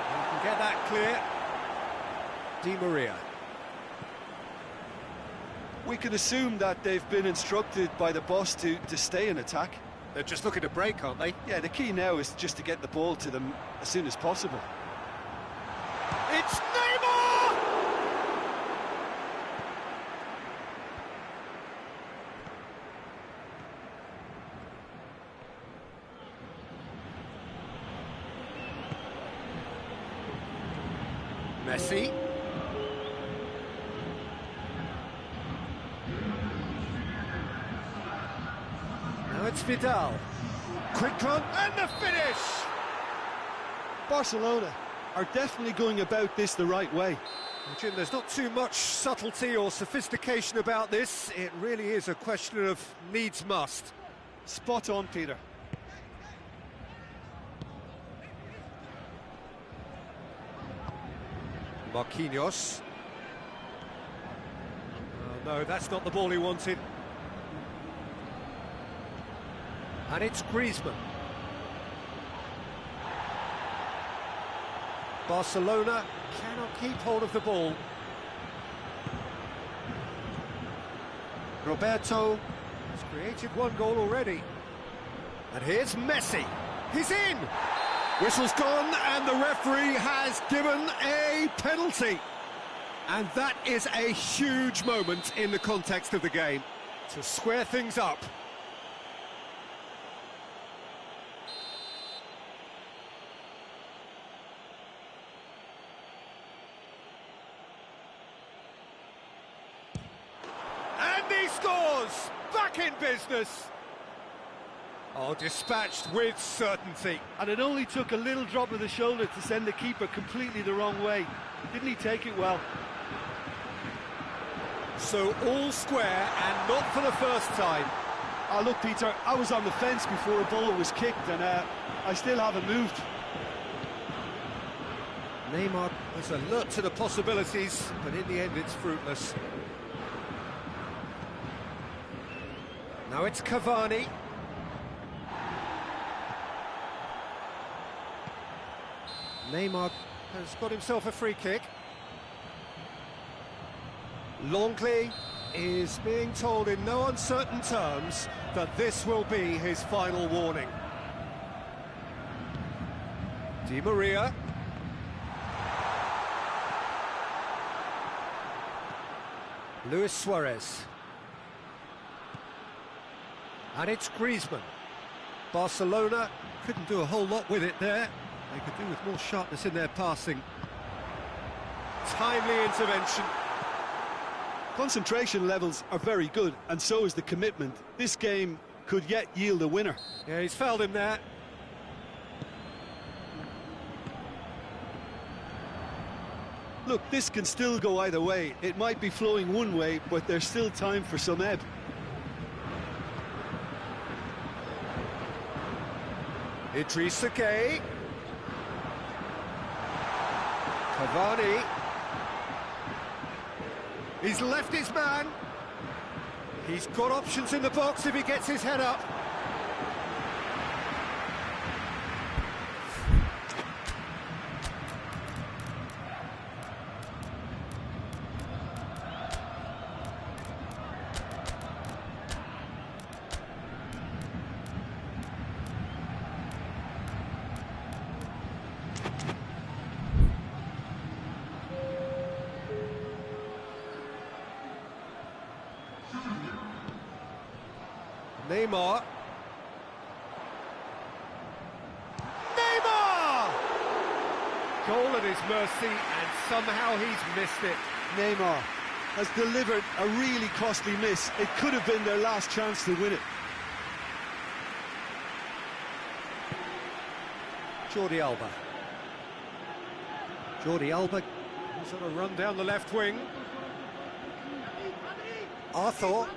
You can get that clear. Di Maria. We can assume that they've been instructed by the boss to stay in attack. They're just looking to break, aren't they? Yeah, the key now is just to get the ball to them as soon as possible. It's Neymar! Messi. Now it's Vidal. Quick run and the finish! Barcelona are definitely going about this the right way. Jim, there's not too much subtlety or sophistication about this. It really is a question of needs must. Spot on, Peter. Marquinhos. Oh, no, that's not the ball he wanted. And it's Griezmann. Barcelona cannot keep hold of the ball. Roberto has created one goal already. And here's Messi. He's in! Whistle's gone and the referee has given a penalty. And that is a huge moment in the context of the game to square things up. And he scores! Back in business! Oh, dispatched with certainty. And it only took a little drop of the shoulder to send the keeper completely the wrong way. Didn't he take it well? So all square and not for the first time. Oh, look, Peter, I was on the fence before a ball was kicked and I still haven't moved. Neymar was alert to the possibilities, but in the end it's fruitless. Now it's Cavani. Neymar has got himself a free kick. Longley is being told in no uncertain terms that this will be his final warning. Di Maria. Luis Suarez. And it's Griezmann. Barcelona couldn't do a whole lot with it there. They could do with more sharpness in their passing. Timely intervention. Concentration levels are very good, and so is the commitment. This game could yet yield a winner. Yeah, he's fouled him there. Look, this can still go either way. It might be flowing one way, but there's still time for some ebb. Idrissa Gueye. Cavani. He's left his man. He's got options in the box if he gets his head up. Neymar. Neymar! Goal at his mercy, and somehow he's missed it. Neymar has delivered a really costly miss. It could have been their last chance to win it. Jordi Alba. Jordi Alba was on a run down the left wing. Arthur.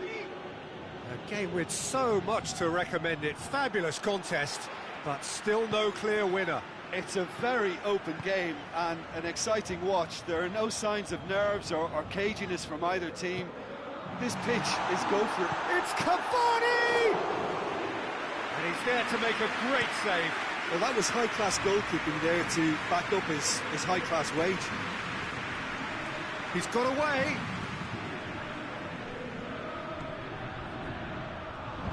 A game with so much to recommend it. Fabulous contest, but still no clear winner. It's a very open game and an exciting watch. There are no signs of nerves or caginess from either team. This pitch is go for it. It's Cavani! And he's there to make a great save. Well, that was high-class goalkeeping there to back up his high-class wage. He's got away.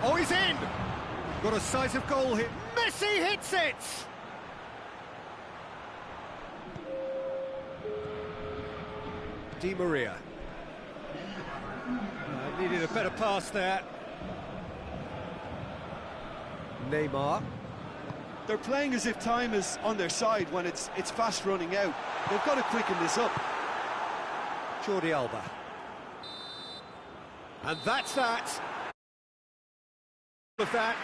Oh, he's in! Got a sight of goal hit. Messi hits it! Di Maria. Needed a better pass there. Neymar. They're playing as if time is on their side when it's fast running out. They've got to quicken this up. Jordi Alba. And that's that. Of that.